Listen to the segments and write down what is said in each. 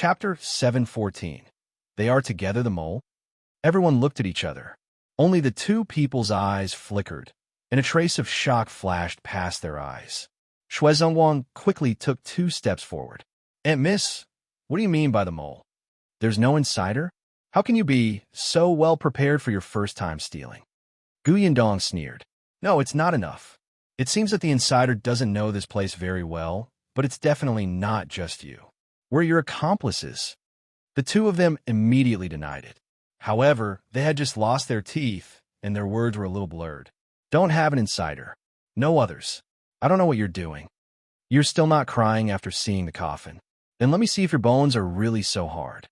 Chapter 714. They are together, the mole? Everyone looked at each other. Only the two people's eyes flickered, and a trace of shock flashed past their eyes. Zongguang quickly took 2 steps forward. "Aunt Miss, what do you mean by the mole? There's no insider? How can you be so well prepared for your first time stealing?" Yundong sneered. "No, it's not enough. It seems that the insider doesn't know this place very well, but it's definitely not just you. We're your accomplices." The two of them immediately denied it. However, they had just lost their teeth, and their words were a little blurred. "Don't have an insider. No others. I don't know what you're doing. You're still not crying after seeing the coffin. Then let me see if your bones are really so hard."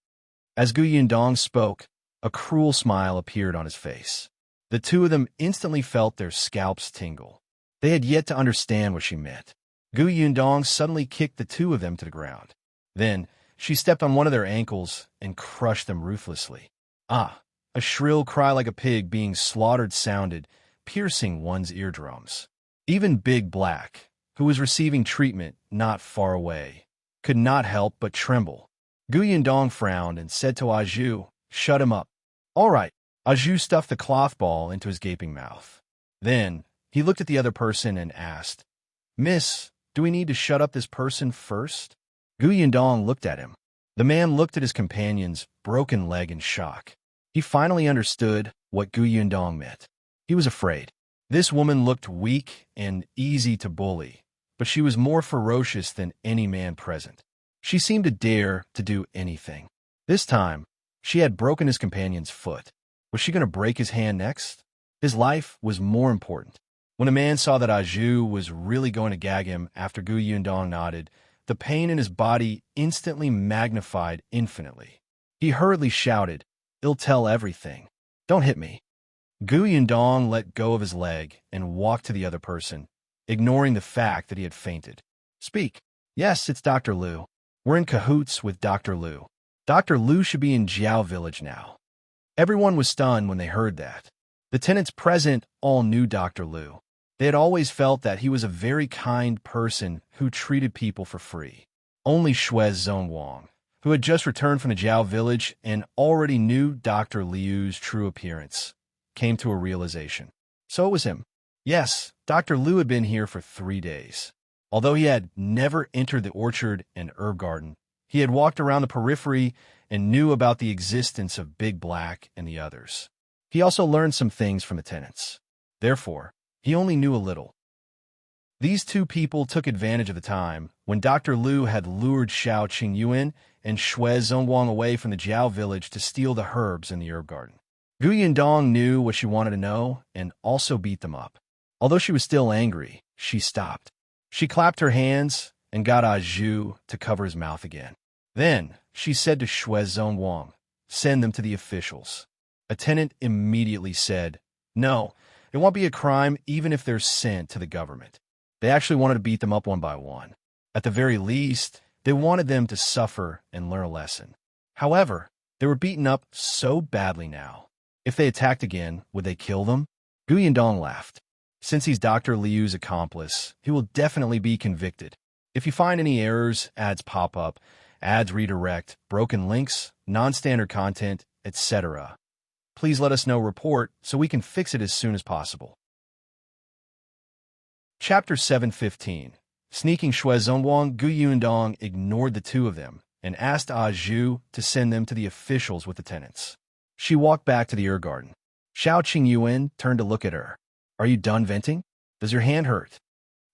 As Yundong spoke, a cruel smile appeared on his face. The two of them instantly felt their scalps tingle. They had yet to understand what she meant. Yundong suddenly kicked the two of them to the ground. Then, she stepped on one of their ankles and crushed them ruthlessly. Ah! A shrill cry like a pig being slaughtered sounded, piercing one's eardrums. Even Big Black, who was receiving treatment not far away, could not help but tremble. Yundong frowned and said to Aju, "Shut him up." "All right." Aju stuffed the cloth ball into his gaping mouth. Then, he looked at the other person and asked, "Miss, do we need to shut up this person first?" Yundong looked at him. The man looked at his companion's broken leg in shock. He finally understood what Yundong meant. He was afraid. This woman looked weak and easy to bully, but she was more ferocious than any man present. She seemed to dare to do anything. This time, she had broken his companion's foot. Was she going to break his hand next? His life was more important. When a man saw that Aju was really going to gag him after Yundong nodded, the pain in his body instantly magnified infinitely. He hurriedly shouted, "I'll tell everything. Don't hit me." Yundong let go of his leg and walked to the other person, ignoring the fact that he had fainted. "Speak." "Yes, it's Dr. Liu. We're in cahoots with Dr. Liu. Dr. Liu should be in Jiao village now." Everyone was stunned when they heard that. The tenants present all knew Dr. Liu. They had always felt that he was a very kind person who treated people for free. Only Zongguang, who had just returned from the Jiao village and already knew Dr. Liu's true appearance, came to a realization. So it was him. Yes, Dr. Liu had been here for 3 days. Although he had never entered the orchard and herb garden, he had walked around the periphery and knew about the existence of Big Black and the others. He also learned some things from the tenants. Therefore, he only knew a little. These two people took advantage of the time when Dr. Liu had lured Shao Qingyuan and Zongguang away from the Jiao village to steal the herbs in the herb garden. Yundong knew what she wanted to know and also beat them up. Although she was still angry, she stopped. She clapped her hands and got Aju to cover his mouth again. Then she said to Zongguang, "Send them to the officials." A tenant immediately said, "No, it won't be a crime even if they're sent to the government." They actually wanted to beat them up one by one. At the very least, they wanted them to suffer and learn a lesson. However, they were beaten up so badly now. If they attacked again, would they kill them? Yundong laughed. Since he's Dr. Liu's accomplice, he will definitely be convicted. If you find any errors, ads pop up, ads redirect, broken links, non-standard content, etc., please let us know report so we can fix it as soon as possible. Chapter 715. Sneaking Zongguang, Yundong ignored the two of them and asked Aju to send them to the officials with the tenants. She walked back to the herb garden. Shao Qingyuan turned to look at her. "Are you done venting? Does your hand hurt?"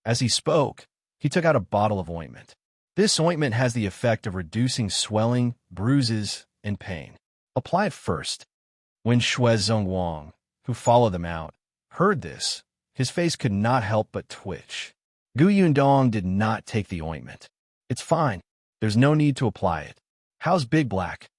As he spoke, he took out a bottle of ointment. This ointment has the effect of reducing swelling, bruises, and pain. Apply it first. When Zongguang, who followed them out, heard this, his face could not help but twitch. Yundong did not take the ointment. "It's fine. There's no need to apply it. How's Big Black?"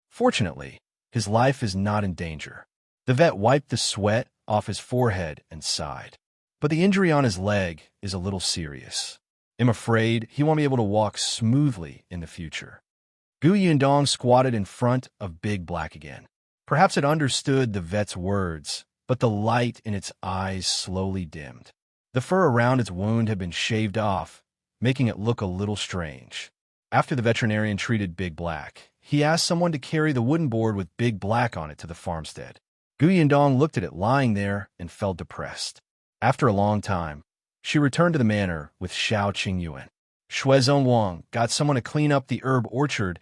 Fortunately, his life is not in danger. The vet wiped the sweat off his forehead and sighed. But the injury on his leg is a little serious. I'm afraid he won't be able to walk smoothly in the future. Yundong squatted in front of Big Black again. Perhaps it understood the vet's words, but the light in its eyes slowly dimmed. The fur around its wound had been shaved off, making it look a little strange. After the veterinarian treated Big Black, he asked someone to carry the wooden board with Big Black on it to the farmstead. Yundong looked at it lying there and felt depressed. After a long time, she returned to the manor with Shao Qingyuan. Zongguang got someone to clean up the herb orchard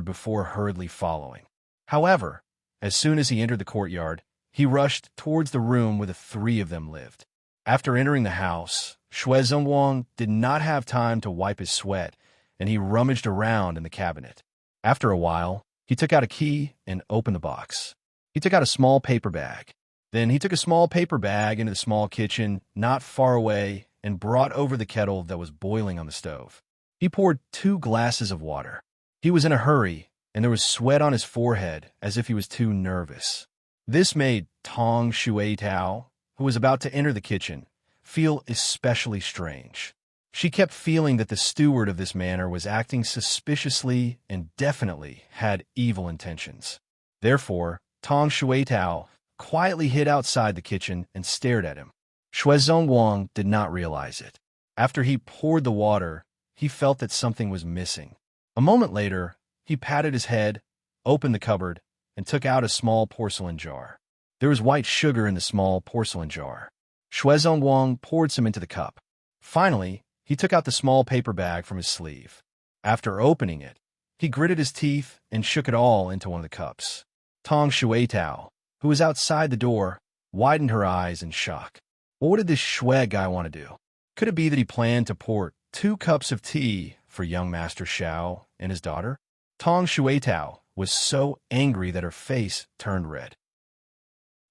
before hurriedly following. However, as soon as he entered the courtyard, he rushed towards the room where the three of them lived. After entering the house, Zongguang did not have time to wipe his sweat, and he rummaged around in the cabinet. After a while, he took out a key and opened the box. He took out a small paper bag. Then he took a small paper bag into the small kitchen not far away and brought over the kettle that was boiling on the stove. He poured 2 glasses of water. He was in a hurry, and there was sweat on his forehead as if he was too nervous. This made Tong Shuitao, who was about to enter the kitchen, feel especially strange. She kept feeling that the steward of this manor was acting suspiciously and definitely had evil intentions. Therefore, Tong Shuitao quietly hid outside the kitchen and stared at him. Zongguang did not realize it. After he poured the water, he felt that something was missing. A moment later, he patted his head, opened the cupboard, and took out a small porcelain jar. There was white sugar in the small porcelain jar. Zongguang poured some into the cup. Finally, he took out the small paper bag from his sleeve. After opening it, he gritted his teeth and shook it all into one of the cups. Tong Shuitao, who was outside the door, widened her eyes in shock. What did this Shui guy want to do? Could it be that he planned to pour 2 cups of tea for young Master Shao and his daughter? Tong Shuitao was so angry that her face turned red.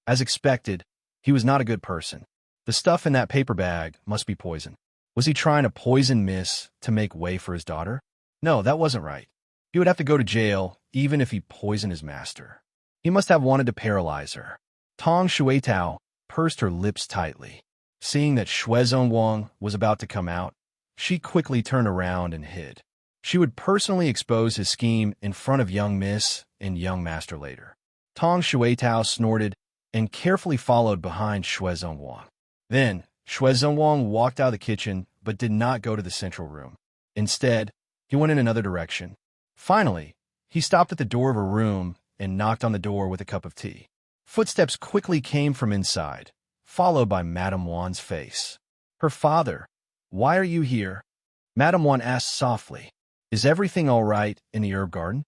As expected, he was not a good person. The stuff in that paper bag must be poison. Was he trying to poison Miss to make way for his daughter? No, that wasn't right. He would have to go to jail even if he poisoned his master. He must have wanted to paralyze her. Tong Shuitao pursed her lips tightly. Seeing that Zongguang was about to come out, she quickly turned around and hid. She would personally expose his scheme in front of young Miss and young Master later. Tong Shuitao snorted and carefully followed behind Zongguang. Then, Zongguang walked out of the kitchen but did not go to the central room. Instead, he went in another direction. Finally, he stopped at the door of a room and knocked on the door with a cup of tea. Footsteps quickly came from inside, followed by Madame Wan's face. Her father, why are you here? Madame Wan asked softly. Is everything all right in the herb garden?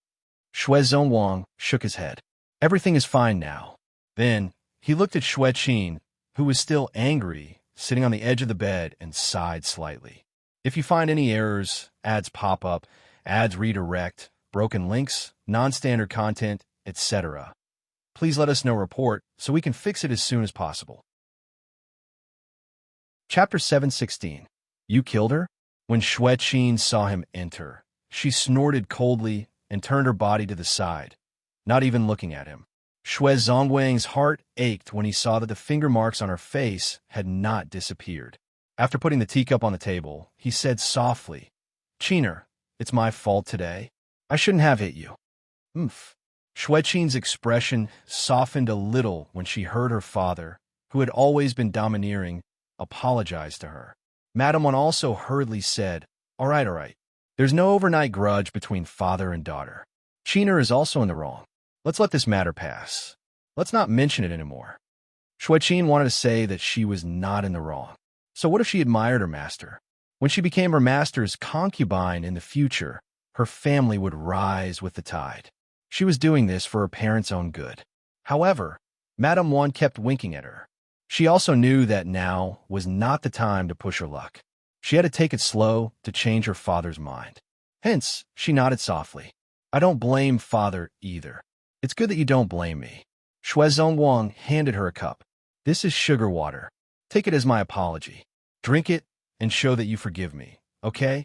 Zongguang shook his head. Everything is fine now. Then, he looked at Shui Qin, who was still angry, sitting on the edge of the bed, and sighed slightly. If you find any errors, ads pop up, ads redirect, broken links, non-standard content, etc., please let us know report so we can fix it as soon as possible. Chapter 716. You killed her? When Shui Qin saw him enter, she snorted coldly and turned her body to the side, not even looking at him. Zongguang's heart ached when he saw that the finger marks on her face had not disappeared. After putting the teacup on the table, he said softly, Qiner, it's my fault today. I shouldn't have hit you. Shui Qin's expression softened a little when she heard her father, who had always been domineering, apologize to her. Madame Wan also hurriedly said, All right. There's no overnight grudge between father and daughter. Qiner is also in the wrong. Let's let this matter pass. Let's not mention it anymore. Shui Qin wanted to say that she was not in the wrong. So what if she admired her master? When she became her master's concubine in the future, her family would rise with the tide. She was doing this for her parents' own good. However, Madame Wan kept winking at her. She also knew that now was not the time to push her luck. She had to take it slow to change her father's mind. Hence, she nodded softly. I don't blame father either. It's good that you don't blame me. Zongguang handed her a cup. This is sugar water. Take it as my apology. Drink it and show that you forgive me, okay?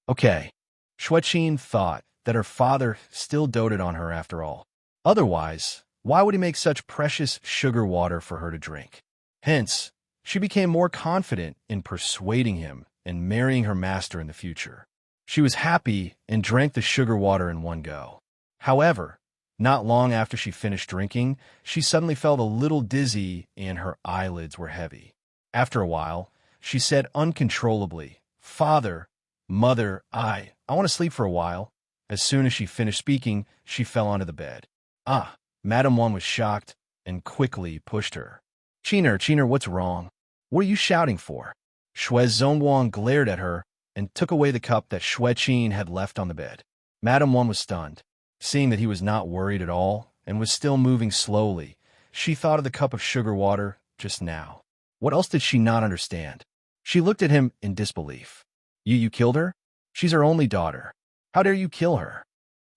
Okay. Shui Qin thought that her father still doted on her after all. Otherwise, why would he make such precious sugar water for her to drink? Hence, she became more confident in persuading him and marrying her master in the future. She was happy and drank the sugar water in one go. However, not long after she finished drinking, she suddenly felt a little dizzy and her eyelids were heavy. After a while, she said uncontrollably, Father, Mother, I want to sleep for a while. As soon as she finished speaking, she fell onto the bed. Ah, Madame Wan was shocked and quickly pushed her. Qiner, what's wrong? What are you shouting for? Zongguang glared at her and took away the cup that Qin had left on the bed. Madame Wan was stunned. Seeing that he was not worried at all and was still moving slowly, she thought of the cup of sugar water just now. What else did she not understand? She looked at him in disbelief. You killed her? She's her only daughter. How dare you kill her?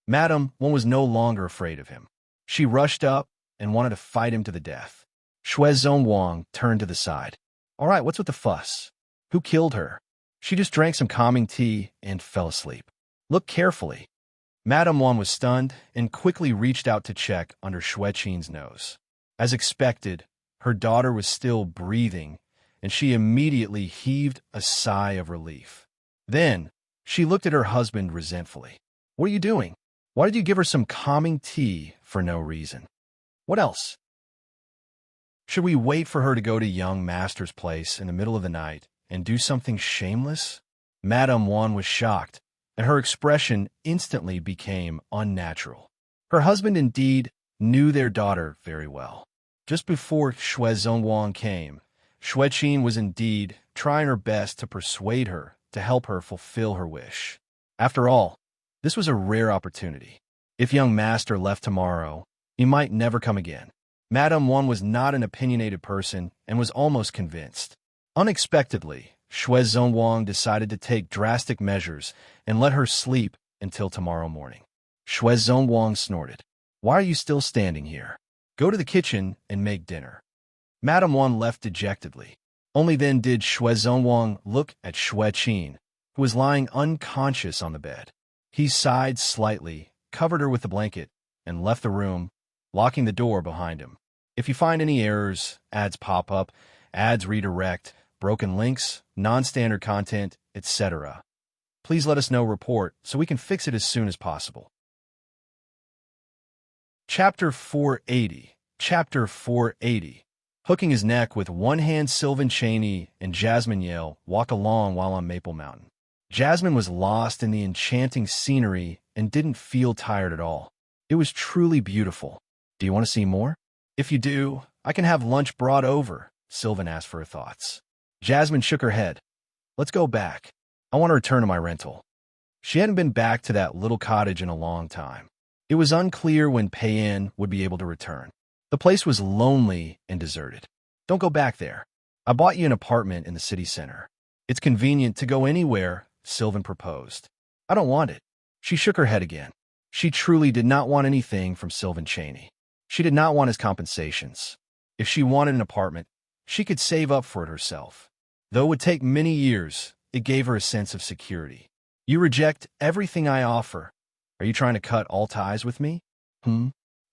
Madame Wan was no longer afraid of him. She rushed up and wanted to fight him to the death. Zongguang turned to the side. All right, what's with the fuss? Who killed her? She just drank some calming tea and fell asleep. Look carefully. Madame Wan was stunned and quickly reached out to check under Qin's nose. As expected, her daughter was still breathing, and she immediately heaved a sigh of relief. Then, she looked at her husband resentfully. What are you doing? Why did you give her some calming tea for no reason? What else? Should we wait for her to go to young master's place in the middle of the night and do something shameless? Madame Wan was shocked, and her expression instantly became unnatural. Her husband indeed knew their daughter very well. Just before Zongguang came, Qin was indeed trying her best to persuade her to help her fulfill her wish. After all, this was a rare opportunity. If young master left tomorrow, he might never come again. Madame Wan was not an opinionated person and was almost convinced. Unexpectedly, Zongguang decided to take drastic measures and let her sleep until tomorrow morning. Zongguang snorted. Why are you still standing here? Go to the kitchen and make dinner. Madame Wan left dejectedly. Only then did Zongguang look at Qin, who was lying unconscious on the bed. He sighed slightly, covered her with the blanket, and left the room, locking the door behind him. If you find any errors, ads pop up, ads redirect, broken links, non-standard content, etc., please let us know report so we can fix it as soon as possible. Chapter 480. Chapter 480. Hooking his neck with one hand, Sylvan Chaney and Jasmine Yale walked along while on Maple Mountain. Jasmine was lost in the enchanting scenery and didn't feel tired at all. It was truly beautiful. Do you want to see more? If you do, I can have lunch brought over, Sylvan asked for her thoughts. Jasmine shook her head. Let's go back. I want to return to my rental. She hadn't been back to that little cottage in a long time. It was unclear when Pei-en would be able to return. The place was lonely and deserted. Don't go back there. I bought you an apartment in the city center. It's convenient to go anywhere, Sylvan proposed. I don't want it. She shook her head again. She truly did not want anything from Sylvan Chaney. She did not want his compensations. If she wanted an apartment, she could save up for it herself. Though it would take many years, it gave her a sense of security. You reject everything I offer. Are you trying to cut all ties with me?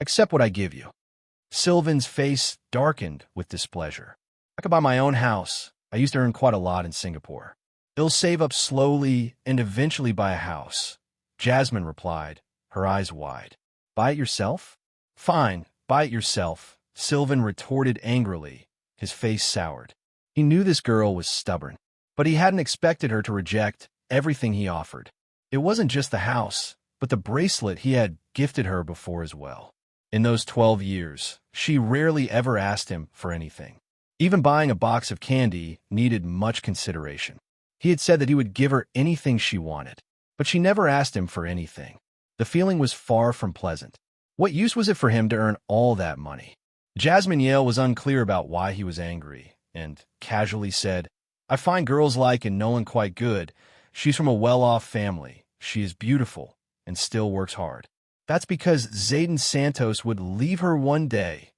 Accept what I give you. Sylvan's face darkened with displeasure. I could buy my own house. I used to earn quite a lot in Singapore. It'll save up slowly and eventually buy a house. Jasmine replied, her eyes wide. Buy it yourself? Fine, buy it yourself, Sylvan retorted angrily, his face soured. He knew this girl was stubborn, but he hadn't expected her to reject everything he offered. It wasn't just the house, but the bracelet he had gifted her before as well. In those 12 years, she rarely ever asked him for anything. Even buying a box of candy needed much consideration. He had said that he would give her anything she wanted, but she never asked him for anything. The feeling was far from pleasant. What use was it for him to earn all that money? Jasmine Yale was unclear about why he was angry, and casually said, I find girls like and no one quite good. She's from a well-off family. She is beautiful and still works hard. That's because Zayden Santos would leave her one day,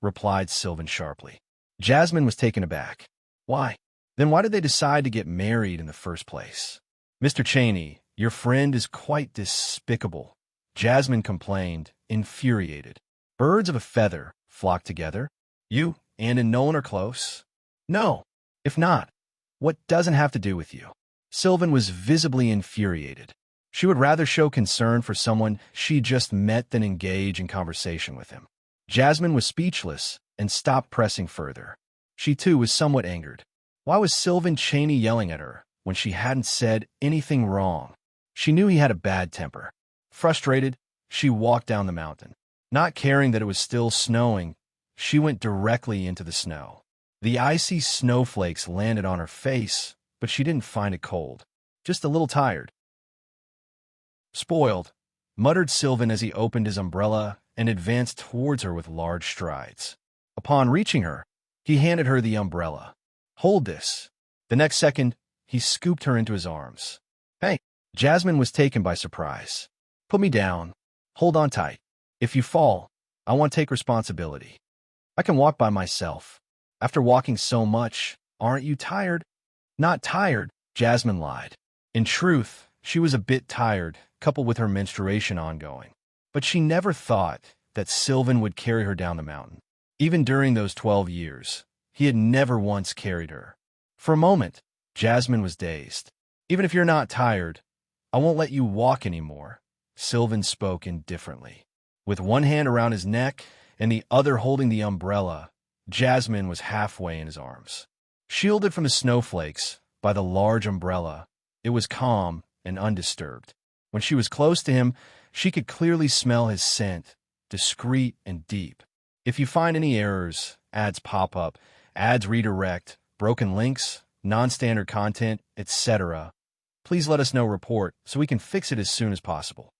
replied Sylvan sharply. Jasmine was taken aback. Why? Then why did they decide to get married in the first place? Mr. Chaney, your friend is quite despicable, Jasmine complained, infuriated. Birds of a feather flock together. You and Nolan are close. No, if not, what doesn't have to do with you? Sylvan was visibly infuriated. She would rather show concern for someone she just met than engage in conversation with him. Jasmine was speechless and stopped pressing further. She too was somewhat angered. Why was Sylvan Chaney yelling at her when she hadn't said anything wrong. She knew he had a bad temper. Frustrated, she walked down the mountain. Not caring that it was still snowing, she went directly into the snow. The icy snowflakes landed on her face, but she didn't find it cold, just a little tired. Spoiled, muttered Sylvan as he opened his umbrella and advanced towards her with large strides. Upon reaching her, he handed her the umbrella. Hold this. The next second, he scooped her into his arms. Hey, Jasmine was taken by surprise. Put me down. Hold on tight. If you fall, I won't take responsibility. I can walk by myself. After walking so much, aren't you tired? Not tired, Jasmine lied. In truth, she was a bit tired, coupled with her menstruation ongoing. But she never thought that Sylvan would carry her down the mountain. Even during those 12 years, he had never once carried her. For a moment, Jasmine was dazed. Even if you're not tired, I won't let you walk anymore, Sylvan spoke indifferently. With one hand around his neck and the other holding the umbrella, Jasmine was halfway in his arms. Shielded from the snowflakes by the large umbrella, it was calm and undisturbed. When she was close to him, she could clearly smell his scent, discreet and deep. If you find any errors, ads pop up, ads redirect, broken links, non-standard content, etc., please let us know report so we can fix it as soon as possible.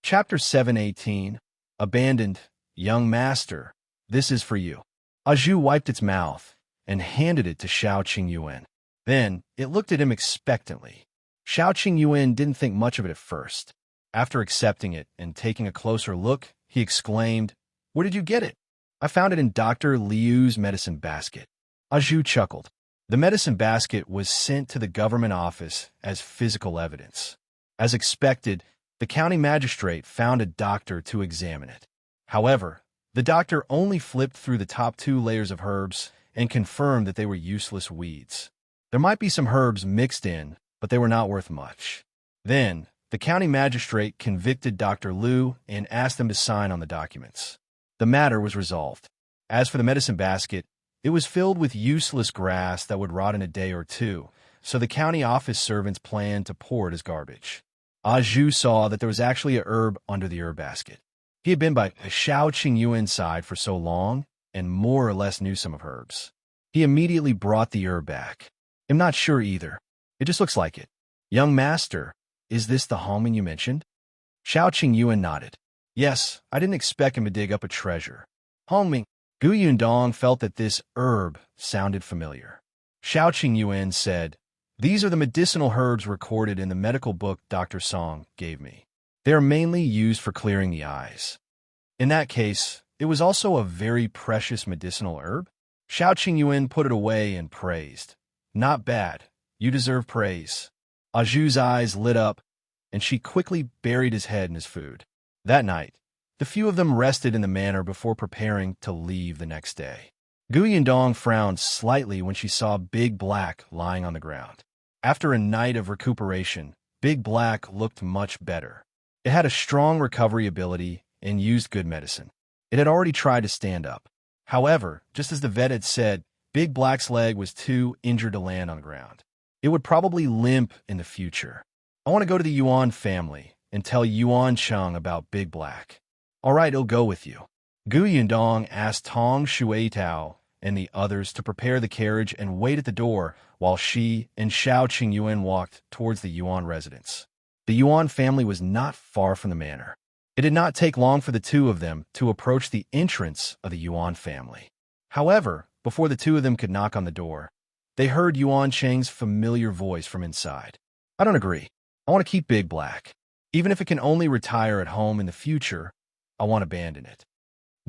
Chapter 718, Abandoned, Young Master, This is for you. Aju wiped its mouth and handed it to Shao Qingyuan. Then it looked at him expectantly. Shao Qingyuan didn't think much of it at first. After accepting it and taking a closer look, he exclaimed, "Where did you get it?" "I found it in Dr. Liu's medicine basket." Aju chuckled. The medicine basket was sent to the government office as physical evidence. As expected, the county magistrate found a doctor to examine it. However, the doctor only flipped through the top 2 layers of herbs and confirmed that they were useless weeds. There might be some herbs mixed in, but they were not worth much. Then, the county magistrate convicted Dr. Liu and asked him to sign on the documents. The matter was resolved. As for the medicine basket, it was filled with useless grass that would rot in a day or two, so the county office servants planned to pour it as garbage. Aju saw that there was actually a herb under the herb basket. He had been by Shao Qingyuan's side for so long, and more or less knew some of herbs. He immediately brought the herb back. "I'm not sure either. It just looks like it." "Young master, is this the homing you mentioned?" Shao Qingyuan nodded. "Yes, I didn't expect him to dig up a treasure." Homing. Yundong felt that this herb sounded familiar. Shao Qingyuan said, "These are the medicinal herbs recorded in the medical book Dr. Song gave me. They are mainly used for clearing the eyes." In that case, it was also a very precious medicinal herb? Shao Qingyuan put it away and praised. "Not bad. You deserve praise." Aju's eyes lit up, and she quickly buried his head in his food. That night, the few of them rested in the manor before preparing to leave the next day. Yundong frowned slightly when she saw Big Black lying on the ground. After a night of recuperation, Big Black looked much better. It had a strong recovery ability and used good medicine. It had already tried to stand up. However, just as the vet had said, Big Black's leg was too injured to land on the ground. It would probably limp in the future. "I want to go to the Yuan family and tell Yuan Cheng about Big Black." "All right, he'll go with you." Gu Yundong asked Tong Shueitao and the others to prepare the carriage and wait at the door while she and Shao Qingyuan walked towards the Yuan residence. The Yuan family was not far from the manor. It did not take long for the two of them to approach the entrance of the Yuan family. However, before the two of them could knock on the door, they heard Yuan Cheng's familiar voice from inside. "I don't agree. I want to keep Big Black. Even if it can only retire at home in the future, I won't abandon it."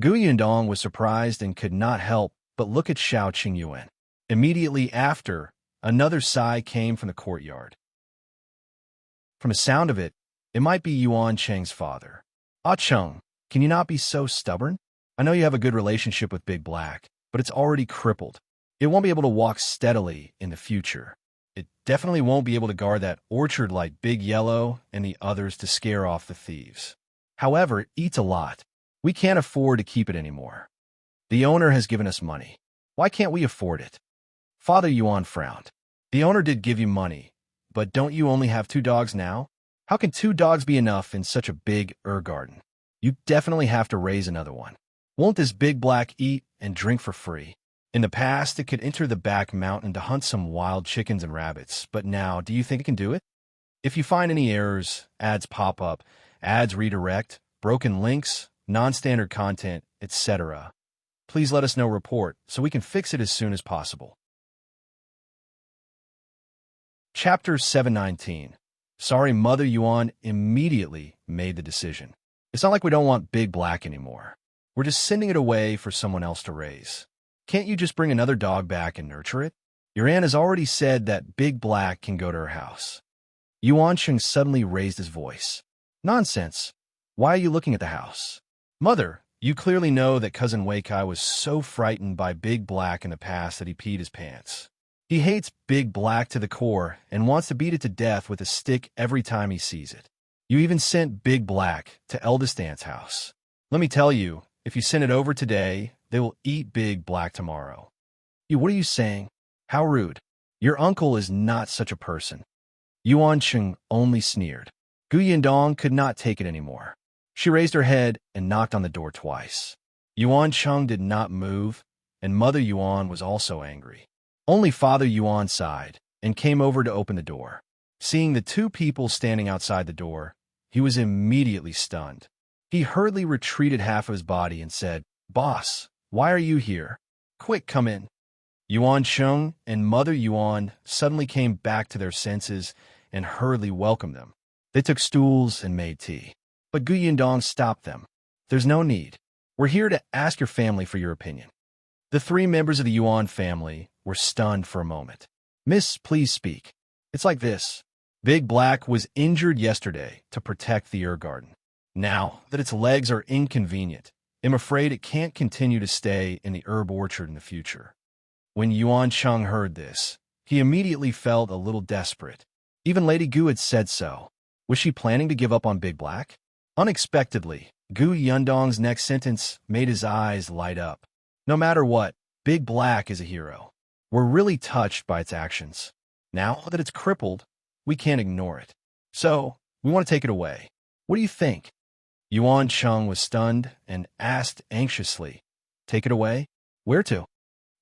Gu Yundong was surprised and could not help but look at Shao Qingyuan. Immediately after, another sigh came from the courtyard. From the sound of it, it might be Yuan Cheng's father. "Ah Cheng, can you not be so stubborn? I know you have a good relationship with Big Black, but it's already crippled. It won't be able to walk steadily in the future. It definitely won't be able to guard that orchard like Big Yellow and the others to scare off the thieves. However, it eats a lot. We can't afford to keep it anymore. The owner has given us money. Why can't we afford it?" Father Yuan frowned. The owner did give you money, but don't you only have 2 dogs now? How can 2 dogs be enough in such a big garden? You definitely have to raise another one. Won't this big black eat and drink for free? In the past, it could enter the back mountain to hunt some wild chickens and rabbits, but now, do you think it can do it? If you find any errors, ads pop up, ads redirect, broken links, non-standard content, etc., please let us know report so we can fix it as soon as possible. Chapter 719. Sorry, Mother Yuan immediately made the decision. It's not like we don't want Big Black anymore. We're just sending it away for someone else to raise. Can't you just bring another dog back and nurture it? Your aunt has already said that Big Black can go to her house. Yuan Sheng suddenly raised his voice. Nonsense. Why are you looking at the house? Mother, you clearly know that Cousin Weikai was so frightened by Big Black in the past that he peed his pants. He hates Big Black to the core and wants to beat it to death with a stick every time he sees it. You even sent Big Black to Eldest Aunt's house. Let me tell you, if you send it over today, they will eat Big Black tomorrow. What are you saying? How rude. Your uncle is not such a person. Yuan Sheng only sneered. Yundong could not take it anymore. She raised her head and knocked on the door twice. Yuan Sheng did not move, and Mother Yuan was also angry. Only Father Yuan sighed and came over to open the door. Seeing the 2 people standing outside the door, he was immediately stunned. He hurriedly retreated half of his body and said, Boss, why are you here? Quick, come in. Yuan Sheng and Mother Yuan suddenly came back to their senses and hurriedly welcomed them. They took stools and made tea. But Gu Yundong stopped them. There's no need. We're here to ask your family for your opinion. The 3 members of the Yuan family were stunned for a moment. Miss, please speak. It's like this. Big Black was injured yesterday to protect the garden. Now that its legs are inconvenient, I'm afraid it can't continue to stay in the herb orchard in the future. When Yuan Sheng heard this, he immediately felt a little desperate. Even Lady Gu had said so. Was she planning to give up on Big Black? Unexpectedly, Gu Yundong's next sentence made his eyes light up. No matter what, Big Black is a hero. We're really touched by its actions. Now that it's crippled, we can't ignore it. So, we want to take it away. What do you think? Yuan Sheng was stunned and asked anxiously, Take it away? Where to?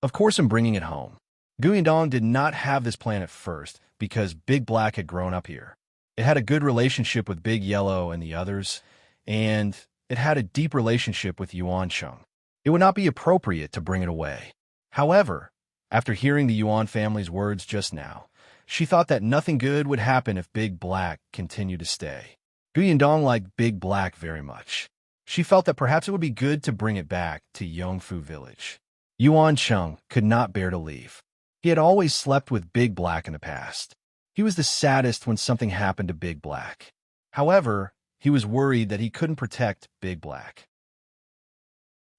Of course I'm bringing it home. Gu Yundong did not have this plan at first because Big Black had grown up here. It had a good relationship with Big Yellow and the others, and it had a deep relationship with Yuan Sheng. It would not be appropriate to bring it away. However, after hearing the Yuan family's words just now, she thought that nothing good would happen if Big Black continued to stay. Gu Yundong liked Big Black very much. She felt that perhaps it would be good to bring it back to Yongfu village. Yuan Sheng could not bear to leave. He had always slept with Big Black in the past. He was the saddest when something happened to Big Black. However, he was worried that he couldn't protect Big Black.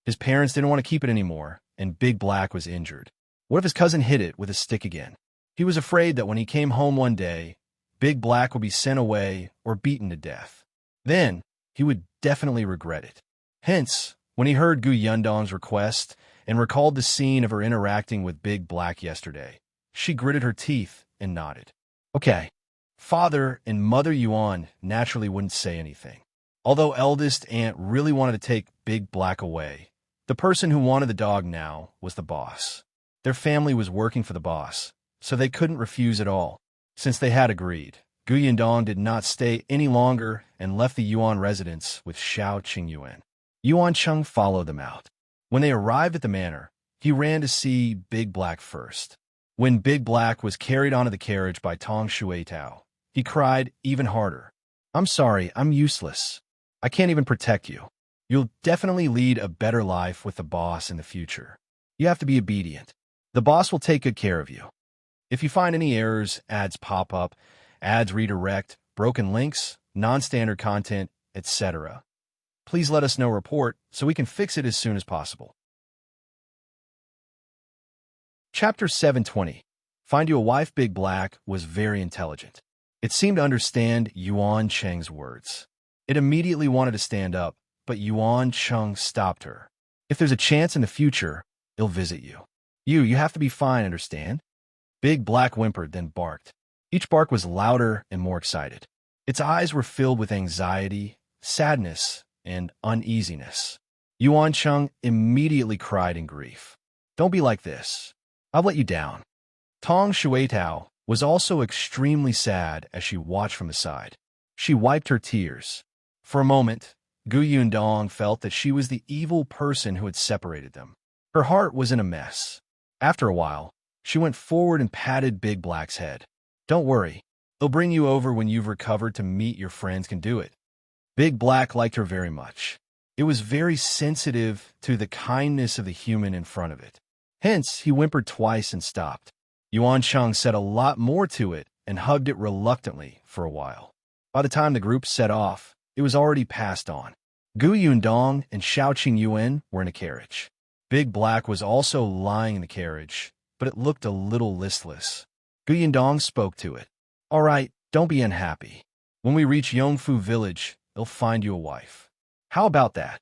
His parents didn't want to keep it anymore, and Big Black was injured. What if his cousin hit it with a stick again? He was afraid that when he came home one day, Big Black would be sent away or beaten to death. Then, he would definitely regret it. Hence, when he heard Gu Yundong's request and recalled the scene of her interacting with Big Black yesterday, she gritted her teeth and nodded. Okay. Father and Mother Yuan naturally wouldn't say anything. Although Eldest Aunt really wanted to take Big Black away, the person who wanted the dog now was the boss. Their family was working for the boss, so they couldn't refuse at all. Since they had agreed, Gu Yundong did not stay any longer and left the Yuan residence with Shao Qingyuan. Yuan Sheng followed them out. When they arrived at the manor, he ran to see Big Black first. When Big Black was carried onto the carriage by Tong Shui Tao, he cried even harder. I'm sorry, I'm useless. I can't even protect you. You'll definitely lead a better life with the boss in the future. You have to be obedient. The boss will take good care of you. If you find any errors, ads pop up, ads redirect, broken links, non-standard content, etc., please let us know report so we can fix it as soon as possible. Chapter 720. Find You a Wife. Big Black was very intelligent. It seemed to understand Yuan Sheng's words. It immediately wanted to stand up, but Yuan Sheng stopped her. If there's a chance in the future, he'll visit you. You have to be fine, understand? Big Black whimpered, then barked. Each bark was louder and more excited. Its eyes were filled with anxiety, sadness, and uneasiness. Yuan Cheng immediately cried in grief. Don't be like this. I've let you down. Tong Shuitao was also extremely sad as she watched from the side. She wiped her tears. For a moment, Gu Yundong felt that she was the evil person who had separated them. Her heart was in a mess. After a while, she went forward and patted Big Black's head. Don't worry. They'll bring you over when you've recovered to meet your friends can do it. Big Black liked her very much. It was very sensitive to the kindness of the human in front of it. Hence, he whimpered twice and stopped. Yuan Cheng said a lot more to it and hugged it reluctantly for a while. By the time the group set off, it was already passed on. Gu Yundong and Shao Qingyuan were in a carriage. Big Black was also lying in the carriage, but it looked a little listless. Gu Yundong spoke to it. All right, don't be unhappy. When we reach Yongfu village, they'll find you a wife. How about that?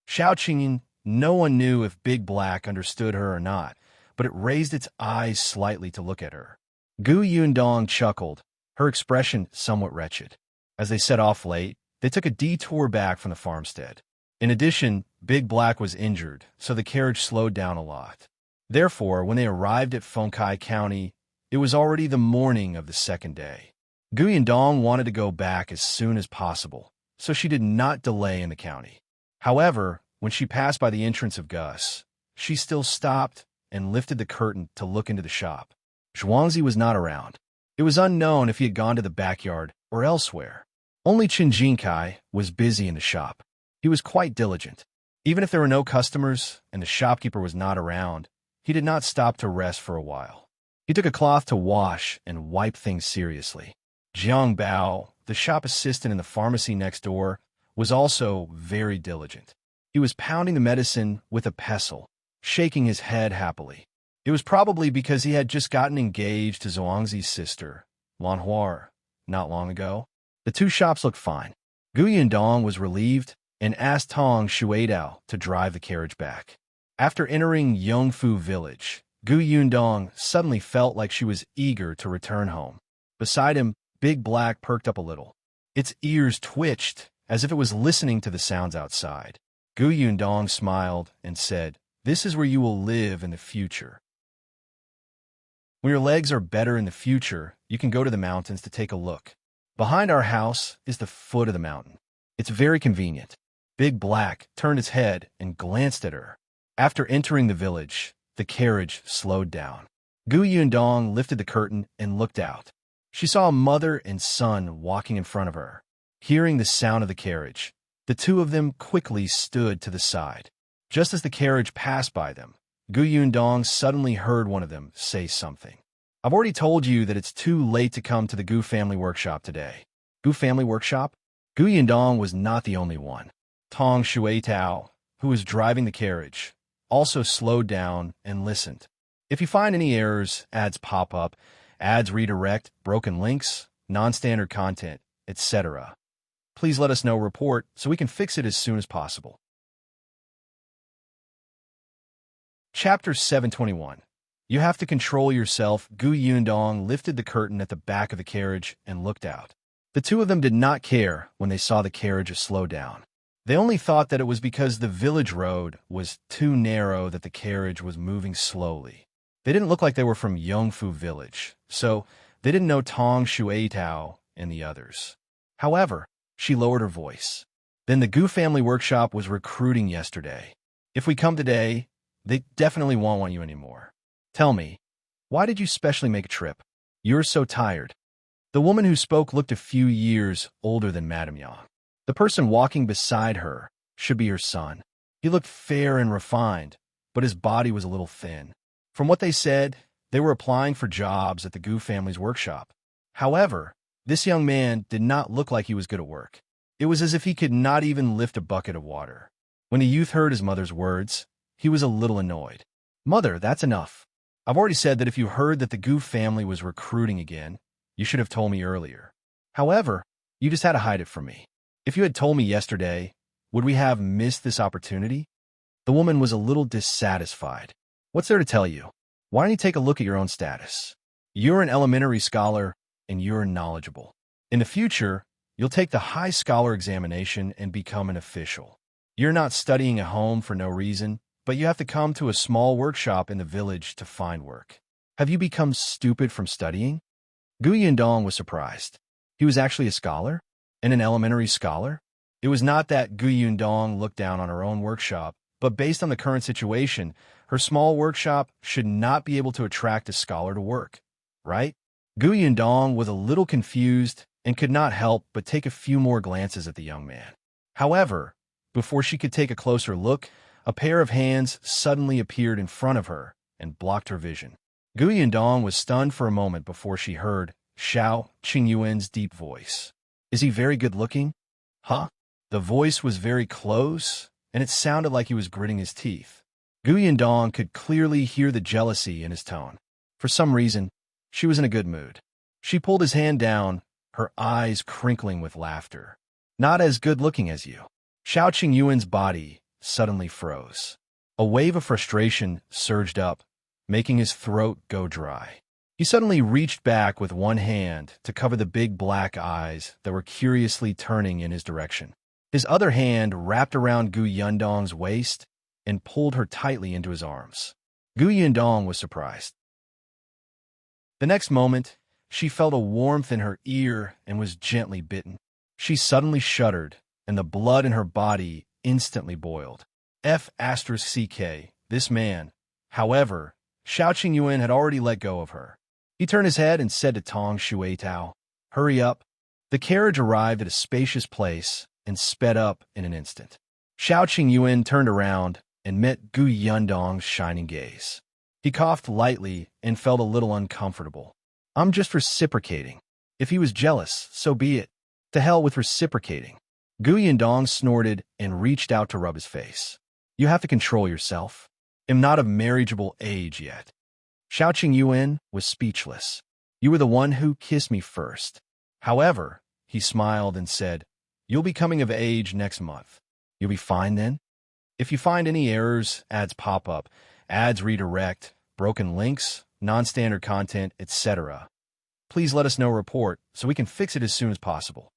Shao Qingyin, no one knew if Big Black understood her or not, but it raised its eyes slightly to look at her. Gu Yundong chuckled, her expression somewhat wretched. As they set off late, they took a detour back from the farmstead. In addition, Big Black was injured, so the carriage slowed down a lot. Therefore, when they arrived at Fengkai County, it was already the morning of the second day. Gu Yundong wanted to go back as soon as possible, so she did not delay in the county. However, when she passed by the entrance of Gus, she still stopped and lifted the curtain to look into the shop. Zhuangzi was not around. It was unknown if he had gone to the backyard or elsewhere. Only Chen Jinkai was busy in the shop. He was quite diligent. Even if there were no customers and the shopkeeper was not around, he did not stop to rest for a while. He took a cloth to wash and wipe things seriously. Jiang Bao, the shop assistant in the pharmacy next door, was also very diligent. He was pounding the medicine with a pestle, shaking his head happily. It was probably because he had just gotten engaged to Zhuangzi's sister, Wenhuo, not long ago. The two shops looked fine. Gu Yundong was relieved and asked Tong Shuitao to drive the carriage back. After entering Yongfu village, Gu Yundong suddenly felt like she was eager to return home. Beside him, Big Black perked up a little. Its ears twitched as if it was listening to the sounds outside. Gu Yundong smiled and said, "This is where you will live in the future. When your legs are better in the future, you can go to the mountains to take a look. Behind our house is the foot of the mountain. It's very convenient." Big Black turned its head and glanced at her. After entering the village, the carriage slowed down. Gu Yundong lifted the curtain and looked out. She saw a mother and son walking in front of her. Hearing the sound of the carriage, the two of them quickly stood to the side. Just as the carriage passed by them, Gu Yundong suddenly heard one of them say something. "I've already told you that it's too late to come to the Gu family workshop today." Gu family workshop? Gu Yundong was not the only one. Tong Shuitao, who was driving the carriage, also slowed down and listened. If you find any errors, ads pop up, ads redirect, broken links, non-standard content, etc., please let us know report so we can fix it as soon as possible. Chapter 721. You have to control yourself. Gu Yundong lifted the curtain at the back of the carriage and looked out. The two of them did not care when they saw the carriage slow down. They only thought that it was because the village road was too narrow that the carriage was moving slowly. They didn't look like they were from Yongfu village, so they didn't know Tong Shuitao and the others. However, she lowered her voice. Then the Gu family workshop was recruiting yesterday. If we come today, they definitely won't want you anymore. Tell me, why did you specially make a trip? You're so tired. The woman who spoke looked a few years older than Madame Yang. The person walking beside her should be her son. He looked fair and refined, but his body was a little thin. From what they said, they were applying for jobs at the Gu family's workshop. However, this young man did not look like he was good at work. It was as if he could not even lift a bucket of water. When the youth heard his mother's words, he was a little annoyed. "Mother, that's enough. I've already said that if you heard that the Gu family was recruiting again, you should have told me earlier. However, you just had to hide it from me. If you had told me yesterday, would we have missed this opportunity?" The woman was a little dissatisfied. "What's there to tell you? Why don't you take a look at your own status? You're an elementary scholar, and you're knowledgeable. In the future, you'll take the high scholar examination and become an official. You're not studying at home for no reason, but you have to come to a small workshop in the village to find work. Have you become stupid from studying? Gu Yundong was surprised. He was actually a scholar? And an elementary scholar? It was not that Gu Yundong looked down on her own workshop, but based on the current situation, her small workshop should not be able to attract a scholar to work, right? Gu Yundong was a little confused and could not help but take a few more glances at the young man. However, before she could take a closer look, a pair of hands suddenly appeared in front of her and blocked her vision. Gu Yundong was stunned for a moment before she heard Shao Qingyuan's deep voice. Is he very good looking? Huh? The voice was very close, and it sounded like he was gritting his teeth. Gu Yundong could clearly hear the jealousy in his tone. For some reason, she was in a good mood. She pulled his hand down, her eyes crinkling with laughter. Not as good-looking as you. Shao Qingyuan's body suddenly froze. A wave of frustration surged up, making his throat go dry. He suddenly reached back with one hand to cover the big black eyes that were curiously turning in his direction. His other hand wrapped around Gu Yundong's waist and pulled her tightly into his arms. Gu Yundong was surprised. The next moment, she felt a warmth in her ear and was gently bitten. She suddenly shuddered, and the blood in her body instantly boiled. F***, this man. However, Shao Qingyuan had already let go of her. He turned his head and said to Tong Shuitao, "Hurry up." The carriage arrived at a spacious place and sped up in an instant. Shao Qingyuan turned around and met Gu Yundong's shining gaze. He coughed lightly and felt a little uncomfortable. I'm just reciprocating. If he was jealous, so be it. To hell with reciprocating. Gu Yundong snorted and reached out to rub his face. You have to control yourself. I'm not of marriageable age yet. Shao Qingyuan was speechless. You were the one who kissed me first. However, he smiled and said, you'll be coming of age next month. You'll be fine then? If you find any errors, ads pop up, ads redirect, broken links, non-standard content, etc., please let us know report so we can fix it as soon as possible.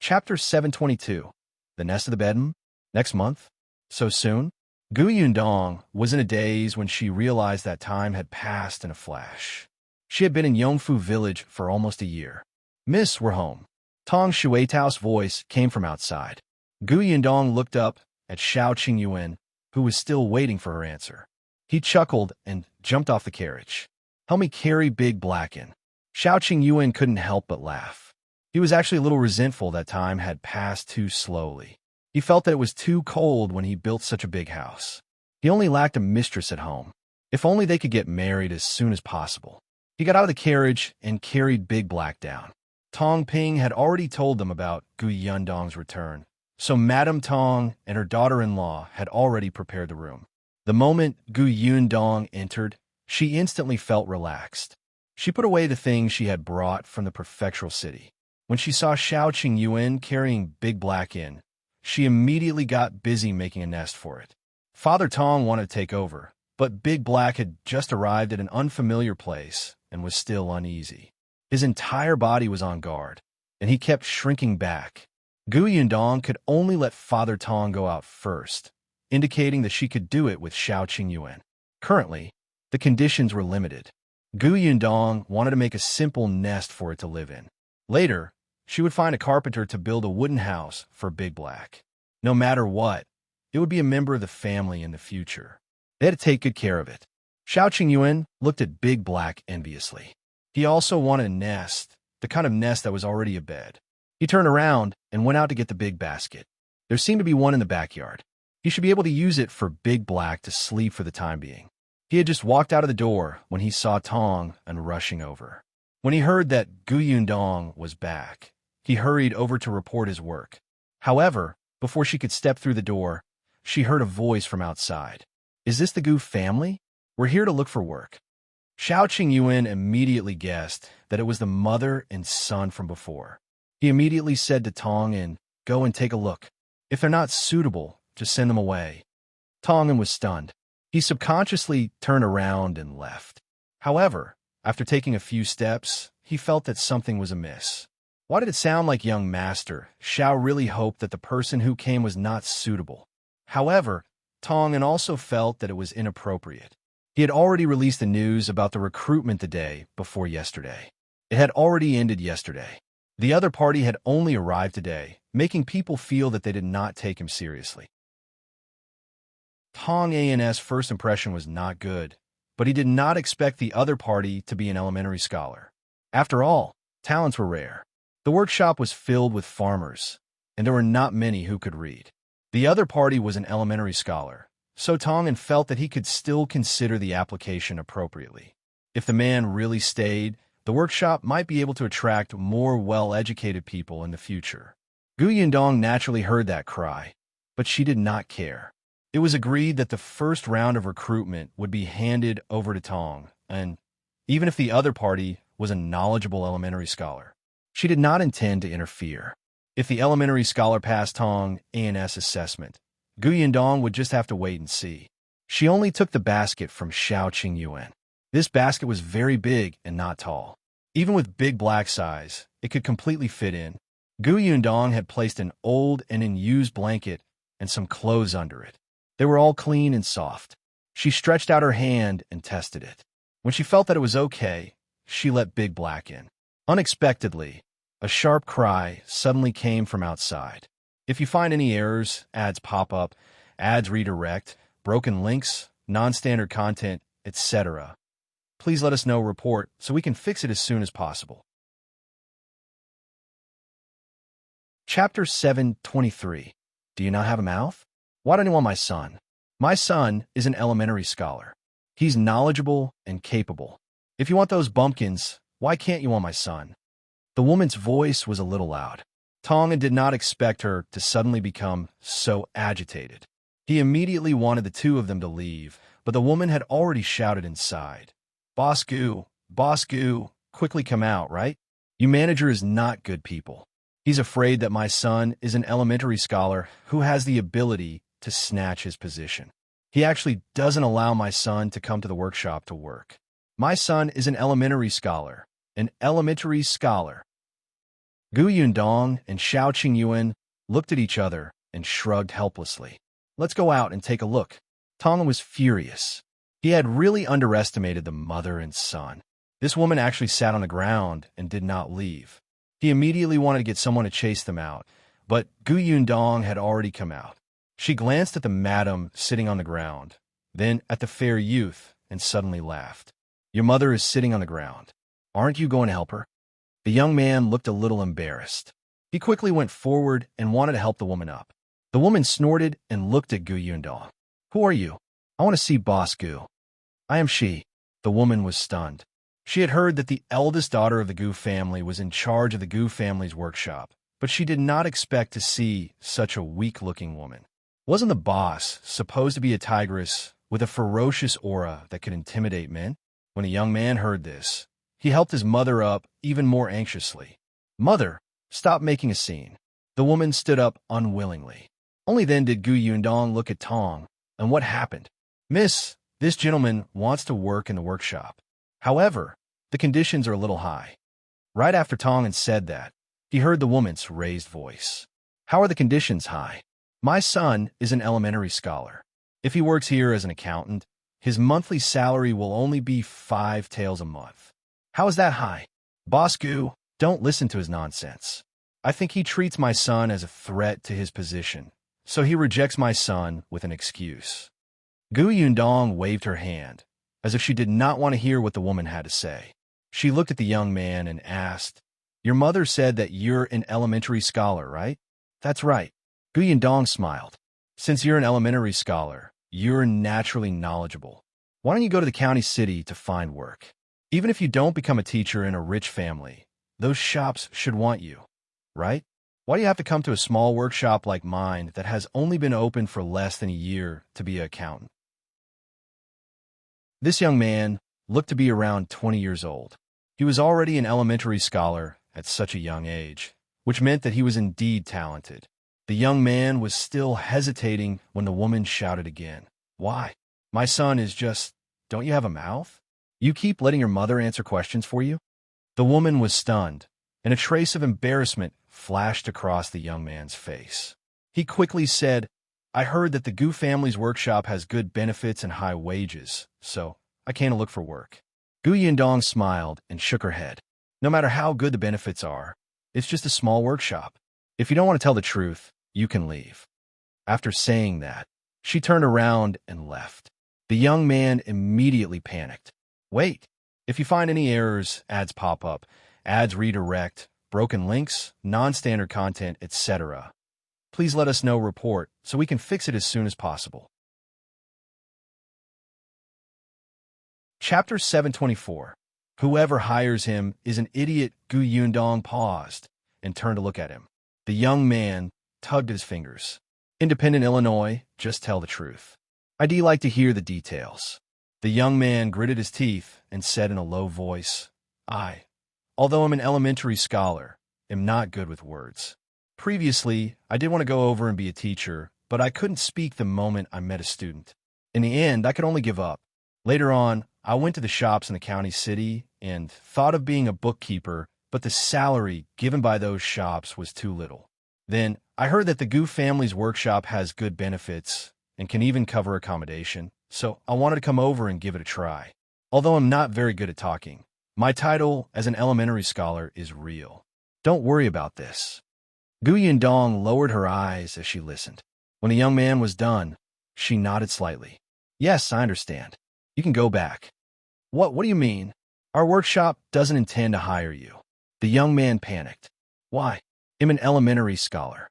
Chapter 722. The Nest of the Bedlam? Next month? So soon? Gu Yundong was in a daze when she realized that time had passed in a flash. She had been in Yongfu village for almost a year. Miss, we're home. Tong Shuitao's voice came from outside. Gu Yundong looked up at Shao Qingyuan, who was still waiting for her answer. He chuckled and jumped off the carriage. Help me carry Big Black in. Shao Qingyuan couldn't help but laugh. He was actually a little resentful that time had passed too slowly. He felt that it was too cold when he built such a big house. He only lacked a mistress at home. If only they could get married as soon as possible. He got out of the carriage and carried Big Black down. Tong Ping had already told them about Gu Yundong's return, so Madame Tong and her daughter-in-law had already prepared the room. The moment Gu Yundong entered, she instantly felt relaxed. She put away the things she had brought from the prefectural city. When she saw Shao Qingyuan carrying Big Black in, she immediately got busy making a nest for it. Father Tong wanted to take over, but Big Black had just arrived at an unfamiliar place and was still uneasy. His entire body was on guard, and he kept shrinking back. Gu Yundong could only let Father Tong go out first, indicating that she could do it with Shao Qingyuan. Currently, the conditions were limited. Gu Yundong wanted to make a simple nest for it to live in. Later, she would find a carpenter to build a wooden house for Big Black. No matter what, it would be a member of the family in the future. They had to take good care of it. Shao Qingyuan looked at Big Black enviously. He also wanted a nest, the kind of nest that was already a bed. He turned around and went out to get the big basket. There seemed to be one in the backyard. He should be able to use it for Big Black to sleep for the time being. He had just walked out of the door when he saw Tong and rushing over. When he heard that Gu Yundong was back, he hurried over to report his work. However, before she could step through the door, she heard a voice from outside. Is this the Gu family? We're here to look for work. Shao Qingyuan immediately guessed that it was the mother and son from before. He immediately said to Tong, go and take a look. If they're not suitable, just send them away. Tong was stunned. He subconsciously turned around and left. However, after taking a few steps, he felt that something was amiss. Why did it sound like young master? Shao really hoped that the person who came was not suitable. However, Tong'an also felt that it was inappropriate. He had already released the news about the recruitment the day before yesterday. It had already ended yesterday. The other party had only arrived today, making people feel that they did not take him seriously. Tong'an's first impression was not good, but he did not expect the other party to be an elementary scholar. After all, talents were rare. The workshop was filled with farmers, and there were not many who could read. The other party was an elementary scholar, so Tong'an felt that he could still consider the application appropriately. If the man really stayed, the workshop might be able to attract more well-educated people in the future. Yundong naturally heard that cry, but she did not care. It was agreed that the first round of recruitment would be handed over to Tong, and even if the other party was a knowledgeable elementary scholar, she did not intend to interfere. If the elementary scholar passed Tong'an's assessment, Yundong would just have to wait and see. She only took the basket from Shao Qingyuan. This basket was very big and not tall. Even with big black size, it could completely fit in. Yundong had placed an old and unused blanket and some clothes under it. They were all clean and soft. She stretched out her hand and tested it. When she felt that it was okay, she let Big Black in. Unexpectedly, a sharp cry suddenly came from outside. If you find any errors, ads pop up, ads redirect, broken links, non-standard content, etc., please let us know report so we can fix it as soon as possible. Chapter 723. Do you not have a mouth? Why don't you want my son? My son is an elementary scholar. He's knowledgeable and capable. If you want those bumpkins, why can't you want my son? The woman's voice was a little loud. Tong'an did not expect her to suddenly become so agitated. He immediately wanted the two of them to leave, but the woman had already shouted inside. Boss Gu, quickly come out, right? You manager is not good people. He's afraid that my son is an elementary scholar who has the ability to snatch his position. He actually doesn't allow my son to come to the workshop to work. My son is an elementary scholar. An elementary scholar. Yundong and Shao Qingyuan looked at each other and shrugged helplessly. Let's go out and take a look. Tong'an was furious. He had really underestimated the mother and son. This woman actually sat on the ground and did not leave. He immediately wanted to get someone to chase them out, but Yundong had already come out. She glanced at the madam sitting on the ground, then at the fair youth, and suddenly laughed. Your mother is sitting on the ground. Aren't you going to help her? The young man looked a little embarrassed. He quickly went forward and wanted to help the woman up. The woman snorted and looked at Yundong. Who are you? I want to see Boss Gu. I am she. The woman was stunned. She had heard that the eldest daughter of the Gu family was in charge of the Gu family's workshop, but she did not expect to see such a weak-looking woman. Wasn't the boss supposed to be a tigress with a ferocious aura that could intimidate men? When the young man heard this, he helped his mother up even more anxiously. Mother, stop making a scene. The woman stood up unwillingly. Only then did Yundong look at Tong, and what happened? Miss, this gentleman wants to work in the workshop. However, the conditions are a little high. Right after Tong had said that, he heard the woman's raised voice. How are the conditions high? My son is an elementary scholar. If he works here as an accountant, his monthly salary will only be 5 taels a month. How is that high? Boss Gu, don't listen to his nonsense. I think he treats my son as a threat to his position, so he rejects my son with an excuse. Yundong waved her hand, as if she did not want to hear what the woman had to say. She looked at the young man and asked, Your mother said that you're an elementary scholar, right? That's right. Yundong smiled. Since you're an elementary scholar, you're naturally knowledgeable. Why don't you go to the county city to find work? Even if you don't become a teacher in a rich family, those shops should want you, right? Why do you have to come to a small workshop like mine that has only been open for less than a year to be an accountant? This young man looked to be around 20 years old. He was already an elementary scholar at such a young age, which meant that he was indeed talented. The young man was still hesitating when the woman shouted again. Why? My son is just, don't you have a mouth? You keep letting your mother answer questions for you? The woman was stunned, and a trace of embarrassment flashed across the young man's face. He quickly said, I heard that the Gu family's workshop has good benefits and high wages, so I came to look for work. Gu Yundong smiled and shook her head. No matter how good the benefits are, it's just a small workshop. If you don't want to tell the truth, you can leave. After saying that, she turned around and left. The young man immediately panicked. Wait, if you find any errors, ads pop up, ads redirect, broken links, non-standard content, etc. Please let us know report so we can fix it as soon as possible. Chapter 724. Whoever hires him is an idiot. Gu Yundong paused and turned to look at him. The young man tugged at his fingers. Independent Illinois, just tell the truth. I'd like to hear the details. The young man gritted his teeth and said in a low voice, although I'm an elementary scholar, am not good with words. Previously, I did want to go over and be a teacher, but I couldn't speak the moment I met a student. In the end, I could only give up. Later on, I went to the shops in the county city and thought of being a bookkeeper, but the salary given by those shops was too little. Then, I heard that the Gu family's workshop has good benefits and can even cover accommodation, so I wanted to come over and give it a try. Although I'm not very good at talking, my title as an elementary scholar is real. Don't worry about this. Gu Yundong lowered her eyes as she listened. When the young man was done, she nodded slightly. Yes, I understand. You can go back. What do you mean? Our workshop doesn't intend to hire you. The young man panicked. Why? I'm an elementary scholar.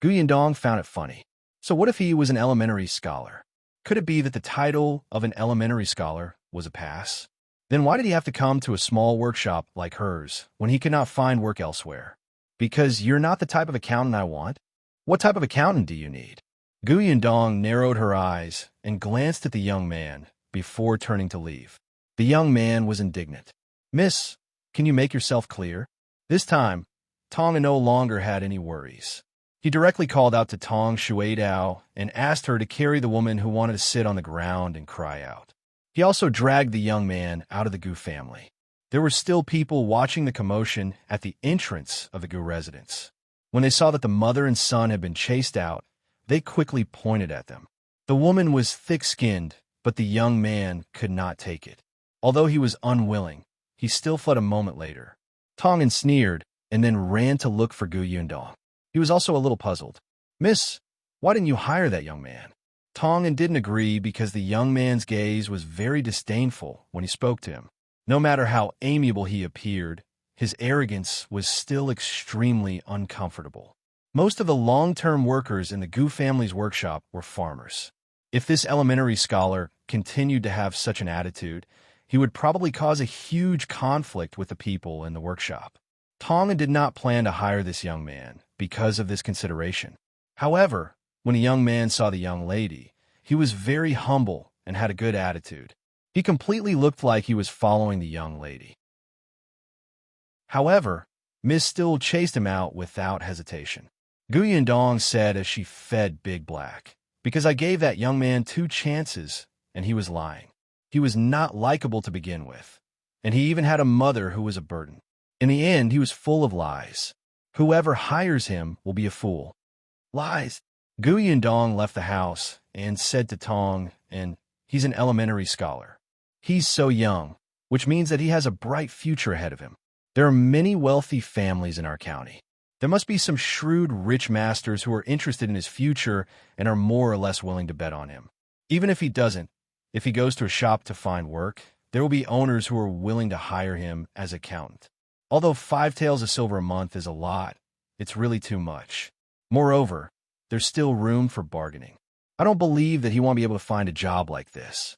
Gu Yundong found it funny. So what if he was an elementary scholar? Could it be that the title of an elementary scholar was a pass? Then why did he have to come to a small workshop like hers when he could not find work elsewhere? Because you're not the type of accountant I want? What type of accountant do you need? Gu Yundong narrowed her eyes and glanced at the young man before turning to leave. The young man was indignant. Miss, can you make yourself clear? This time, Tong no longer had any worries. He directly called out to Tong Shuidao and asked her to carry the woman who wanted to sit on the ground and cry out. He also dragged the young man out of the Gu family. There were still people watching the commotion at the entrance of the Gu residence. When they saw that the mother and son had been chased out, they quickly pointed at them. The woman was thick-skinned, but the young man could not take it. Although he was unwilling, he still fled a moment later. Tong sneered and then ran to look for Gu Yundong. He was also a little puzzled. Miss, why didn't you hire that young man? Tong didn't agree because the young man's gaze was very disdainful when he spoke to him. No matter how amiable he appeared, his arrogance was still extremely uncomfortable. Most of the long-term workers in the Gu family's workshop were farmers. If this elementary scholar continued to have such an attitude, he would probably cause a huge conflict with the people in the workshop. Tong did not plan to hire this young man because of this consideration. However, when a young man saw the young lady, he was very humble and had a good attitude. He completely looked like he was following the young lady. However, Miss still chased him out without hesitation. Gu Yundong said as she fed Big Black, because I gave that young man 2 chances, and he was lying. He was not likable to begin with, and he even had a mother who was a burden. In the end, he was full of lies. Whoever hires him will be a fool. Lies. Gu Yundong left the house and said to Tong, and he's an elementary scholar. He's so young, which means that he has a bright future ahead of him. There are many wealthy families in our county. There must be some shrewd rich masters who are interested in his future and are more or less willing to bet on him. Even if he doesn't, if he goes to a shop to find work, there will be owners who are willing to hire him as accountant. Although 5 taels of silver a month is a lot, it's really too much. Moreover, there's still room for bargaining. I don't believe that he won't be able to find a job like this.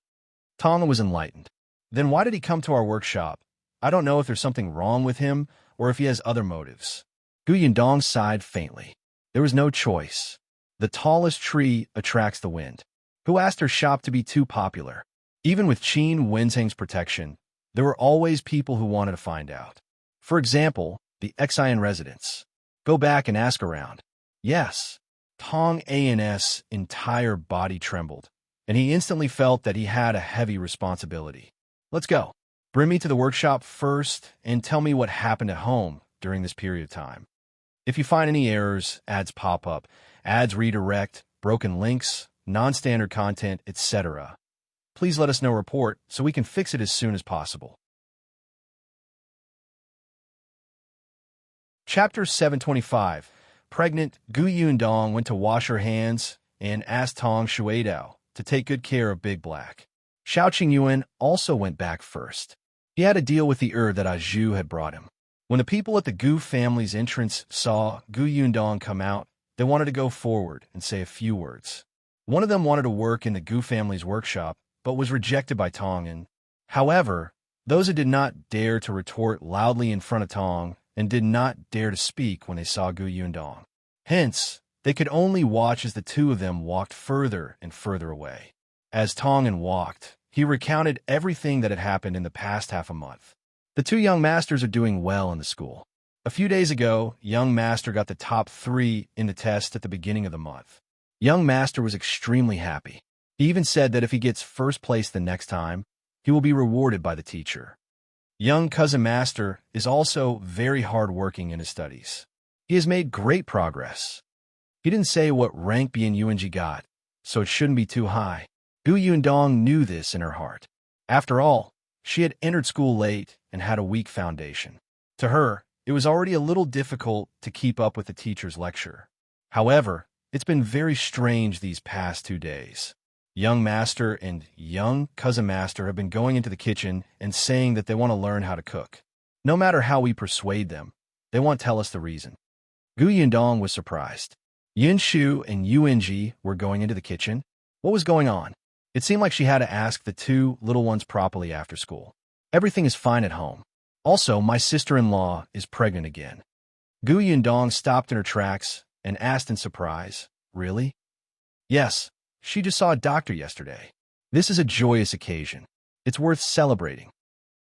Tonga was enlightened. Then why did he come to our workshop? I don't know if there's something wrong with him or if he has other motives. Gu Yundong sighed faintly. There was no choice. The tallest tree attracts the wind. Who asked her shop to be too popular? Even with Qin Wenzheng's protection, there were always people who wanted to find out. For example, the Xian residents. Go back and ask around. Yes. Tong An's entire body trembled. and he instantly felt that he had a heavy responsibility. Let's go. Bring me to the workshop first and tell me what happened at home during this period of time. If you find any errors, ads pop up, ads redirect, broken links, non-standard content, etc., please let us know report so we can fix it as soon as possible. Chapter 725. Pregnant Gu Yundong went to wash her hands and asked Tong Shuidao to take good care of Big Black. Shao Qingyuan also went back first. He had to deal with the that Zhu had brought him. When the people at the Gu family's entrance saw Gu Yundong come out, they wanted to go forward and say a few words. One of them wanted to work in the Gu family's workshop, but was rejected by Tong. However, those who did not dare to retort loudly in front of Tong and did not dare to speak when they saw Gu Yundong. Hence, they could only watch as the two of them walked further and further away. As Tong walked, he recounted everything that had happened in the past half a month. The two young masters are doing well in the school. A few days ago, young master got the top 3 in the test at the beginning of the month. Young master was extremely happy. He even said that if he gets first place the next time, he will be rewarded by the teacher. Young cousin master is also very hard-working in his studies. He has made great progress. He didn't say what rank Bianyuanji got, so it shouldn't be too high. Gu Yundong knew this in her heart. After all, she had entered school late and had a weak foundation. To her, it was already a little difficult to keep up with the teacher's lecture. However, it's been very strange these past 2 days. Young master and young cousin master have been going into the kitchen and saying that they want to learn how to cook. No matter how we persuade them, they won't tell us the reason. Gu Yundong was surprised. Yunxu and Yuanji were going into the kitchen. What was going on? It seemed like she had to ask the 2 little ones properly after school. Everything is fine at home. Also, my sister-in-law is pregnant again. Gu Yundong stopped in her tracks and asked in surprise, "Really?" "Yes, she just saw a doctor yesterday. This is a joyous occasion. It's worth celebrating."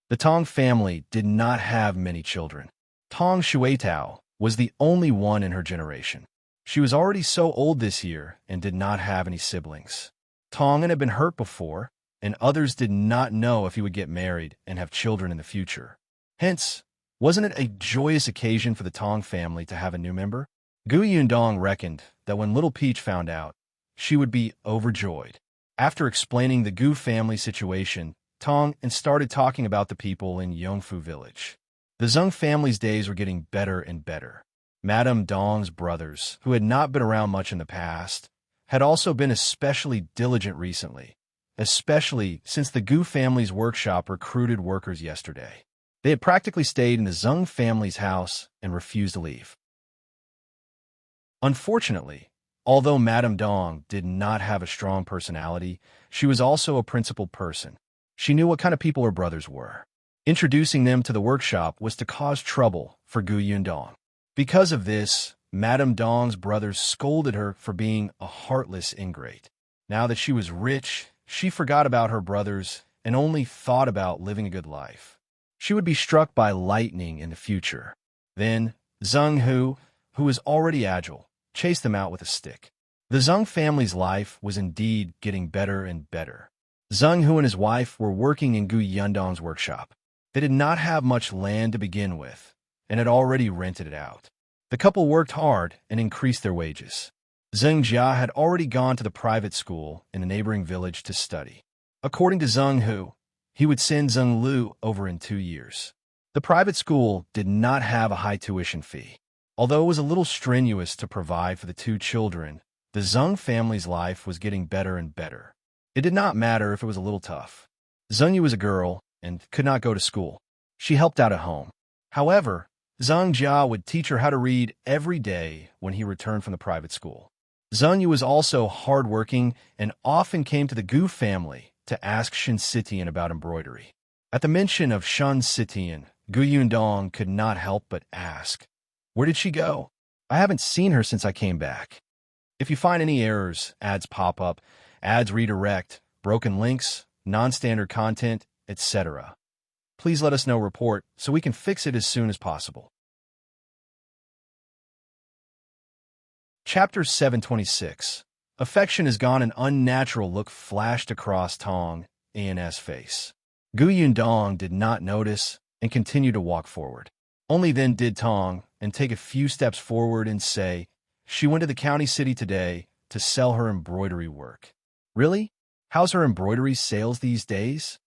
The Tong family did not have many children. Tong Shuitao was the only one in her generation. She was already so old this year and did not have any siblings. Tong had been hurt before, and others did not know if he would get married and have children in the future. Hence, wasn't it a joyous occasion for the Tong family to have a new member? Gu Yundong reckoned that when Little Peach found out, she would be overjoyed. After explaining the Gu family situation, Tong started talking about the people in Yongfu village. The Zong family's days were getting better and better. Madame Dong's brothers, who had not been around much in the past, had also been especially diligent recently, especially since the Gu family's workshop recruited workers yesterday. They had practically stayed in the Zong family's house and refused to leave. Unfortunately, although Madame Dong did not have a strong personality, she was also a principled person. She knew what kind of people her brothers were. Introducing them to the workshop was to cause trouble for Gu Yundong. Because of this, Madame Dong's brothers scolded her for being a heartless ingrate. Now that she was rich, she forgot about her brothers and only thought about living a good life. She would be struck by lightning in the future. Then, Zonghu, who was already agile, chased them out with a stick. The Zong family's life was indeed getting better and better. Zonghu and his wife were working in Gu Yundong's workshop. They did not have much land to begin with, and had already rented it out. The couple worked hard and increased their wages. Zeng Jia had already gone to the private school in the neighboring village to study. According to Zonghu, he would send Zeng Lu over in 2 years. The private school did not have a high tuition fee. Although it was a little strenuous to provide for the 2 children, the Zong family's life was getting better and better. It did not matter if it was a little tough. Zengyu was a girl and could not go to school. She helped out at home. However, Zeng Jia would teach her how to read every day when he returned from the private school. Zengyu was also hardworking and often came to the Gu family to ask Shen Sitian about embroidery. At the mention of Shen Sitian, Gu Yundong could not help but ask, "Where did she go? I haven't seen her since I came back." If you find any errors, ads pop up, ads redirect, broken links, non-standard content, etc., please let us know report so we can fix it as soon as possible. Chapter 726. Affection is gone. An unnatural look flashed across Tong An's face. Gu Yundong did not notice and continued to walk forward. Only then did Tong and take a few steps forward and say, "She went to the county city today to sell her embroidery work." "Really? How's her embroidery sales these days?"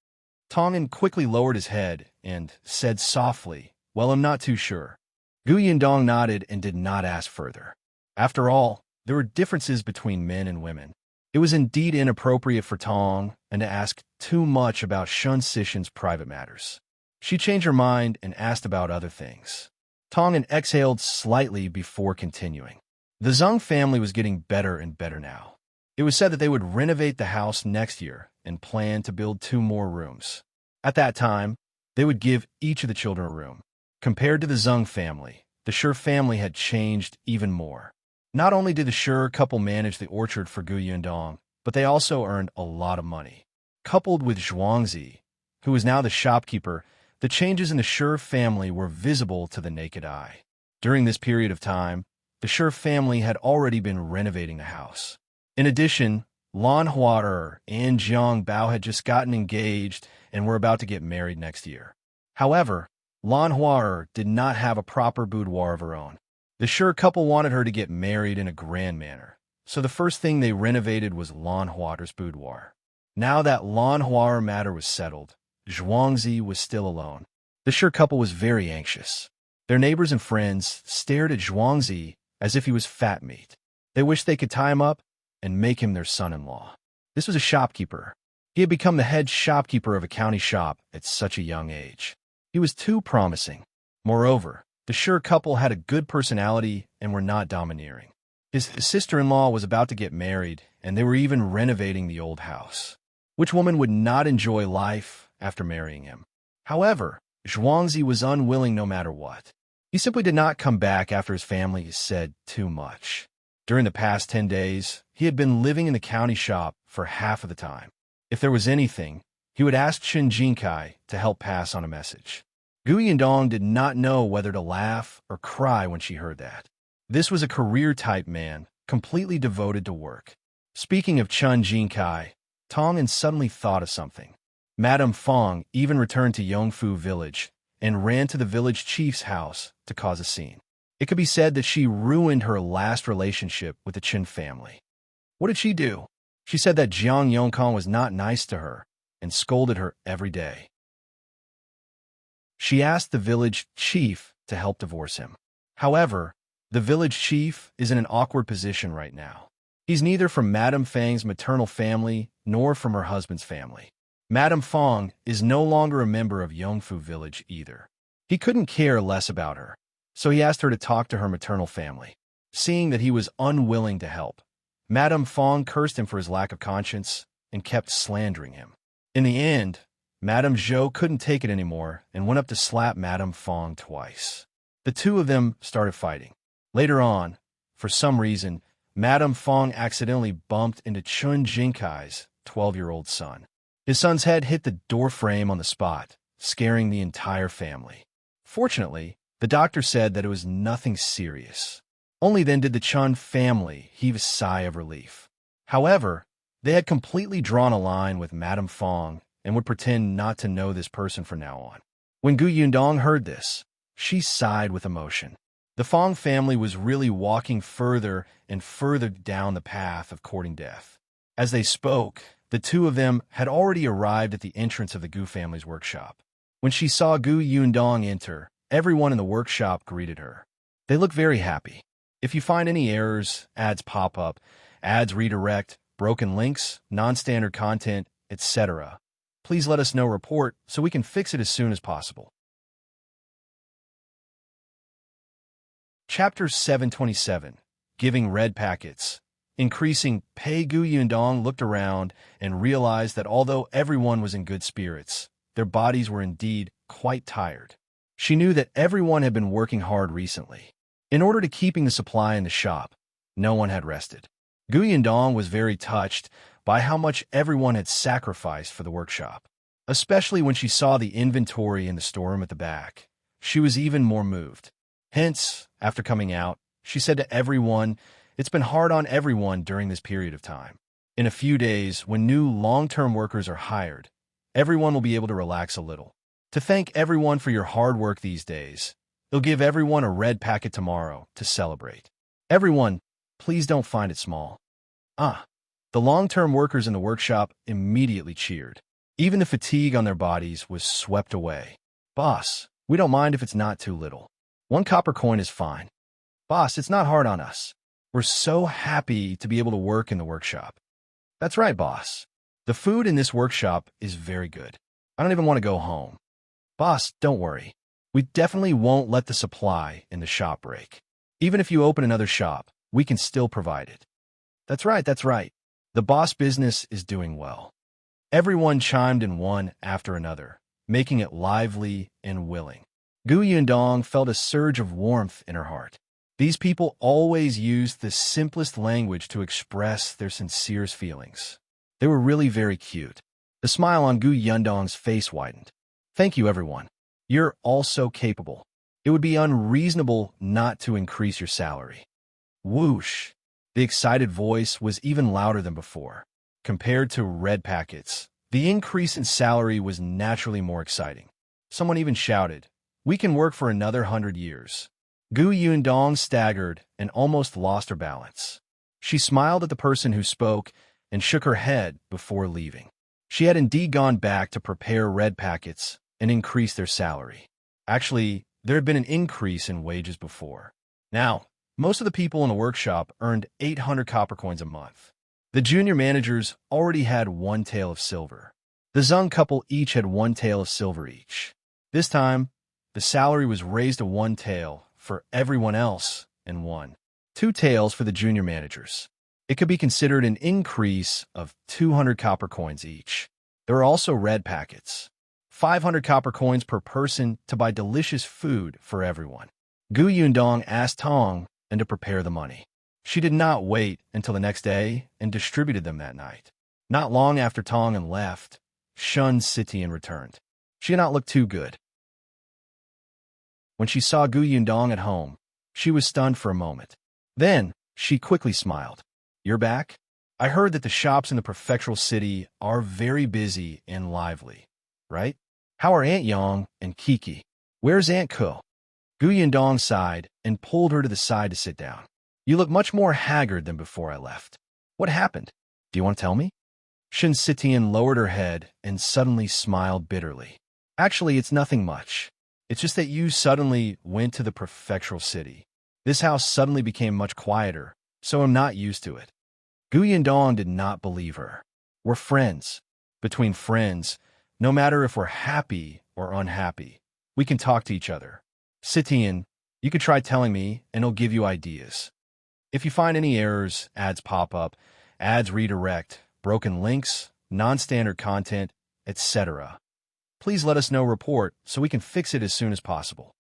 Tong'an quickly lowered his head and said softly, "Well, I'm not too sure." Gu Yundong nodded and did not ask further. After all, there were differences between men and women. It was indeed inappropriate for Tong and to ask too much about Shun Sishan's private matters. She changed her mind and asked about other things. Tong'an exhaled slightly before continuing. The Zong family was getting better and better now. It was said that they would renovate the house next year and plan to build 2 more rooms. At that time, they would give each of the children a room. Compared to the Zong family, the Shi family had changed even more. Not only did the Shi couple manage the orchard for Gu Yundong, but they also earned a lot of money. Coupled with Zhuangzi, who was now the shopkeeper, the changes in the Shi family were visible to the naked eye. During this period of time, the Shi family had already been renovating the house. In addition, Lan Huaer and Jiang Bao had just gotten engaged and were about to get married next year. However, Lan Huaer did not have a proper boudoir of her own. The Shi couple wanted her to get married in a grand manner, so the first thing they renovated was Lan Huaer's boudoir. Now that Lan Huaer matter was settled, Zhuangzi was still alone. The Shi couple was very anxious. Their neighbors and friends stared at Zhuangzi as if he was fat meat. They wished they could tie him up and make him their son-in-law. This was a shopkeeper. He had become the head shopkeeper of a county shop at such a young age. He was too promising. Moreover, the Shi couple had a good personality and were not domineering. His sister-in-law was about to get married, and they were even renovating the old house. Which woman would not enjoy life after marrying him? However, Zhuangzi was unwilling no matter what. He simply did not come back after his family said too much. During the past 10 days, he had been living in the county shop for half of the time. If there was anything, he would ask Chen Jinkai to help pass on a message. Gu Yundong did not know whether to laugh or cry when she heard that. This was a career-type man, completely devoted to work. Speaking of Chen Jinkai, Tong'an suddenly thought of something. Madame Fong even returned to Yongfu village and ran to the village chief's house to cause a scene. It could be said that she ruined her last relationship with the Qin family. What did she do? She said that Jiang Yongkang was not nice to her and scolded her every day. She asked the village chief to help divorce him. However, the village chief is in an awkward position right now. He's neither from Madame Fang's maternal family nor from her husband's family. Madame Fong is no longer a member of Yongfu village either. He couldn't care less about her, so he asked her to talk to her maternal family. Seeing that he was unwilling to help, Madame Fong cursed him for his lack of conscience and kept slandering him. In the end, Madame Zhou couldn't take it anymore and went up to slap Madame Fong twice. The two of them started fighting. Later on, for some reason, Madame Fong accidentally bumped into Chen Jinkai's 12-year-old son. His son's head hit the door frame on the spot, scaring the entire family. Fortunately, the doctor said that it was nothing serious. Only then did the Chen family heave a sigh of relief. However, they had completely drawn a line with Madame Fong and would pretend not to know this person from now on. When Gu Yundong heard this, she sighed with emotion. The Fong family was really walking further and further down the path of courting death. As they spoke, the two of them had already arrived at the entrance of the Gu family's workshop. When she saw Gu Yundong enter, everyone in the workshop greeted her. They looked very happy. If you find any errors, ads pop up, ads redirect, broken links, non-standard content, etc., please let us know report so we can fix it as soon as possible. Chapter 727, Giving Red Packets. Increasing pay. Gu Yundong looked around and realized that although everyone was in good spirits, their bodies were indeed quite tired. She knew that everyone had been working hard recently. In order to keeping the supply in the shop, no one had rested. Gu Yundong was very touched by how much everyone had sacrificed for the workshop. Especially when she saw the inventory in the storeroom at the back, she was even more moved. Hence, after coming out, she said to everyone, It's been hard on everyone during this period of time. In a few days, when new long-term workers are hired, everyone will be able to relax a little. To thank everyone for your hard work these days, they'll give everyone a red packet tomorrow to celebrate. Everyone, please don't find it small. The long-term workers in the workshop immediately cheered. Even the fatigue on their bodies was swept away. Boss, we don't mind if it's not too little. 1 copper coin is fine. Boss, it's not hard on us. We're so happy to be able to work in the workshop. That's right, boss. The food in this workshop is very good. I don't even want to go home. Boss, don't worry. We definitely won't let the supply in the shop break. Even if you open another shop, we can still provide it. That's right, that's right. The boss business is doing well. Everyone chimed in one after another, making it lively and willing. Yundong felt a surge of warmth in her heart. These people always used the simplest language to express their sincerest feelings. They were really very cute. The smile on Yundong's face widened. Thank you, everyone. You're all so capable. It would be unreasonable not to increase your salary. Whoosh! The excited voice was even louder than before. Compared to red packets, the increase in salary was naturally more exciting. Someone even shouted, "We can work for another 100 years." Yundong staggered and almost lost her balance. She smiled at the person who spoke and shook her head before leaving. She had indeed gone back to prepare red packets and increase their salary. Actually, there had been an increase in wages before. Now, most of the people in the workshop earned 800 copper coins a month. The junior managers already had 1 tael of silver. The Zong couple each had 1 tael of silver each. This time, the salary was raised to 1 tael for everyone else and 2 taels for the junior managers. It could be considered an increase of 200 copper coins each. There are also red packets. 500 copper coins per person to buy delicious food for everyone. Yundong asked Tong and to prepare the money. She did not wait until the next day and distributed them that night. Not long after Tong and left, Shun Sitian returned. She did not look too good. When she saw Yundong at home, she was stunned for a moment. Then, she quickly smiled. You're back? I heard that the shops in the prefectural city are very busy and lively, right? How are Aunt Yang and Kiki? Where's Aunt Ko? Yundong sighed and pulled her to the side to sit down. You look much more haggard than before I left. What happened? Do you want to tell me? Shun Sitian lowered her head and suddenly smiled bitterly. Actually, it's nothing much. It's just that you suddenly went to the prefectural city. This house suddenly became much quieter, so I'm not used to it. Yundong did not believe her. We're friends. Between friends, no matter if we're happy or unhappy, we can talk to each other. Sitian, you could try telling me, and it'll give you ideas. If you find any errors, ads pop up, ads redirect, broken links, non-standard content, etc., please let us know report so we can fix it as soon as possible.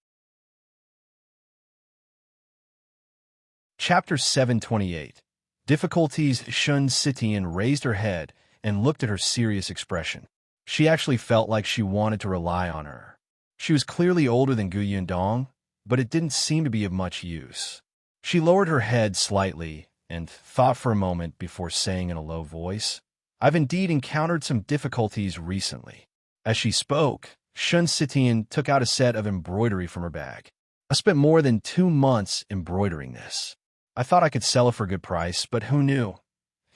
Chapter 728. Difficulties. Shun Sitian raised her head and looked at her serious expression. She actually felt like she wanted to rely on her. She was clearly older than Yundong, but it didn't seem to be of much use. She lowered her head slightly and thought for a moment before saying in a low voice, I've indeed encountered some difficulties recently. As she spoke, Shun Sitian took out a set of embroidery from her bag. I spent more than 2 months embroidering this. I thought I could sell it for a good price, but who knew?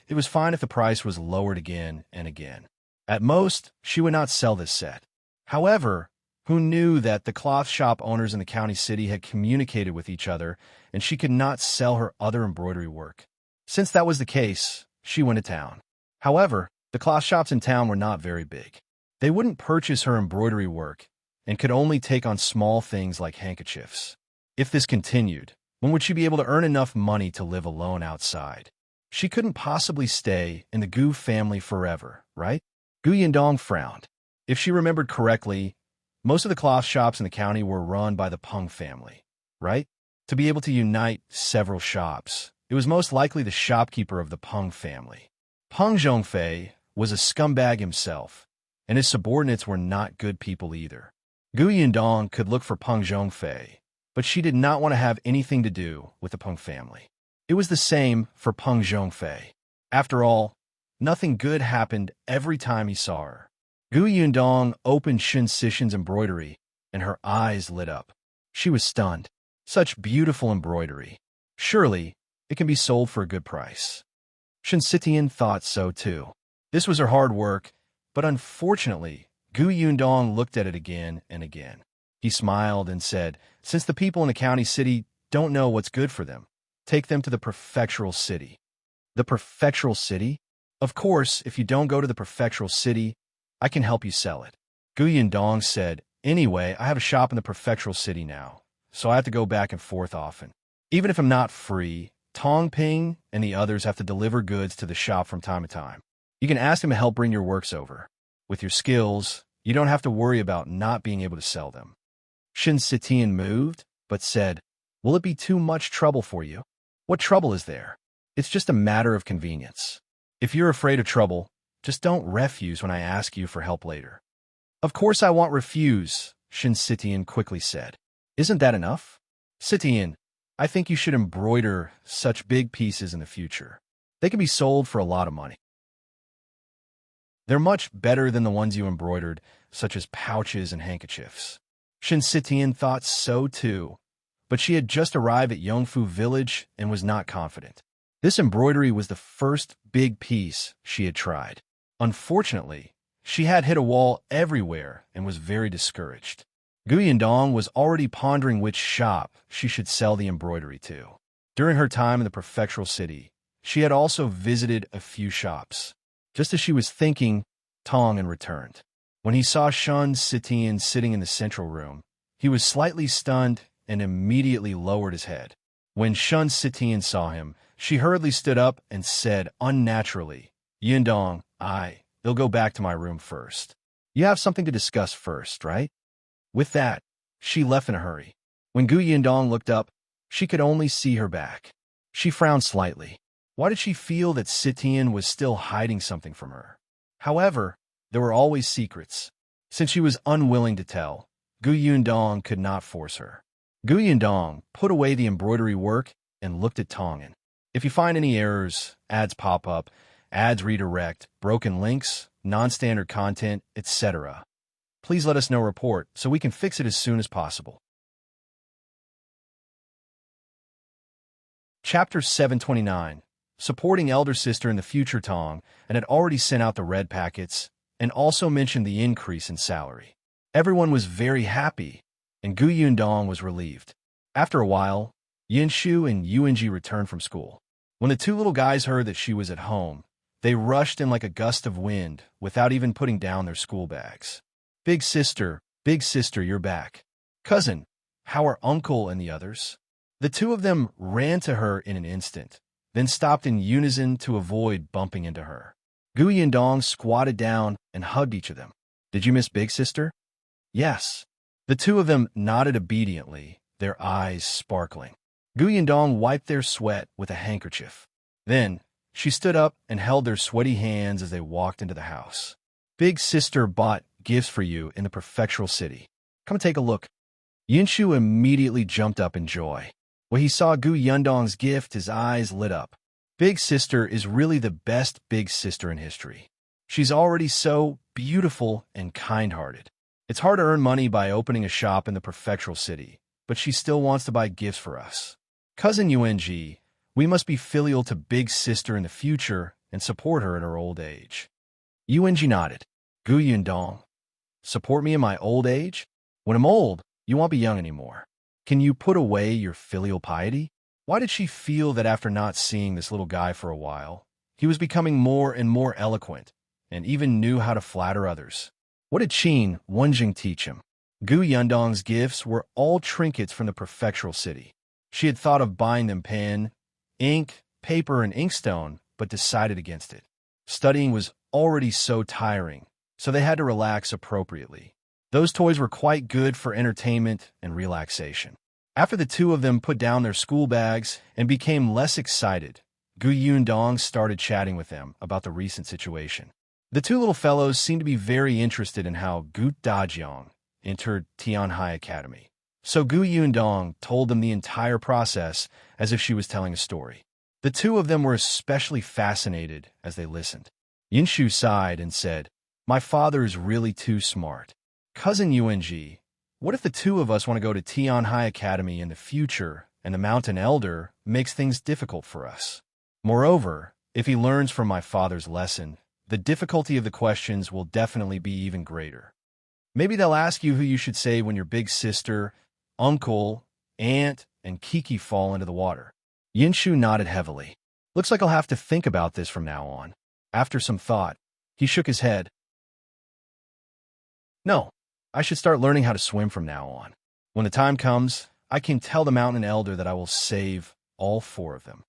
It was fine if the price was lowered again and again. At most, she would not sell this set. However, who knew that the cloth shop owners in the county city had communicated with each other and she could not sell her other embroidery work? Since that was the case, she went to town. However, the cloth shops in town were not very big. They wouldn't purchase her embroidery work and could only take on small things like handkerchiefs. If this continued, when would she be able to earn enough money to live alone outside? She couldn't possibly stay in the Gu family forever, right? Yundong frowned. If she remembered correctly, most of the cloth shops in the county were run by the Peng family, right? To be able to unite several shops, it was most likely the shopkeeper of the Peng family. Peng Zhongfei was a scumbag himself, and his subordinates were not good people either. Yundong could look for Peng Zhongfei, but she did not want to have anything to do with the Peng family. It was the same for Peng Zhongfei. After all, nothing good happened every time he saw her. Gu Yundong opened Shin Sishin's embroidery, and her eyes lit up. She was stunned. Such beautiful embroidery. Surely, it can be sold for a good price. Shin Sitian thought so too. This was her hard work, but unfortunately, Gu Yundong looked at it again and again. He smiled and said, "Since the people in the county city don't know what's good for them, take them to the prefectural city." The prefectural city? Of course, if you don't go to the prefectural city, I can help you sell it. Gu Yundong said, "Anyway, I have a shop in the prefectural city now, so I have to go back and forth often. Even if I'm not free, Tong Ping and the others have to deliver goods to the shop from time to time. You can ask them to help bring your works over. With your skills, you don't have to worry about not being able to sell them." Shin Sitian moved, but said, "Will it be too much trouble for you?" "What trouble is there? It's just a matter of convenience. If you're afraid of trouble, just don't refuse when I ask you for help later." "Of course I won't refuse," Shin Sitian quickly said. "Isn't that enough?" "Sitian, I think you should embroider such big pieces in the future. They can be sold for a lot of money. They're much better than the ones you embroidered, such as pouches and handkerchiefs." Shin Sitian thought so too, but she had just arrived at Yongfu village and was not confident. This embroidery was the first big piece she had tried. Unfortunately, she had hit a wall everywhere and was very discouraged. Gu Yundong was already pondering which shop she should sell the embroidery to. During her time in the prefectural city, she had also visited a few shops. Just as she was thinking, Tong returned. When he saw Shun Sitian sitting in the central room, he was slightly stunned and immediately lowered his head. When Shun Sitian saw him, she hurriedly stood up and said unnaturally, "Yundong, they'll go back to my room first. You have something to discuss first, right?" With that, she left in a hurry. When Gu Yundong looked up, she could only see her back. She frowned slightly. Why did she feel that Sitian was still hiding something from her? However, there were always secrets. Since she was unwilling to tell, Gu Yundong could not force her. Gu Yundong put away the embroidery work and looked at Tongan. If you find any errors, ads pop up, ads redirect, broken links, non-standard content, etc., please let us know report so we can fix it as soon as possible. Chapter 729. Supporting elder sister in the future. Tong and had already sent out the red packets and also mentioned the increase in salary. Everyone was very happy, and Gu Yundong was relieved. After a while, Yinshu and Yuanji returned from school. When the two little guys heard that she was at home, they rushed in like a gust of wind without even putting down their school bags. Big sister, you're back. Cousin, how are uncle and the others?" The two of them ran to her in an instant, then stopped in unison to avoid bumping into her. Gu Yundong squatted down and hugged each of them. "Did you miss big sister?" "Yes." The two of them nodded obediently, their eyes sparkling. Gu Yundong wiped their sweat with a handkerchief. Then, she stood up and held their sweaty hands as they walked into the house. "Big sister bought gifts for you in the prefectural city. Come take a look." Yinshu immediately jumped up in joy. When he saw Gu Yundong's gift, his eyes lit up. Big sister is really the best big sister in history. She's already so beautiful and kind-hearted. It's hard to earn money by opening a shop in the prefectural city, but she still wants to buy gifts for us. Cousin Yuanji, we must be filial to big sister in the future and support her in her old age. Yuanji nodded. Gu Yundong, support me in my old age? When I'm old, you won't be young anymore. Can you put away your filial piety? Why did she feel that after not seeing this little guy for a while, he was becoming more and more eloquent, and even knew how to flatter others? What did Qin Wenjing teach him? Gu Yundong's gifts were all trinkets from the prefectural city. She had thought of buying them pen, ink, paper, and inkstone, but decided against it. Studying was already so tiring, so they had to relax appropriately. Those toys were quite good for entertainment and relaxation. After the two of them put down their school bags and became less excited, Gu Yundong started chatting with them about the recent situation. The two little fellows seemed to be very interested in how Gu Dajiang entered Tianhai Academy. So Gu Yundong told them the entire process as if she was telling a story. The two of them were especially fascinated as they listened. Yunfu sighed and said, "My father is really too smart. Cousin Yung, what if the two of us want to go to Tian High Academy in the future and the Mountain Elder makes things difficult for us? Moreover, if he learns from my father's lesson, the difficulty of the questions will definitely be even greater. Maybe they'll ask you who you should say when your big sister, uncle, aunt, and Kiki fall into the water." Yunfu nodded heavily. "Looks like I'll have to think about this from now on." After some thought, he shook his head. "No, I should start learning how to swim from now on. When the time comes, I can tell the Mountain Elder that I will save all four of them."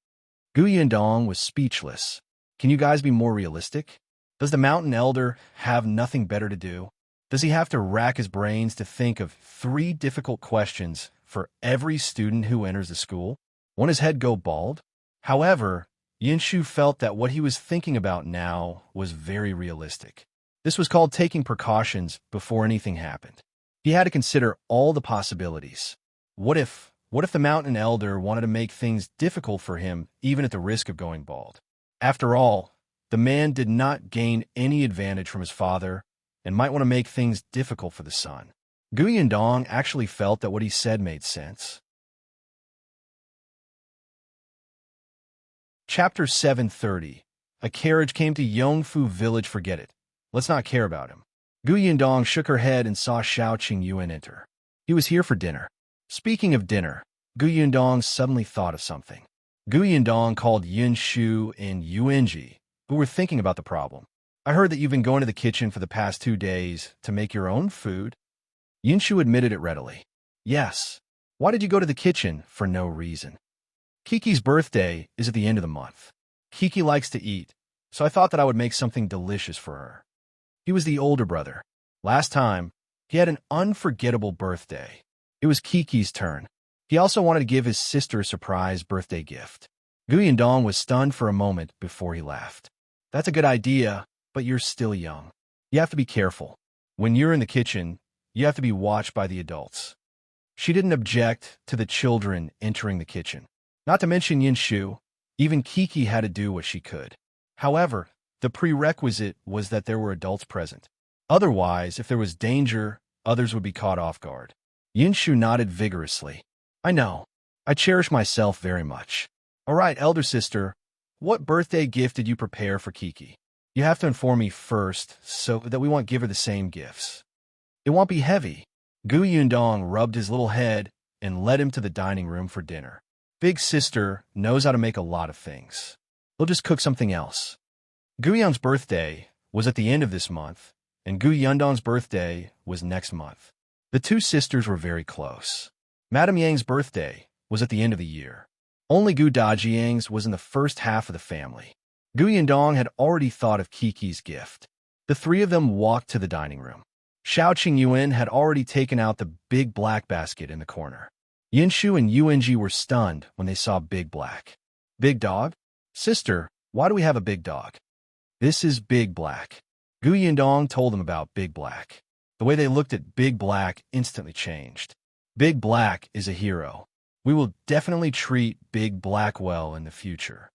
Yundong was speechless. "Can you guys be more realistic? Does the Mountain Elder have nothing better to do? Does he have to rack his brains to think of 3 difficult questions for every student who enters the school? Won't his head go bald?" However, Yunfu felt that what he was thinking about now was very realistic. This was called taking precautions before anything happened. He had to consider all the possibilities. What if the Mountain Elder wanted to make things difficult for him, even at the risk of going bald? After all, the man did not gain any advantage from his father and might want to make things difficult for the son. Yundong actually felt that what he said made sense. Chapter 730. A carriage came to Yongfu village. Forget it. Let's not care about him. Yundong shook her head and saw Shao Qingyuan enter. He was here for dinner. Speaking of dinner, Yundong suddenly thought of something. Yundong called Yunfu and Yung, who were thinking about the problem. "I heard that you've been going to the kitchen for the past 2 days to make your own food." Yunfu admitted it readily. "Yes. Why did you go to the kitchen? For no reason. Kiki's birthday is at the end of the month. Kiki likes to eat, so I thought that I would make something delicious for her." He was the older brother. Last time, he had an unforgettable birthday. It was Kiki's turn. He also wanted to give his sister a surprise birthday gift. Yundong was stunned for a moment before he laughed. "That's a good idea, but you're still young. You have to be careful. When you're in the kitchen, you have to be watched by the adults." She didn't object to the children entering the kitchen. Not to mention Yunfu, even Kiki had to do what she could. However, the prerequisite was that there were adults present. Otherwise, if there was danger, others would be caught off guard. Yunfu nodded vigorously. "I know. I cherish myself very much. All right, elder sister, what birthday gift did you prepare for Kiki? You have to inform me first so that we won't give her the same gifts. It won't be heavy." Yundong rubbed his little head and led him to the dining room for dinner. "Big sister knows how to make a lot of things. We'll just cook something else." Guyang's birthday was at the end of this month, and Yundong's birthday was next month. The two sisters were very close. Madame Yang's birthday was at the end of the year. Only Dajiang's was in the first half of the family. Yundong had already thought of Kiki's gift. The three of them walked to the dining room. Shao Qingyuan had already taken out the big black basket in the corner. Yunfu and Yung were stunned when they saw Big Black. "Big dog? Sister, why do we have a big dog?" "This is Big Black." Yundong told them about Big Black. The way they looked at Big Black instantly changed. "Big Black is a hero. We will definitely treat Big Black well in the future.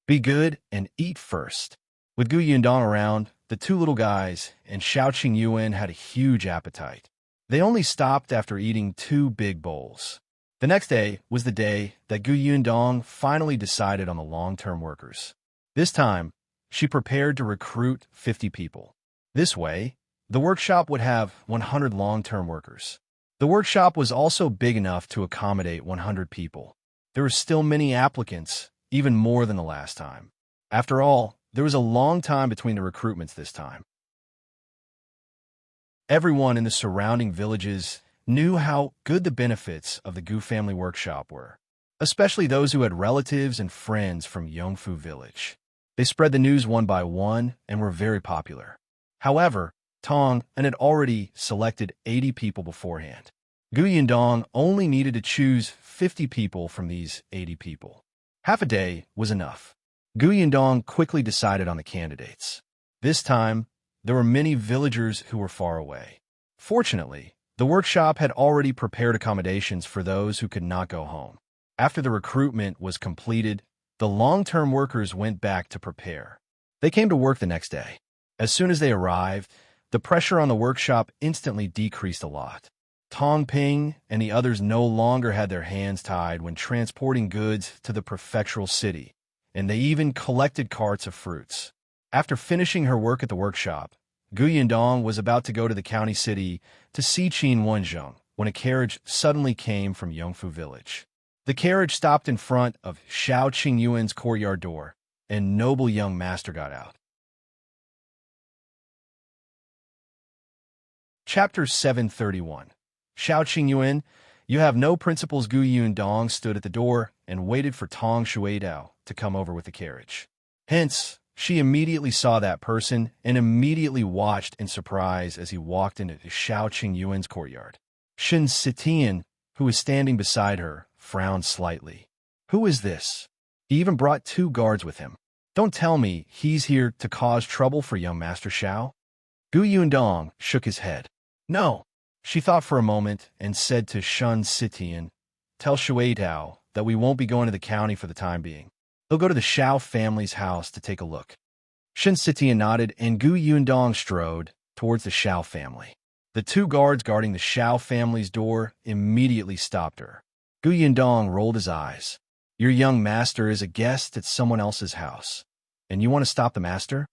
Be good and eat first." With Yundong around, the two little guys and Shao Qingyuan had a huge appetite. They only stopped after eating 2 big bowls. The next day was the day that Yundong finally decided on the long-term workers. This time, she prepared to recruit 50 people. This way, the workshop would have 100 long-term workers. The workshop was also big enough to accommodate 100 people. There were still many applicants, even more than the last time. After all, there was a long time between the recruitments this time. Everyone in the surrounding villages knew how good the benefits of the Gu family workshop were, especially those who had relatives and friends from Yongfu village. They spread the news one by one and were very popular. However, Tong had already selected 80 people beforehand. Yundong only needed to choose 50 people from these 80 people. Half a day was enough. Yundong quickly decided on the candidates. This time, there were many villagers who were far away. Fortunately, the workshop had already prepared accommodations for those who could not go home. After the recruitment was completed, the long-term workers went back to prepare. They came to work the next day. As soon as they arrived, the pressure on the workshop instantly decreased a lot. Tong Ping and the others no longer had their hands tied when transporting goods to the prefectural city, and they even collected carts of fruits. After finishing her work at the workshop, Yundong was about to go to the county city to see Qingyuan when a carriage suddenly came from Yongfu village. The carriage stopped in front of Shao Qingyuan's courtyard door, and noble young master got out. Chapter 731. Shao Qingyuan, you have no principles. Gu Yundong stood at the door and waited for Tong Shuidao to come over with the carriage. Hence, she immediately saw that person and immediately watched in surprise as he walked into Shao Qingyuan's courtyard. Shen Sitian, who was standing beside her, frowned slightly. Who is this? He even brought 2 guards with him. Don't tell me he's here to cause trouble for young Master Shao? Gu Yundong shook his head. No. She thought for a moment and said to Shen Sitian, tell Shuidao that we won't be going to the county for the time being. He'll go to the Shao family's house to take a look. Shen Sitian nodded and Gu Yundong strode towards the Shao family. The 2 guards guarding the Shao family's door immediately stopped her. Gu Yundong rolled his eyes. Your young master is a guest at someone else's house, and you want to stop the master?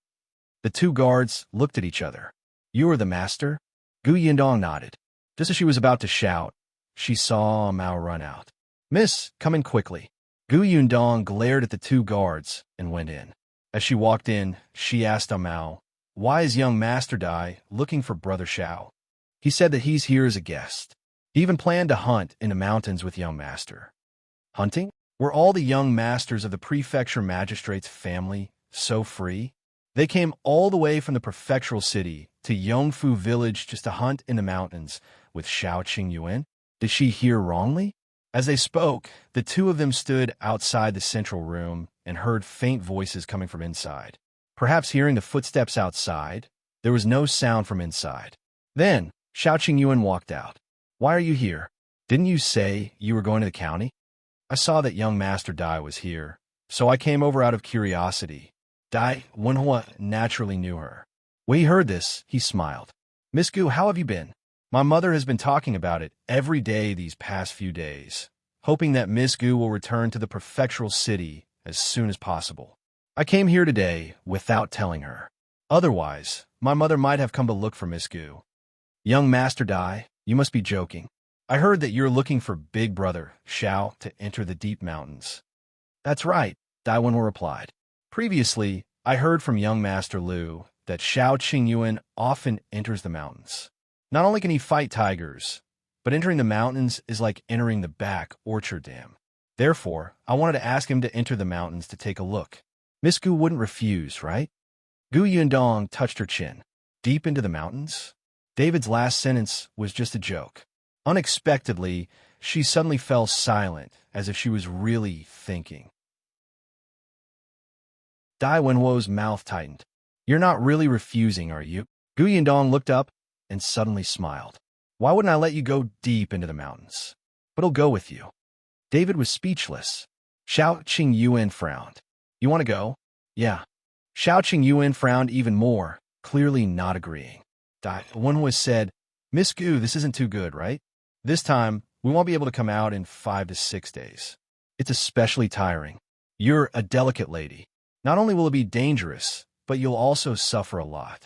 The 2 guards looked at each other. You are the master? Gu Yundong nodded. Just as she was about to shout, she saw Mao run out. Miss, come in quickly. Gu Yundong glared at the 2 guards and went in. As she walked in, she asked Mao, why is young Master Dai looking for Brother Shao? He said that he's here as a guest. He even planned to hunt in the mountains with young Master. Hunting? Were all the young masters of the prefecture magistrate's family so free? They came all the way from the prefectural city to Yongfu village just to hunt in the mountains with Shao Qingyuan? Did she hear wrongly? As they spoke, the 2 of them stood outside the central room and heard faint voices coming from inside. Perhaps hearing the footsteps outside, there was no sound from inside. Then, Shao Qingyuan walked out. Why are you here? Didn't you say you were going to the county? I saw that young Master Dai was here, so I came over out of curiosity. Dai Wenhuo naturally knew her. When he heard this, he smiled. Miss Gu, how have you been? My mother has been talking about it every day these past few days, hoping that Miss Gu will return to the prefectural city as soon as possible. I came here today without telling her. Otherwise, my mother might have come to look for Miss Gu. Young Master Dai, you must be joking. I heard that you're looking for Big Brother Shao to enter the deep mountains. That's right, Dai Wenhuo replied. Previously, I heard from young Master Liu that Shao Qingyuan often enters the mountains. Not only can he fight tigers, but entering the mountains is like entering the back orchard dam. Therefore, I wanted to ask him to enter the mountains to take a look. Miss Gu wouldn't refuse, right? Gu Yundong touched her chin. Deep into the mountains? David's last sentence was just a joke. Unexpectedly, she suddenly fell silent, as if she was really thinking. Dai Wenhuo's mouth tightened. You're not really refusing, are you? Gu Yundong looked up and suddenly smiled. Why wouldn't I let you go deep into the mountains? But I'll go with you. David was speechless. Shao Qingyuan frowned. You want to go? Yeah. Shao Qingyuan frowned even more, clearly not agreeing. Dai Wenhuo said, Miss Gu, this isn't too good, right? This time, we won't be able to come out in 5 to 6 days. It's especially tiring. You're a delicate lady. Not only will it be dangerous, but you'll also suffer a lot.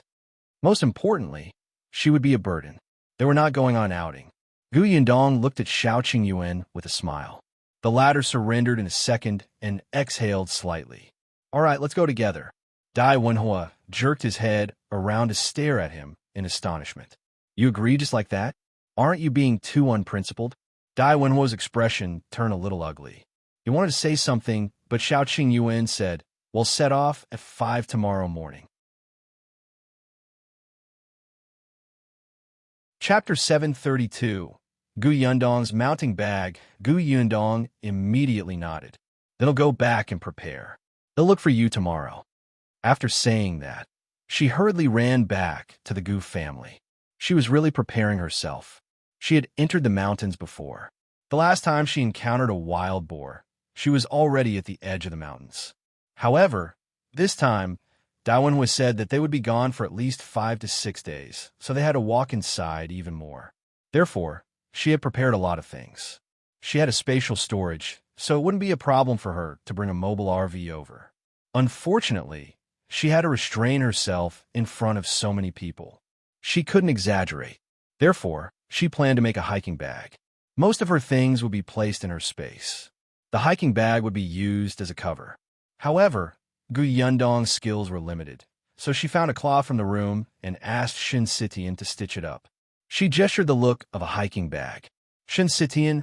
Most importantly, she would be a burden. They were not going on outing. Gu Yundong looked at Shao Qingyuan with a smile. The latter surrendered in a second and exhaled slightly. All right, let's go together. Dai Wenhuo jerked his head around to stare at him in astonishment. You agree just like that? Aren't you being too unprincipled? Dai Wenhuo's expression turned a little ugly. He wanted to say something, but Shao Qingyuan said, we'll set off at 5 tomorrow morning. Chapter 732. Gu Yundong's mounting bag. Gu Yundong immediately nodded. Then he'll go back and prepare. They'll look for you tomorrow. After saying that, she hurriedly ran back to the Gu family. She was really preparing herself. She had entered the mountains before. The last time she encountered a wild boar, she was already at the edge of the mountains. However, this time, Wenhuo said that they would be gone for at least 5 to 6 days, so they had to walk inside even more. Therefore, she had prepared a lot of things. She had a spatial storage, so it wouldn't be a problem for her to bring a mobile RV over. Unfortunately, she had to restrain herself in front of so many people. She couldn't exaggerate. Therefore, she planned to make a hiking bag. Most of her things would be placed in her space. The hiking bag would be used as a cover. However, Yundong's skills were limited, so she found a cloth from the room and asked Shen to stitch it up. She gestured the look of a hiking bag. Shen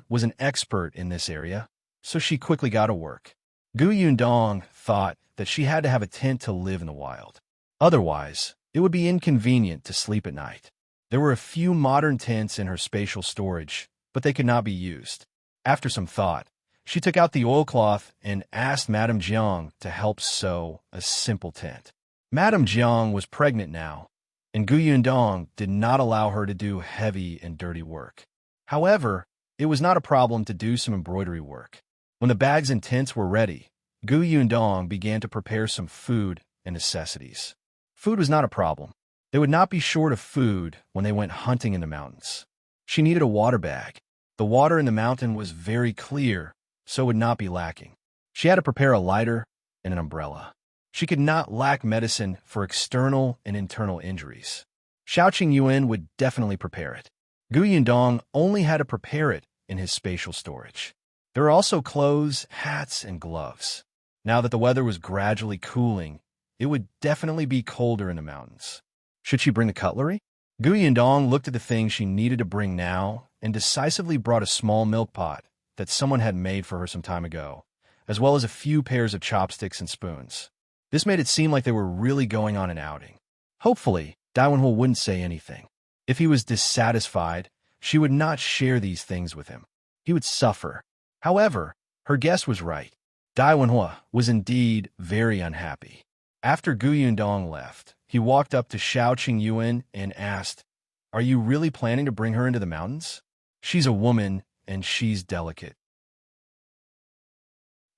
was an expert in this area, so she quickly got to work. Yundong thought that she had to have a tent to live in the wild. Otherwise, it would be inconvenient to sleep at night. There were a few modern tents in her spatial storage, but they could not be used. After some thought, she took out the oilcloth and asked Madame Jiang to help sew a simple tent. Madame Jiang was pregnant now, and Yundong did not allow her to do heavy and dirty work. However, it was not a problem to do some embroidery work. When the bags and tents were ready, Yundong began to prepare some food and necessities. Food was not a problem. They would not be short of food when they went hunting in the mountains. She needed a water bag. The water in the mountain was very clear, so it would not be lacking. She had to prepare a lighter and an umbrella. She could not lack medicine for external and internal injuries. Qingyuan would definitely prepare it. Yundong only had to prepare it in his spatial storage. There were also clothes, hats, and gloves. Now that the weather was gradually cooling, it would definitely be colder in the mountains. Should she bring the cutlery? Yundong looked at the things she needed to bring now and decisively brought a small milk pot that someone had made for her some time ago, as well as a few pairs of chopsticks and spoons. This made it seem like they were really going on an outing. Hopefully, Wenhuo wouldn't say anything. If he was dissatisfied, she would not share these things with him. He would suffer. However, her guess was right. Wenhuo was indeed very unhappy. After Yundong left, he walked up to Qingyuan and asked, "Are you really planning to bring her into the mountains? She's a woman, and she's delicate."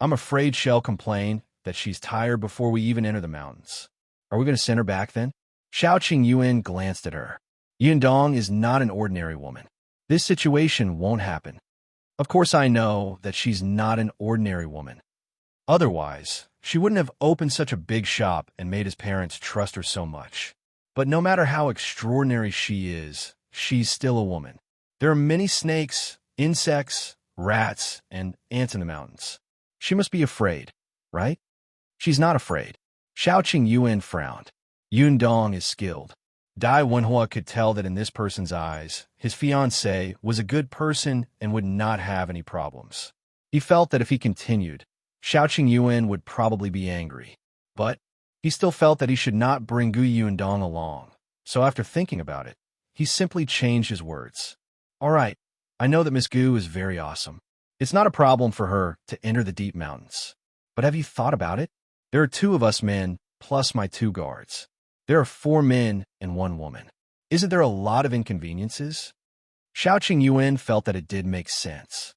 "I'm afraid she'll complain that she's tired before we even enter the mountains. Are we going to send her back then?" Qingyuan glanced at her. Yundong is not an ordinary woman. This situation won't happen. Of course I know that she's not an ordinary woman. Otherwise, she wouldn't have opened such a big shop and made his parents trust her so much. But no matter how extraordinary she is, she's still a woman. There are many snakes, insects, rats, and ants in the mountains. She must be afraid, right? She's not afraid. Qingyuan frowned. Yundong is skilled. Wenhuo could tell that in this person's eyes, his fiancée was a good person and would not have any problems. He felt that if he continued, Qingyuan would probably be angry. But he still felt that he should not bring Yundong along. So after thinking about it, he simply changed his words. "All right, I know that Miss Gu is very awesome. It's not a problem for her to enter the deep mountains. But have you thought about it? There are 2 of us men, plus my 2 guards. There are 4 men and 1 woman. Isn't there a lot of inconveniences?" Qingyuan felt that it did make sense.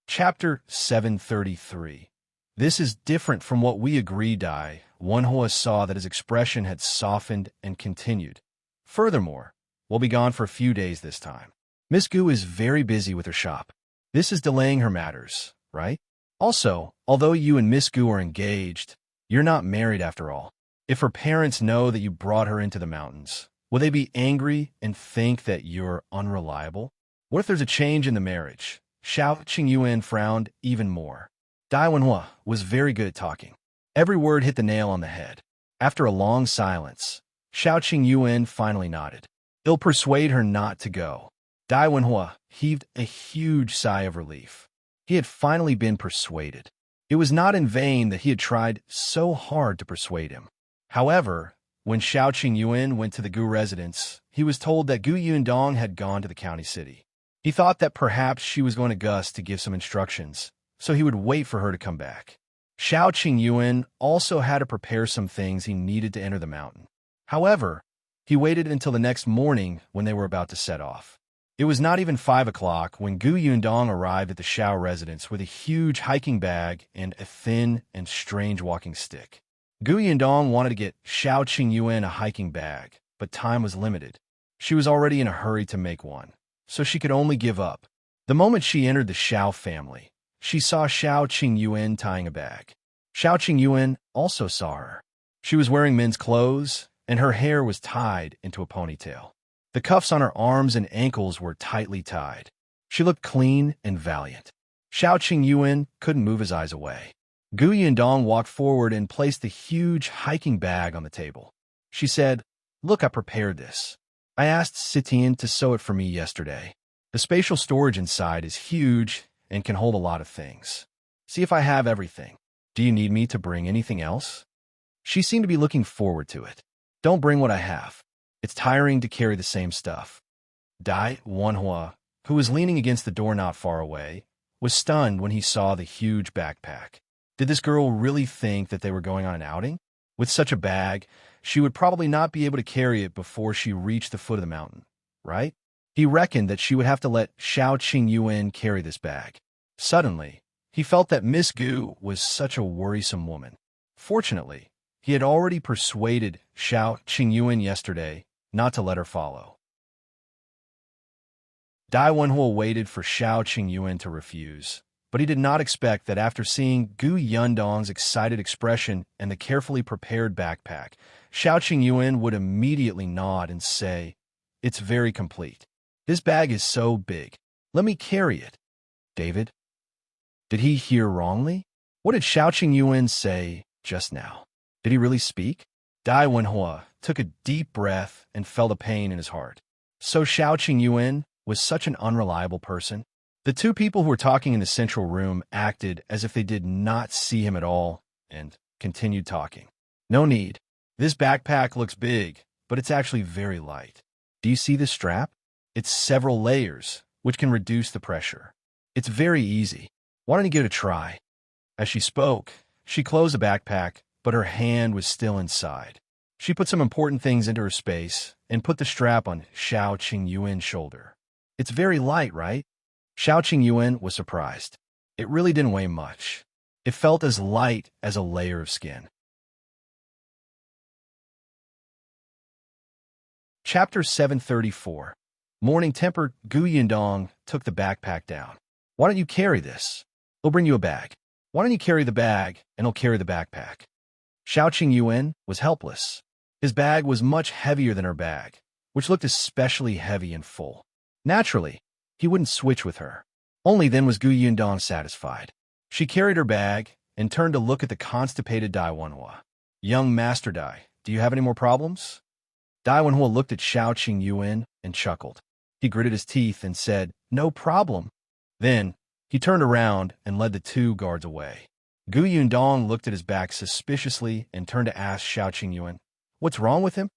Chapter 733. This is different from what we agreed. Wenhuo saw that his expression had softened and continued. "Furthermore, we'll be gone for a few days this time. Miss Gu is very busy with her shop. This is delaying her matters, right? Also, although you and Miss Gu are engaged, you're not married after all. If her parents know that you brought her into the mountains, will they be angry and think that you're unreliable? What if there's a change in the marriage?" Qingyuan frowned even more. Wenhuo was very good at talking. Every word hit the nail on the head. After a long silence, Qingyuan finally nodded. He'll persuade her not to go. Wenhuo heaved a huge sigh of relief. He had finally been persuaded. It was not in vain that he had tried so hard to persuade him. However, when Qingyuan went to the Gu residence, he was told that Yundong had gone to the county city. He thought that perhaps she was going to Gus to give some instructions, so he would wait for her to come back. Qingyuan also had to prepare some things he needed to enter the mountain. However, he waited until the next morning when they were about to set off. It was not even 5 o'clock when Yundong arrived at the Shao residence with a huge hiking bag and a thin and strange walking stick. Yundong wanted to get Shao Qingyuan a hiking bag, but time was limited. She was already in a hurry to make one, so she could only give up. The moment she entered the Shao family, she saw Shao Qingyuan tying a bag. Shao Qingyuan also saw her. She was wearing men's clothes, and her hair was tied into a ponytail. The cuffs on her arms and ankles were tightly tied. She looked clean and valiant. Shao Qingyuan couldn't move his eyes away. Yundong walked forward and placed the huge hiking bag on the table. She said, "Look, I prepared this. I asked Sitian to sew it for me yesterday. The spatial storage inside is huge and can hold a lot of things. See if I have everything. Do you need me to bring anything else?" She seemed to be looking forward to it. "Don't bring what I have. It's tiring to carry the same stuff." Wenhuo, who was leaning against the door not far away, was stunned when he saw the huge backpack. Did this girl really think that they were going on an outing? With such a bag, she would probably not be able to carry it before she reached the foot of the mountain, right? He reckoned that she would have to let Shao Qingyuan carry this bag. Suddenly, he felt that Miss Gu was such a worrisome woman. Fortunately, he had already persuaded Shao Qingyuan yesterday not to let her follow. Wenhuo waited for Shao Qingyuan to refuse, but he did not expect that after seeing Yundong's excited expression and the carefully prepared backpack, Shao Qingyuan would immediately nod and say, "It's very complete. This bag is so big. Let me carry it." David? Did he hear wrongly? What did Shao Qingyuan say just now? Did he really speak? Wenhuo took a deep breath and felt a pain in his heart. So Shao Qingyuan was such an unreliable person. The two people who were talking in the central room acted as if they did not see him at all and continued talking. "No need. This backpack looks big, but it's actually very light. Do you see this strap? It's several layers, which can reduce the pressure. It's very easy. Why don't you give it a try?" As she spoke, she closed the backpack, but her hand was still inside. She put some important things into her space and put the strap on Shao Qingyuan's shoulder. "It's very light, right?" Shao Qingyuan was surprised. It really didn't weigh much. It felt as light as a layer of skin. Chapter 734. Morning-tempered Yundong took the backpack down. "Why don't you carry this? I'll bring you a bag. Why don't you carry the bag, and I'll carry the backpack?" Shao Qingyuan was helpless. His bag was much heavier than her bag, which looked especially heavy and full. Naturally, he wouldn't switch with her. Only then was Yundong satisfied. She carried her bag and turned to look at the constipated Wenhuo. "Young Master Dai, do you have any more problems?" Wenhuo looked at Shao Qingyuan and chuckled. He gritted his teeth and said, "No problem." Then, he turned around and led the two guards away. Yundong looked at his back suspiciously and turned to ask Shao Qingyuan, "What's wrong with him?"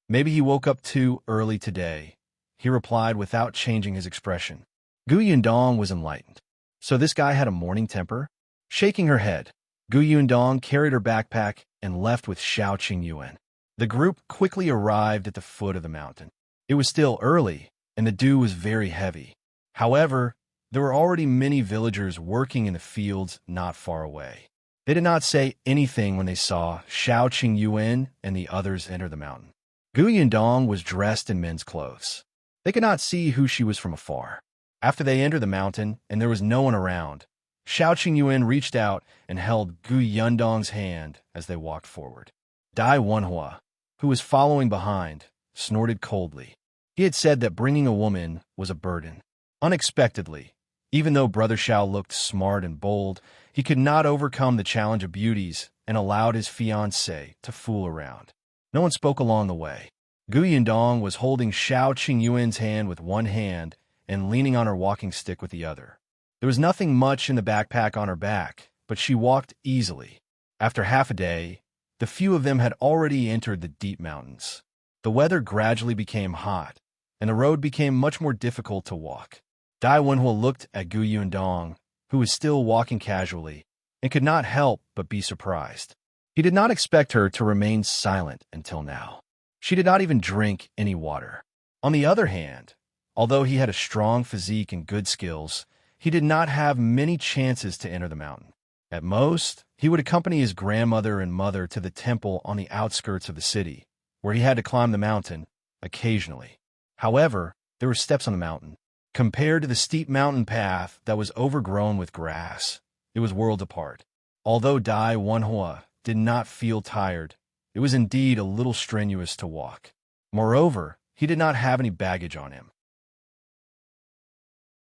"Maybe he woke up too early today," he replied without changing his expression. Yundong was enlightened. So this guy had a morning temper? Shaking her head, Yundong carried her backpack and left with Shao Qingyuan. The group quickly arrived at the foot of the mountain. It was still early, and the dew was very heavy. However, there were already many villagers working in the fields not far away. They did not say anything when they saw Shao Qingyuan and the others enter the mountain. Yundong was dressed in men's clothes. They could not see who she was from afar. After they entered the mountain and there was no one around, Shao Qingyuan reached out and held Yundong's hand as they walked forward. Wenhuo, who was following behind, snorted coldly. He had said that bringing a woman was a burden. Unexpectedly, even though Brother Shao looked smart and bold, he could not overcome the challenge of beauties and allowed his fiancée to fool around. No one spoke along the way. Yundong was holding Shao Qingyuan's hand with one hand and leaning on her walking stick with the other. There was nothing much in the backpack on her back, but she walked easily. After half a day, the few of them had already entered the deep mountains. The weather gradually became hot, and the road became much more difficult to walk. Wenhuo looked at Yundong, who was still walking casually, and could not help but be surprised. He did not expect her to remain silent until now. She did not even drink any water. On the other hand, Although he had a strong physique and good skills, he did not have many chances to enter the mountain. At most, he would accompany his grandmother and mother to the temple on the outskirts of the city, where he had to climb the mountain occasionally. However, there were steps on the mountain. Compared to the steep mountain path that was overgrown with grass, it was worlds apart. Although Wenhuo did not feel tired, it was indeed a little strenuous to walk. Moreover, he did not have any baggage on him.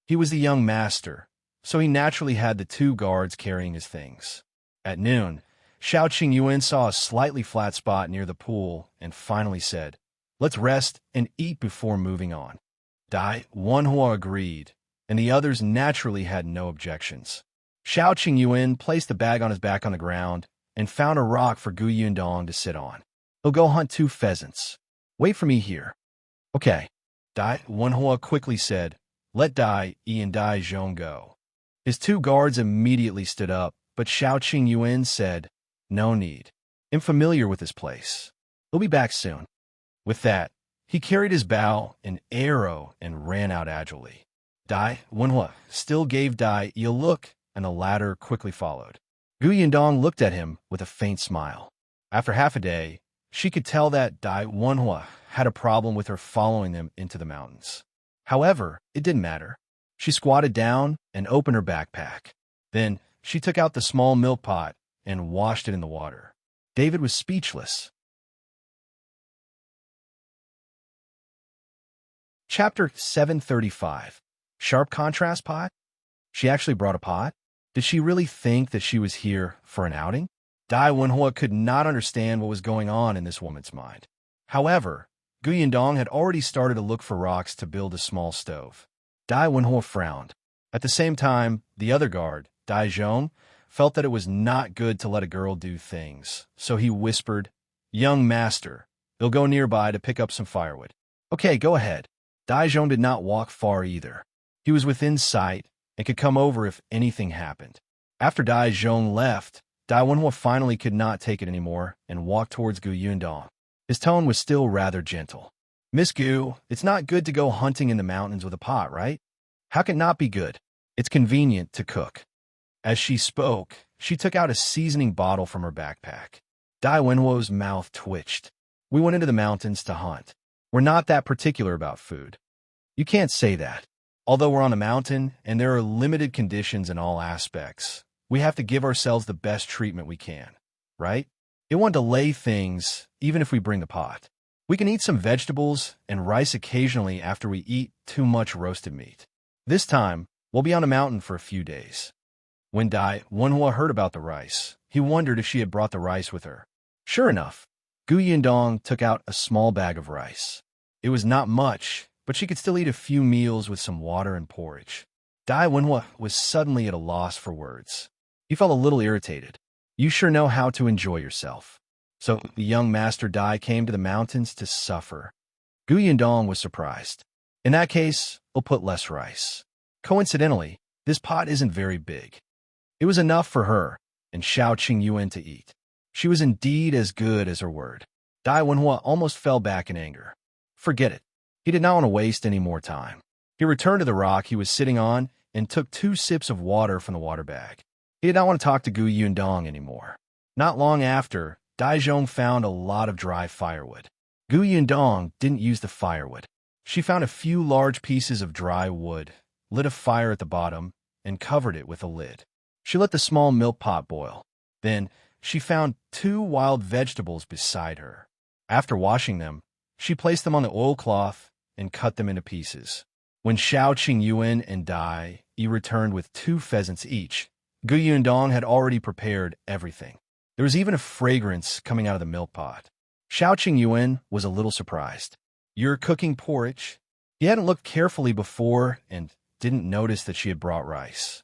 He was the young master, so he naturally had the 2 guards carrying his things. At noon, Shao Qingyuan saw a slightly flat spot near the pool and finally said, "Let's rest and eat before moving on." Wenhuo agreed, and the others naturally had no objections. Shao Qingyuan placed the bag on his back on the ground and found a rock for Yundong to sit on. "He'll go hunt 2 pheasants. Wait for me here." "Okay," Wenhuo quickly said. "Let Dai Yi and Dai Zhong go." His 2 guards immediately stood up, but Shao Qingyuan said, "No need. I'm familiar with this place. He'll be back soon." With that, he carried his bow and arrow and ran out agilely. Wenhuo still gave Dai Yi a look, and the latter quickly followed. Yundong looked at him with a faint smile. After half a day, she could tell that Wenhuo had a problem with her following them into the mountains. However, it didn't matter. She squatted down and opened her backpack. Then, she took out the small milk pot and washed it in the water. David was speechless. Chapter 735. Sharp Contrast Pot? She actually brought a pot? Did she really think that she was here for an outing? Wenhuo could not understand what was going on in this woman's mind. However, Yundong had already started to look for rocks to build a small stove. Wenhuo frowned. At the same time, the other guard, Zhong, felt that it was not good to let a girl do things, so he whispered, "Young master, they'll go nearby to pick up some firewood." "Okay, go ahead." Zhong did not walk far either. He was within sight and could come over if anything happened. After Zhong left, Wenhuo finally could not take it anymore and walked towards Yundong. His tone was still rather gentle. "Miss Gu, it's not good to go hunting in the mountains with a pot, right? How can it not be good? It's convenient to cook." As she spoke, she took out a seasoning bottle from her backpack. Wenhuo's mouth twitched. "We went into the mountains to hunt. We're not that particular about food." "You can't say that. Although we're on a mountain and there are limited conditions in all aspects, we have to give ourselves the best treatment we can, right? It won't delay things even if we bring the pot. We can eat some vegetables and rice occasionally after we eat too much roasted meat. This time, we'll be on a mountain for a few days." When Wenhuo heard about the rice, he wondered if she had brought the rice with her. Sure enough, Yundong took out a small bag of rice. It was not much, but she could still eat a few meals with some water and porridge. Wenhuo was suddenly at a loss for words. He felt a little irritated. "You sure know how to enjoy yourself." So the young master Dai came to the mountains to suffer. Yundong was surprised. "In that case, we'll put less rice." Coincidentally, this pot isn't very big. It was enough for her and Shao Qingyuan to eat. She was indeed as good as her word. Wenhuo almost fell back in anger. Forget it. He did not want to waste any more time. He returned to the rock he was sitting on and took 2 sips of water from the water bag. He did not want to talk to Yundong anymore. Not long after, Zhong found a lot of dry firewood. Yundong didn't use the firewood. She found a few large pieces of dry wood, lit a fire at the bottom, and covered it with a lid. She let the small milk pot boil. Then, she found 2 wild vegetables beside her. After washing them, she placed them on the oilcloth and cut them into pieces. When Shao Qingyuan and Dai Yi returned with 2 pheasants each, Yundong had already prepared everything. There was even a fragrance coming out of the milk pot. Shao Qingyuan was a little surprised. "You're cooking porridge?" He hadn't looked carefully before and didn't notice that she had brought rice.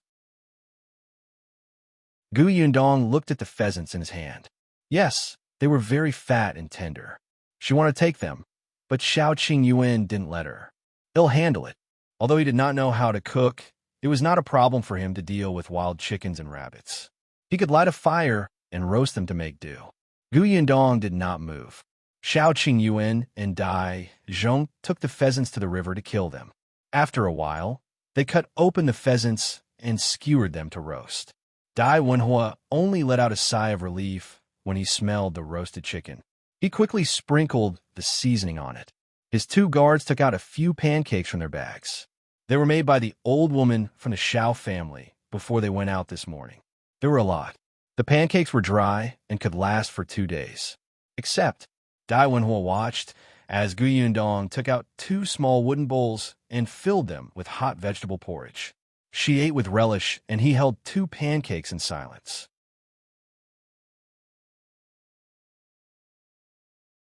Yundong looked at the pheasants in his hand. Yes, they were very fat and tender. She wanted to take them, but Shao Qingyuan didn't let her. He'll handle it. Although he did not know how to cook, it was not a problem for him to deal with wild chickens and rabbits. He could light a fire and roast them to make do. Yundong did not move. Shao Qingyuan and Dai Zhong took the pheasants to the river to kill them. After a while, they cut open the pheasants and skewered them to roast. Wenhuo only let out a sigh of relief when he smelled the roasted chicken. He quickly sprinkled the seasoning on it. His two guards took out a few pancakes from their bags. They were made by the old woman from the Shao family before they went out this morning. There were a lot. The pancakes were dry and could last for 2 days. Except, Wenhuo watched as Yundong took out 2 small wooden bowls and filled them with hot vegetable porridge. She ate with relish, and he held 2 pancakes in silence.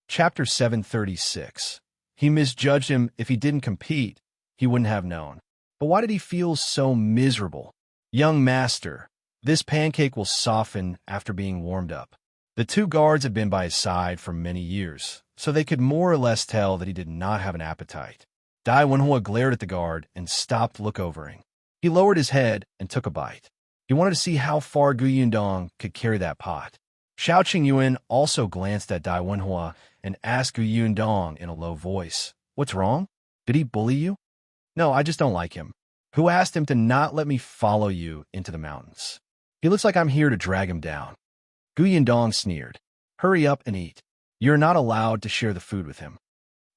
Chapter 736. He misjudged him. If he didn't compete, he wouldn't have known. But why did he feel so miserable? Young master, this pancake will soften after being warmed up. The 2 guards had been by his side for many years, so they could more or less tell that he did not have an appetite. Wenhuo glared at the guard and stopped look-overing. He lowered his head and took a bite. He wanted to see how far Yundong could carry that pot. Shao Qingyuan also glanced at Wenhuo and asked Yundong in a low voice, "What's wrong? Did he bully you?" "No, I just don't like him." "Who asked him to not let me follow you into the mountains? He looks like I'm here to drag him down." Yundong sneered. "Hurry up and eat. You're not allowed to share the food with him."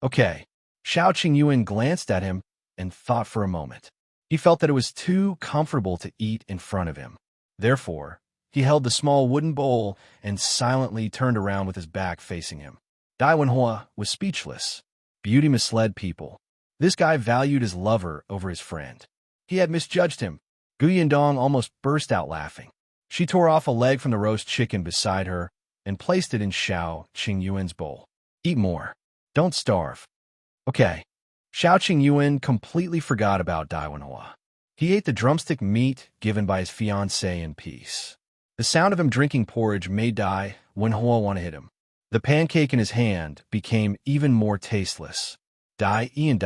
"Okay." Shao Qingyuan glanced at him and thought for a moment. He felt that it was too comfortable to eat in front of him. Therefore, he held the small wooden bowl and silently turned around with his back facing him. Wenhuo was speechless. Beauty misled people. This guy valued his lover over his friend. He had misjudged him. Yundong almost burst out laughing. She tore off a leg from the roast chicken beside her and placed it in Shao Qingyuan's bowl. "Eat more. Don't starve." "Okay." Shao Qingyuan completely forgot about Wenhuo. He ate the drumstick meat given by his fiancée in peace. The sound of him drinking porridge made Wenhuo want to hit him. The pancake in his hand became even more tasteless. And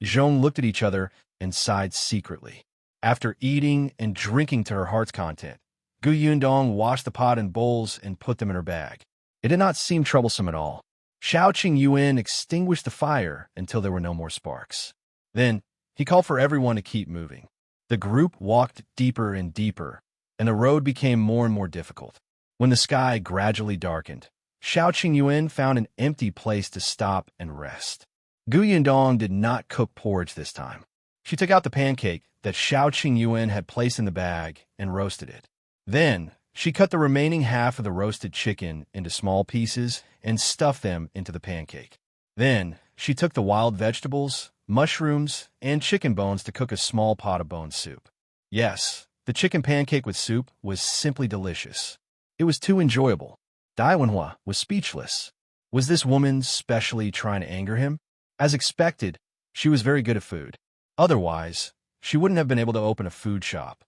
Zhong looked at each other and sighed secretly. After eating and drinking to her heart's content, Yundong washed the pot in bowls and put them in her bag. It did not seem troublesome at all. Shao Qingyuan extinguished the fire until there were no more sparks. Then, he called for everyone to keep moving. The group walked deeper and deeper, and the road became more and more difficult. When the sky gradually darkened, Shao Qingyuan found an empty place to stop and rest. Yundong did not cook porridge this time. She took out the pancake that Shao Qingyuan had placed in the bag and roasted it. Then, she cut the remaining half of the roasted chicken into small pieces and stuffed them into the pancake. Then, she took the wild vegetables, mushrooms, and chicken bones to cook a small pot of bone soup. Yes, the chicken pancake with soup was simply delicious. It was too enjoyable. Wenhuo was speechless. Was this woman specially trying to anger him? As expected, she was very good at food. Otherwise, she wouldn't have been able to open a food shop.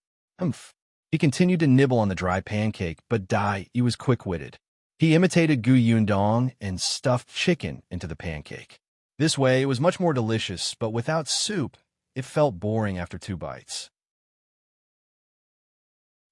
He continued to nibble on the dry pancake, but he was quick-witted. He imitated Yundong and stuffed chicken into the pancake. This way, it was much more delicious, but without soup, it felt boring after 2 bites.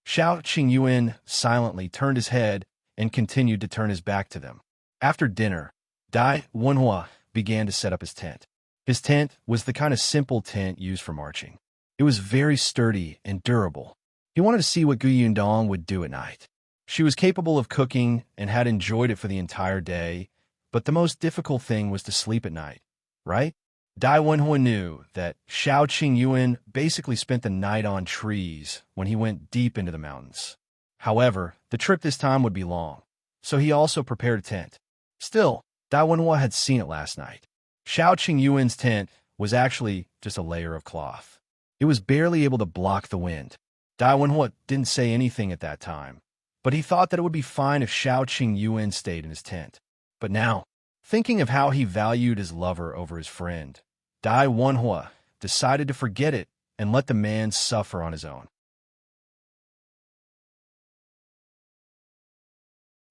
Shao Qingyuan silently turned his head and continued to turn his back to them. After dinner, Wenhuo began to set up his tent. His tent was the kind of simple tent used for marching. It was very sturdy and durable. He wanted to see what Yundong would do at night. She was capable of cooking and had enjoyed it for the entire day, but the most difficult thing was to sleep at night, right? Wenhuo knew that Shao Qingyuan basically spent the night on trees when he went deep into the mountains. However, the trip this time would be long, so he also prepared a tent. Still, Wenhuo had seen it last night. Shao Qingyuan's tent was actually just a layer of cloth. It was barely able to block the wind. Wenhuo didn't say anything at that time, but he thought that it would be fine if Shao Qingyuan stayed in his tent. But now, thinking of how he valued his lover over his friend, Wenhuo decided to forget it and let the man suffer on his own.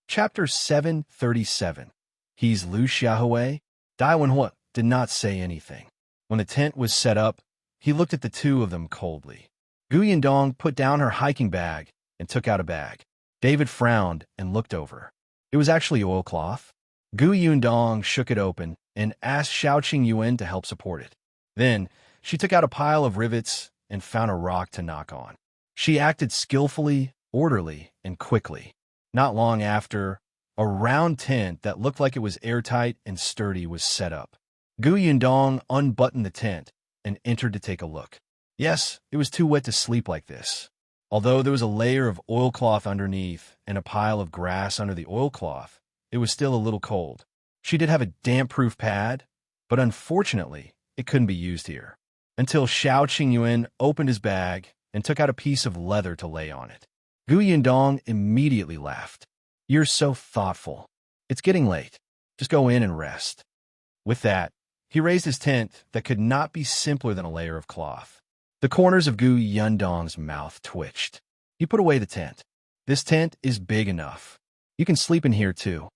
Chapter 737. He's Liu Xiahui. Wenhuo did not say anything. When the tent was set up, he looked at the 2 of them coldly. Yundong put down her hiking bag and took out a bag. David frowned and looked over. It was actually oilcloth. Yundong shook it open and asked Shao Qingyuan to help support it. Then, She took out a pile of rivets and found a rock to knock on. She acted skillfully, orderly, and quickly. Not long after, a round tent that looked like it was airtight and sturdy was set up. Yundong unbuttoned the tent and entered to take a look. Yes, it was too wet to sleep like this. Although there was a layer of oilcloth underneath and a pile of grass under the oilcloth, it was still a little cold. She did have a damp-proof pad, but unfortunately, it couldn't be used here. Until Qingyuan opened his bag and took out a piece of leather to lay on it. Yundong immediately laughed. "You're so thoughtful. It's getting late. Just go in and rest." With that, he raised his tent that could not be simpler than a layer of cloth. The corners of Yundong's mouth twitched. He put away the tent. "This tent is big enough. You can sleep in here too."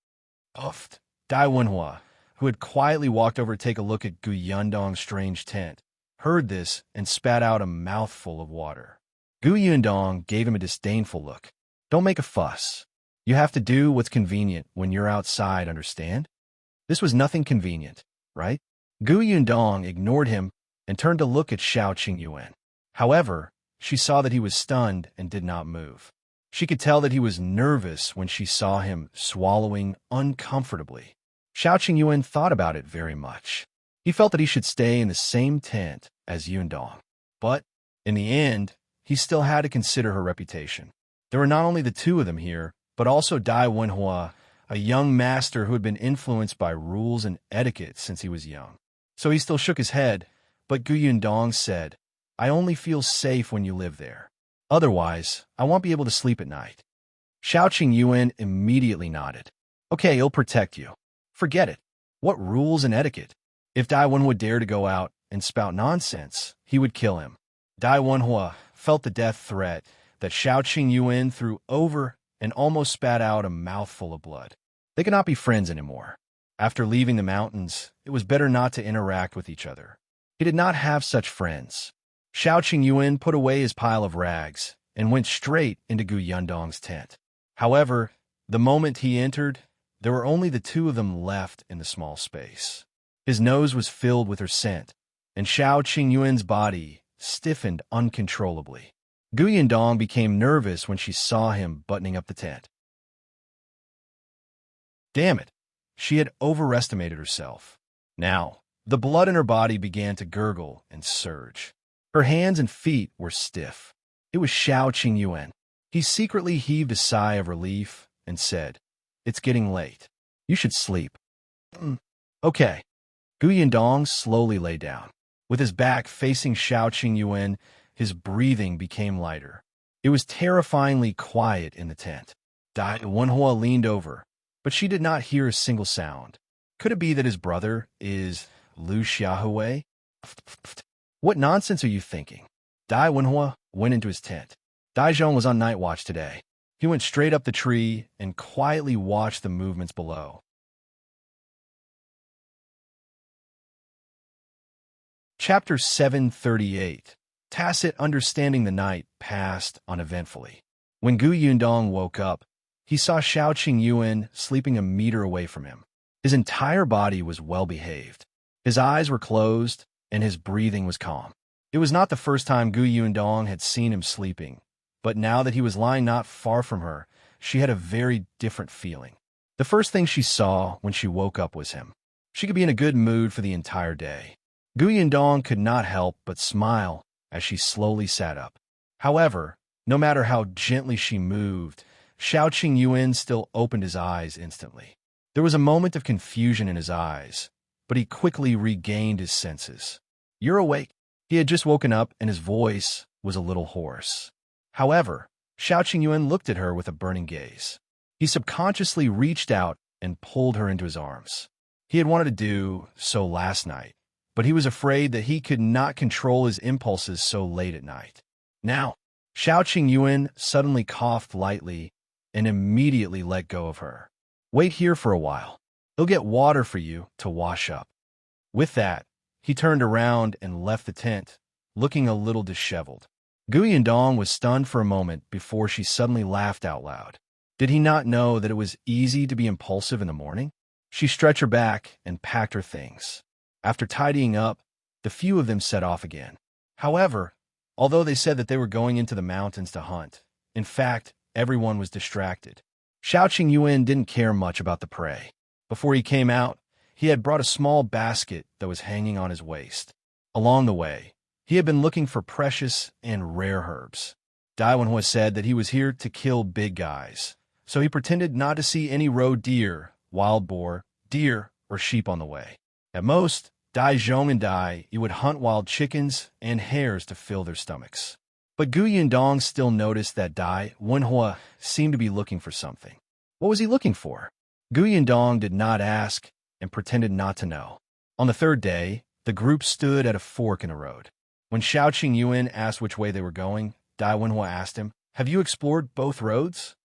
Uffed. Wenhuo, who had quietly walked over to take a look at Yundong's strange tent, heard this and spat out a mouthful of water. Yundong gave him a disdainful look. "Don't make a fuss. You have to do what's convenient when you're outside, understand?" This was nothing convenient, right? Yundong ignored him and turned to look at Qingyuan. However, she saw that he was stunned and did not move. She could tell that he was nervous when she saw him swallowing uncomfortably. Qingyuan thought about it very much. He felt that he should stay in the same tent as Yundong. But, in the end, he still had to consider her reputation. There were not only the two of them here, but also Wenhuo, a young master who had been influenced by rules and etiquette since he was young. So he still shook his head, but Yundong said, "I only feel safe when you live there. Otherwise, I won't be able to sleep at night." Qingyuan immediately nodded. "Okay, he'll protect you. Forget it. What rules and etiquette? If Wenhuo would dare to go out and spout nonsense, he would kill him." Wenhuo felt the death threat that Qingyuan threw over and almost spat out a mouthful of blood. They could not be friends anymore. After leaving the mountains, it was better not to interact with each other. He did not have such friends. Qingyuan put away his pile of rags and went straight into Yundong's tent. However, the moment he entered, there were only the two of them left in the small space. His nose was filled with her scent, and Qingyuan's body stiffened uncontrollably. Yundong became nervous when she saw him buttoning up the tent. Damn it, she had overestimated herself. Now, the blood in her body began to gurgle and surge. Her hands and feet were stiff. It was Qingyuan. He secretly heaved a sigh of relief and said, "It's getting late. You should sleep." Okay. Yundong slowly lay down. With his back facing Qingyuan, his breathing became lighter. It was terrifyingly quiet in the tent. Wenhuo leaned over, but she did not hear a single sound. Could it be that his brother is Liu Xiahui? What nonsense are you thinking? Wenhuo went into his tent. Daizhong was on night watch today. He went straight up the tree and quietly watched the movements below. Chapter 738. Tacit Understanding. The night passed uneventfully. When Yundong woke up, he saw Qingyuan sleeping a meter away from him. His entire body was well-behaved. His eyes were closed, and his breathing was calm. It was not the first time Yundong had seen him sleeping, but now that he was lying not far from her, she had a very different feeling. The first thing she saw when she woke up was him. She could be in a good mood for the entire day. Yundong could not help but smile as she slowly sat up. However, no matter how gently she moved, Qingyuan still opened his eyes instantly. There was a moment of confusion in his eyes, but he quickly regained his senses. "You're awake." He had just woken up and his voice was a little hoarse. However, Qingyuan looked at her with a burning gaze. He subconsciously reached out and pulled her into his arms. He had wanted to do so last night, but he was afraid that he could not control his impulses so late at night. Now, Qingyuan suddenly coughed lightly and immediately let go of her. "Wait here for a while. He'll get water for you to wash up." With that, he turned around and left the tent, looking a little disheveled. Yundong was stunned for a moment before she suddenly laughed out loud. Did he not know that it was easy to be impulsive in the morning? She stretched her back and packed her things. After tidying up, the few of them set off again. However, although they said that they were going into the mountains to hunt, in fact, everyone was distracted. Shao Qingyuan didn't care much about the prey. Before he came out, he had brought a small basket that was hanging on his waist. Along the way, he had been looking for precious and rare herbs. Wenhuo said that he was here to kill big guys, so he pretended not to see any roe deer, wild boar, deer, or sheep on the way. At most, Zhong and he would hunt wild chickens and hares to fill their stomachs. But Yundong still noticed that Wenhuo seemed to be looking for something. What was he looking for? Yundong did not ask and pretended not to know. On the third day, the group stood at a fork in a road. When Shao Qingyuan asked which way they were going, Wenhuo asked him, "Have you explored both roads?"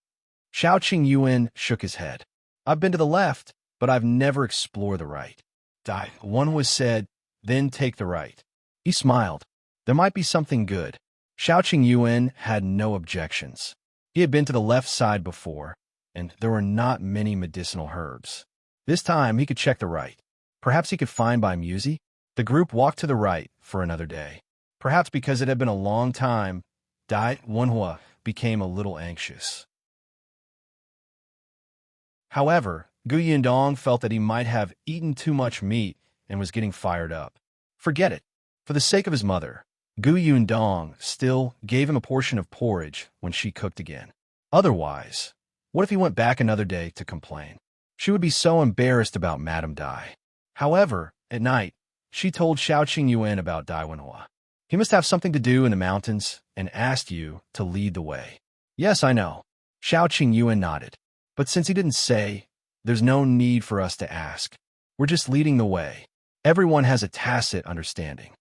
Shao Qingyuan shook his head. "I've been to the left, but I've never explored the right." Wenhuo said, "Then take the right." He smiled. There might be something good. Shao Qingyuan had no objections. He had been to the left side before, and there were not many medicinal herbs. This time he could check the right. Perhaps he could find by Musi. The group walked to the right for another day. Perhaps because it had been a long time, Wenhuo became a little anxious. However, Yundong felt that he might have eaten too much meat and was getting fired up. Forget it. For the sake of his mother, Yundong still gave him a portion of porridge when she cooked again. Otherwise, what if he went back another day to complain? She would be so embarrassed about Madame Dai. However, at night, she told Shao Qingyuan about Wenhuo. He must have something to do in the mountains and asked you to lead the way. Yes, I know. Shao Qingyuan nodded. But since he didn't say, there's no need for us to ask. We're just leading the way. Everyone has a tacit understanding.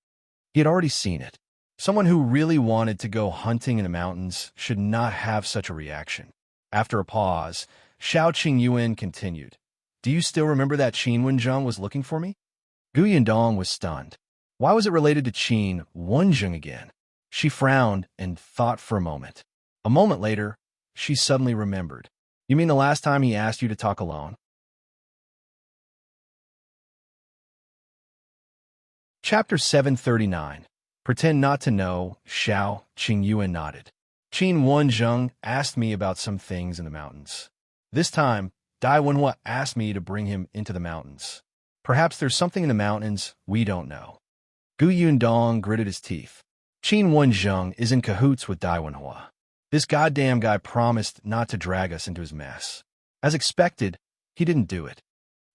He had already seen it. Someone who really wanted to go hunting in the mountains should not have such a reaction. After a pause, Shao Qingyuan continued, "Do you still remember that Qingyuan was looking for me?" Yundong was stunned. Why was it related to Qingyuan again? She frowned and thought for a moment. A moment later, she suddenly remembered. You mean the last time he asked you to talk alone? Chapter 739. Pretend not to know. Shao Qingyuan nodded. Qingyuan asked me about some things in the mountains. This time, Wenhuo asked me to bring him into the mountains. Perhaps there's something in the mountains we don't know. Yundong gritted his teeth. Qingyuan is in cahoots with Wenhuo. This goddamn guy promised not to drag us into his mess. As expected, he didn't do it.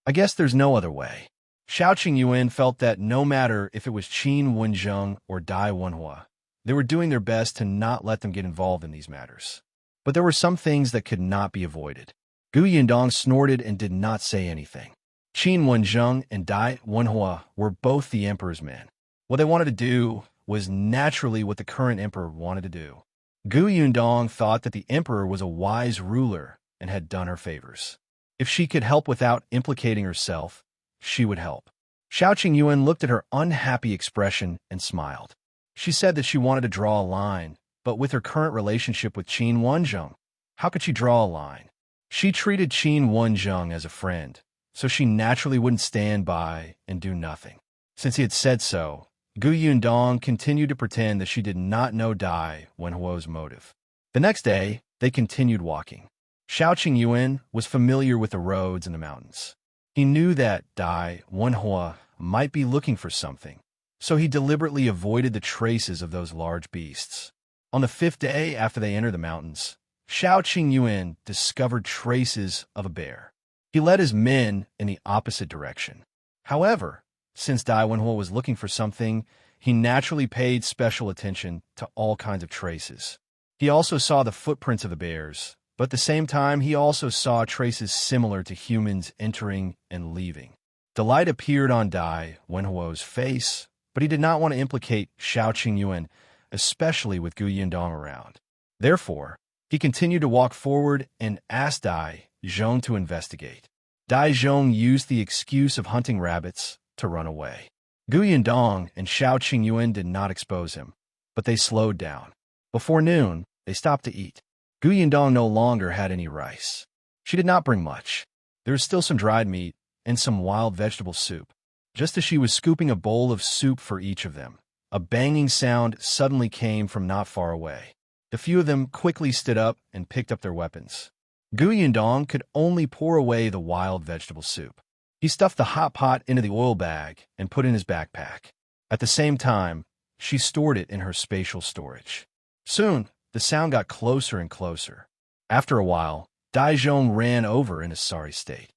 I guess there's no other way. Shao Qingyuan felt that no matter if it was Qingyuan or Wenhuo, they were doing their best to not let them get involved in these matters. But there were some things that could not be avoided. Yundong snorted and did not say anything. Qingyuan and Wenhuo were both the emperor's men. What they wanted to do was naturally what the current emperor wanted to do. Yundong thought that the emperor was a wise ruler and had done her favors. If she could help without implicating herself, she would help. Shao Qingyuan looked at her unhappy expression and smiled. She said that she wanted to draw a line, but with her current relationship with Qingyuan, how could she draw a line? She treated Qingyuan as a friend, so she naturally wouldn't stand by and do nothing. Since he had said so, Yundong continued to pretend that she did not know Wenhuo's motive. The next day, they continued walking. Shao Qingyuan was familiar with the roads in the mountains. He knew that Wenhuo might be looking for something, so he deliberately avoided the traces of those large beasts. On the fifth day after they entered the mountains, Shao Qingyuan discovered traces of a bear. He led his men in the opposite direction. However, since Wenhuo was looking for something, he naturally paid special attention to all kinds of traces. He also saw the footprints of the bears, but at the same time he also saw traces similar to humans entering and leaving. Delight appeared on Wenhuo's face, but he did not want to implicate Shao Qingyuan, especially with Yundong around. Therefore, he continued to walk forward and asked Zhong to investigate. Zhong used the excuse of hunting rabbits to run away. Yundong and Shao Qingyuan did not expose him, but they slowed down. Before noon, they stopped to eat. Yundong no longer had any rice. She did not bring much. There was still some dried meat and some wild vegetable soup. Just as she was scooping a bowl of soup for each of them, a banging sound suddenly came from not far away. The few of them quickly stood up and picked up their weapons. Yundong could only pour away the wild vegetable soup. He stuffed the hot pot into the oil bag and put it in his backpack. At the same time, she stored it in her spatial storage. Soon, the sound got closer and closer. After a while, Daizhong ran over in a sorry state.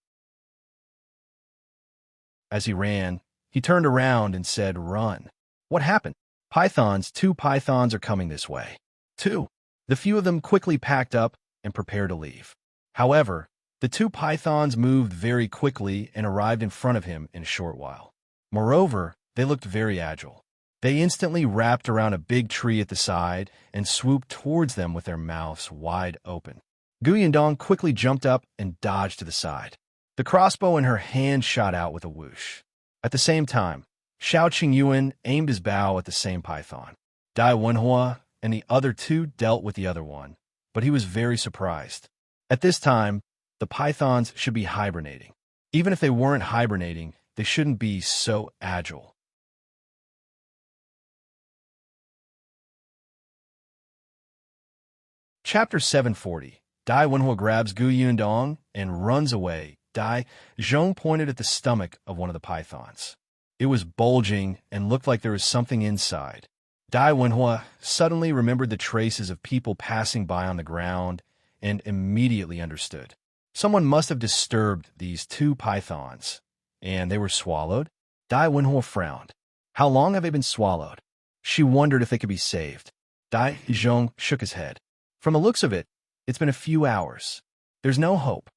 As he ran, he turned around and said, "Run." "What happened?" "Pythons, 2 pythons are coming this way." 2. The few of them quickly packed up and prepared to leave. However, the 2 pythons moved very quickly and arrived in front of him in a short while. Moreover, they looked very agile. They instantly wrapped around a big tree at the side and swooped towards them with their mouths wide open. Yundong quickly jumped up and dodged to the side. The crossbow in her hand shot out with a whoosh. At the same time, Shao Qingyuan aimed his bow at the same python. Wenhuo and the other 2 dealt with the other one, but he was very surprised. At this time, the pythons should be hibernating. Even if they weren't hibernating, they shouldn't be so agile. Chapter 740. Wenhuo grabs Yundong and runs away. Zhong pointed at the stomach of one of the pythons. It was bulging and looked like there was something inside. Wenhuo suddenly remembered the traces of people passing by on the ground and immediately understood. Someone must have disturbed these 2 pythons, and they were swallowed? Wenhuo frowned. How long have they been swallowed? She wondered if they could be saved. Zhong shook his head. From the looks of it, it's been a few hours. There's no hope.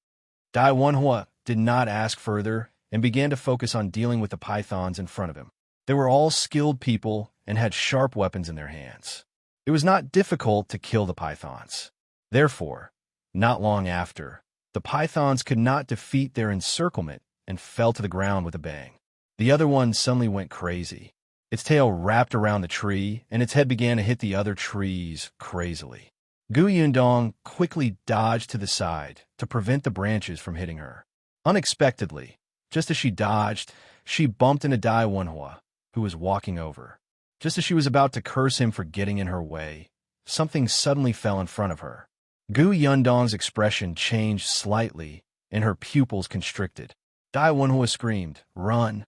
Wenhuo did not ask further and began to focus on dealing with the pythons in front of him. They were all skilled people and had sharp weapons in their hands. It was not difficult to kill the pythons. Therefore, not long after, the pythons could not defeat their encirclement and fell to the ground with a bang. The other one suddenly went crazy. Its tail wrapped around the tree, and its head began to hit the other trees crazily. Yundong quickly dodged to the side to prevent the branches from hitting her. Unexpectedly, just as she dodged, she bumped into Wenhuo, who was walking over. Just as she was about to curse him for getting in her way, something suddenly fell in front of her. Yundong's expression changed slightly, and her pupils constricted. Wenhuo screamed, "Run!"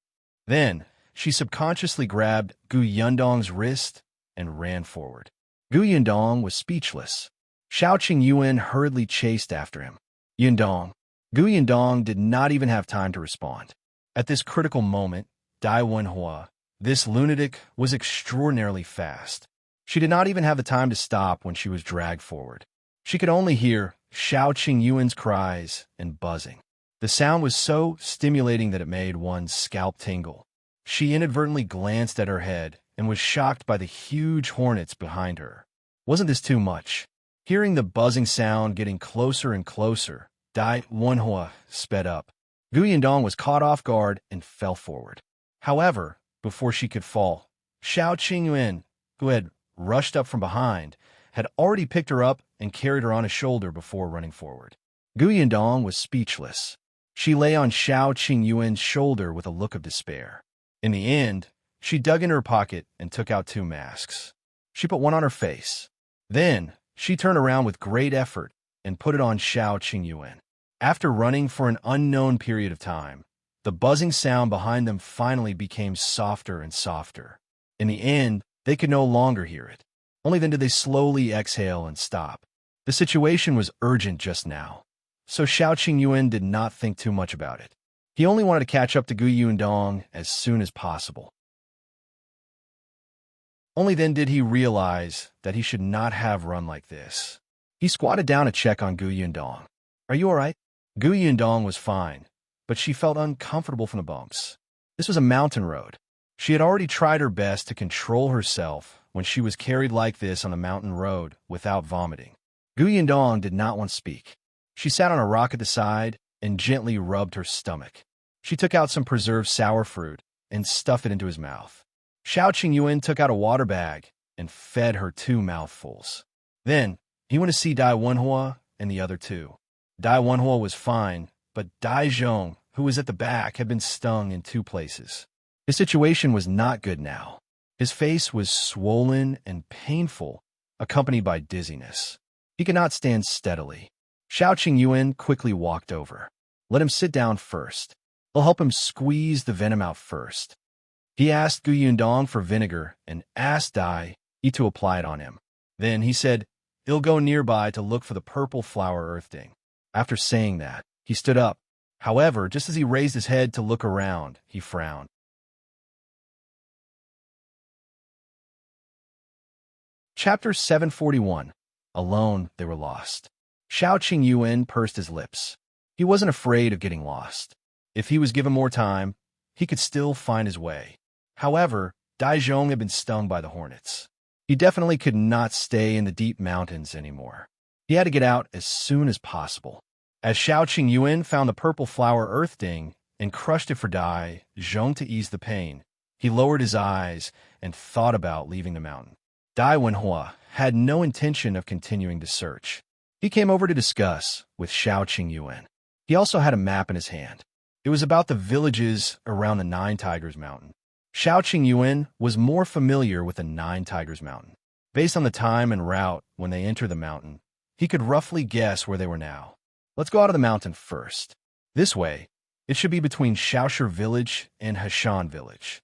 Then, she subconsciously grabbed Yundong's wrist and ran forward. Yundong was speechless. Shao Qingyuan hurriedly chased after him. Yundong did not even have time to respond. At this critical moment, Wenhuo, this lunatic, was extraordinarily fast. She did not even have the time to stop when she was dragged forward. She could only hear Shao Qingyuan's cries and buzzing. The sound was so stimulating that it made one's scalp tingle. She inadvertently glanced at her head and was shocked by the huge hornets behind her. Wasn't this too much? Hearing the buzzing sound getting closer and closer, Wenhuo sped up. Yundong was caught off guard and fell forward. However, before she could fall, Shao Qingyuan, who had rushed up from behind, had already picked her up and carried her on his shoulder before running forward. Yundong was speechless. She lay on Shao Qingyuan's shoulder with a look of despair. In the end, she dug in her pocket and took out 2 masks. She put one on her face. Then, she turned around with great effort and put it on Shao Qingyuan. After running for an unknown period of time, the buzzing sound behind them finally became softer and softer. In the end, they could no longer hear it. Only then did they slowly exhale and stop. The situation was urgent just now, so Shao Qingyuan did not think too much about it. He only wanted to catch up to Yundong as soon as possible. Only then did he realize that he should not have run like this. He squatted down to check on Yundong. "Are you all right?" Yundong was fine, but she felt uncomfortable from the bumps. This was a mountain road. She had already tried her best to control herself when she was carried like this on the mountain road without vomiting. Yundong did not want to speak. She sat on a rock at the side and gently rubbed her stomach. She took out some preserved sour fruit and stuffed it into his mouth. Shao Qingyuan took out a water bag and fed her 2 mouthfuls. Then, he went to see Wenhuo and the other 2. Wenhuo was fine, but Daizhong, who was at the back, had been stung in 2 places. His situation was not good now. His face was swollen and painful, accompanied by dizziness. He could not stand steadily. Shao Qingyuan quickly walked over. Let him sit down first. I'll help him squeeze the venom out first. He asked Yundong for vinegar and asked Dai to apply it on him. Then he said, he'll go nearby to look for the purple flower earthing. After saying that, he stood up. However, just as he raised his head to look around, he frowned. Chapter 741. Alone, they were lost. Shao Qingyuan pursed his lips. He wasn't afraid of getting lost. If he was given more time, he could still find his way. However, Daizhong had been stung by the hornets. He definitely could not stay in the deep mountains anymore. He had to get out as soon as possible. As Shao Qingyuan found the purple flower earthing and crushed it for Daizhong to ease the pain, he lowered his eyes and thought about leaving the mountain. Wenhuo had no intention of continuing to search. He came over to discuss with Shao Qingyuan. He also had a map in his hand. It was about the villages around the Nine Tigers Mountain. Shao Qingyuan was more familiar with the Nine Tigers Mountain. Based on the time and route when they entered the mountain, he could roughly guess where they were now. Let's go out of the mountain first. This way, it should be between Shaoshi Village and Hashan Village.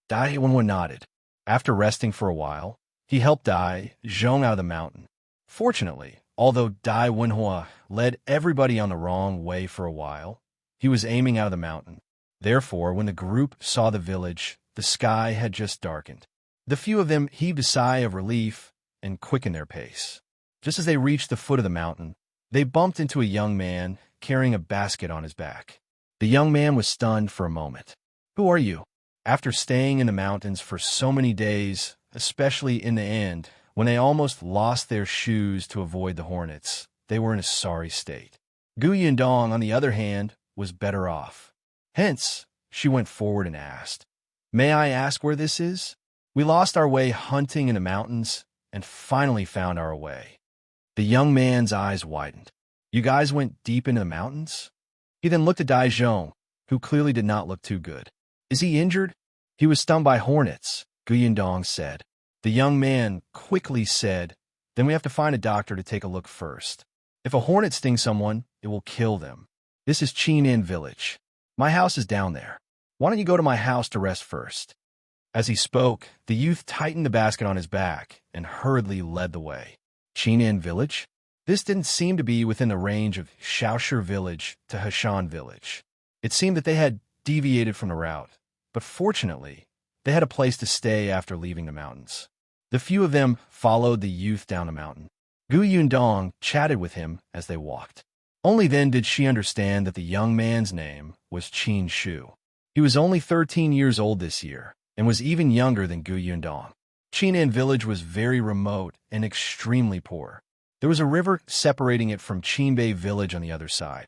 Wenhuo nodded. After resting for a while, he helped Daizhong out of the mountain. Fortunately, although Wenhuo led everybody on the wrong way for a while, he was aiming out of the mountain. Therefore, when the group saw the village, the sky had just darkened. The few of them heaved a sigh of relief and quickened their pace. Just as they reached the foot of the mountain, they bumped into a young man carrying a basket on his back. The young man was stunned for a moment. Who are you? After staying in the mountains for so many days, especially in the end, when they almost lost their shoes to avoid the hornets, they were in a sorry state. Yundong, on the other hand, was better off. Hence, she went forward and asked, "May I ask where this is? We lost our way hunting in the mountains and finally found our way." The young man's eyes widened. You guys went deep into the mountains? He then looked at Daizhong, who clearly did not look too good. Is he injured? He was stung by hornets, Yundong said. The young man quickly said, then we have to find a doctor to take a look first. If a hornet stings someone, it will kill them. This is Qingyuan village. My house is down there. Why don't you go to my house to rest first? As he spoke, the youth tightened the basket on his back and hurriedly led the way. Qingyuan village? This didn't seem to be within the range of Shaoshi village to Hashan village. It seemed that they had deviated from the route, but fortunately, they had a place to stay after leaving the mountains. The few of them followed the youth down the mountain. Yundong chatted with him as they walked. Only then did she understand that the young man's name was Qingyuan. He was only 13 years old this year, and was even younger than Yundong. Qingyuan village was very remote and extremely poor. There was a river separating it from Qinbei village on the other side.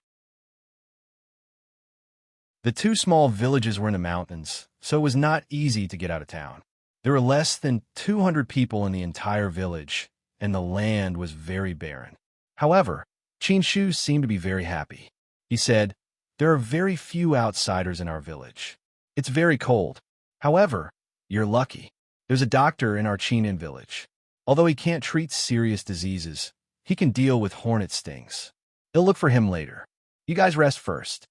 The two small villages were in the mountains, so it was not easy to get out of town. There were less than 200 people in the entire village, and the land was very barren. However, Qingyuan seemed to be very happy. He said, there are very few outsiders in our village. It's very cold. However, you're lucky. There's a doctor in our Qingyuan village. Although he can't treat serious diseases, he can deal with hornet stings. He'll look for him later. You guys rest first.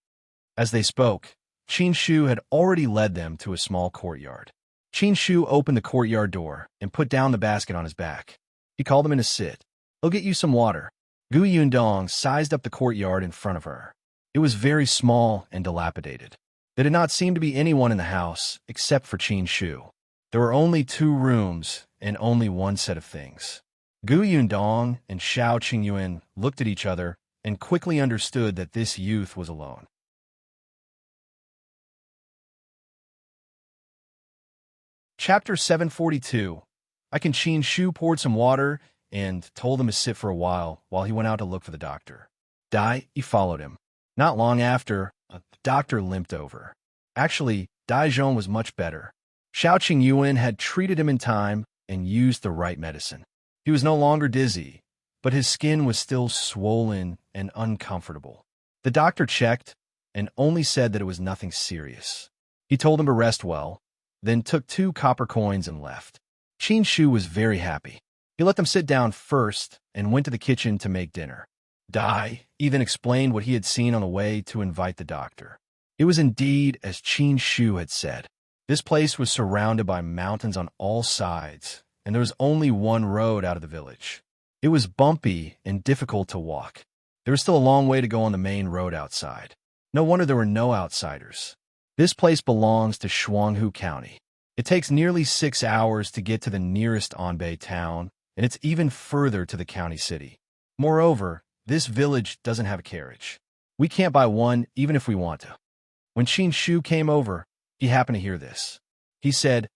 As they spoke, Qingyuan had already led them to a small courtyard. Qingyuan opened the courtyard door and put down the basket on his back. He called him in to sit. He'll get you some water. Yundong sized up the courtyard in front of her. It was very small and dilapidated. There did not seem to be anyone in the house except for Qingyuan. There were only 2 rooms and only one set of things. Yundong and Shao Qingyuan looked at each other and quickly understood that this youth was alone. Chapter 742. Qingyuan poured some water and told him to sit for a while he went out to look for the doctor. He followed him. Not long after, the doctor limped over. Actually, Daizhong was much better. Shao Qingyuan had treated him in time and used the right medicine. He was no longer dizzy, but his skin was still swollen and uncomfortable. The doctor checked and only said that it was nothing serious. He told him to rest well then took 2 copper coins and left. Qin Shu was very happy. He let them sit down first and went to the kitchen to make dinner. Dai even explained what he had seen on the way to invite the doctor. It was indeed as Qin Shu had said. This place was surrounded by mountains on all sides, and there was only one road out of the village. It was bumpy and difficult to walk. There was still a long way to go on the main road outside. No wonder there were no outsiders. This place belongs to Shuanghu County. It takes nearly 6 hours to get to the nearest Anbei town, and it's even further to the county city. Moreover, this village doesn't have a carriage. We can't buy one even if we want to. When Qin Shu came over, he happened to hear this. He said,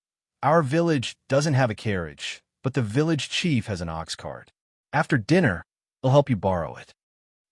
"Our village doesn't have a carriage, but the village chief has an ox cart. After dinner, he'll help you borrow it."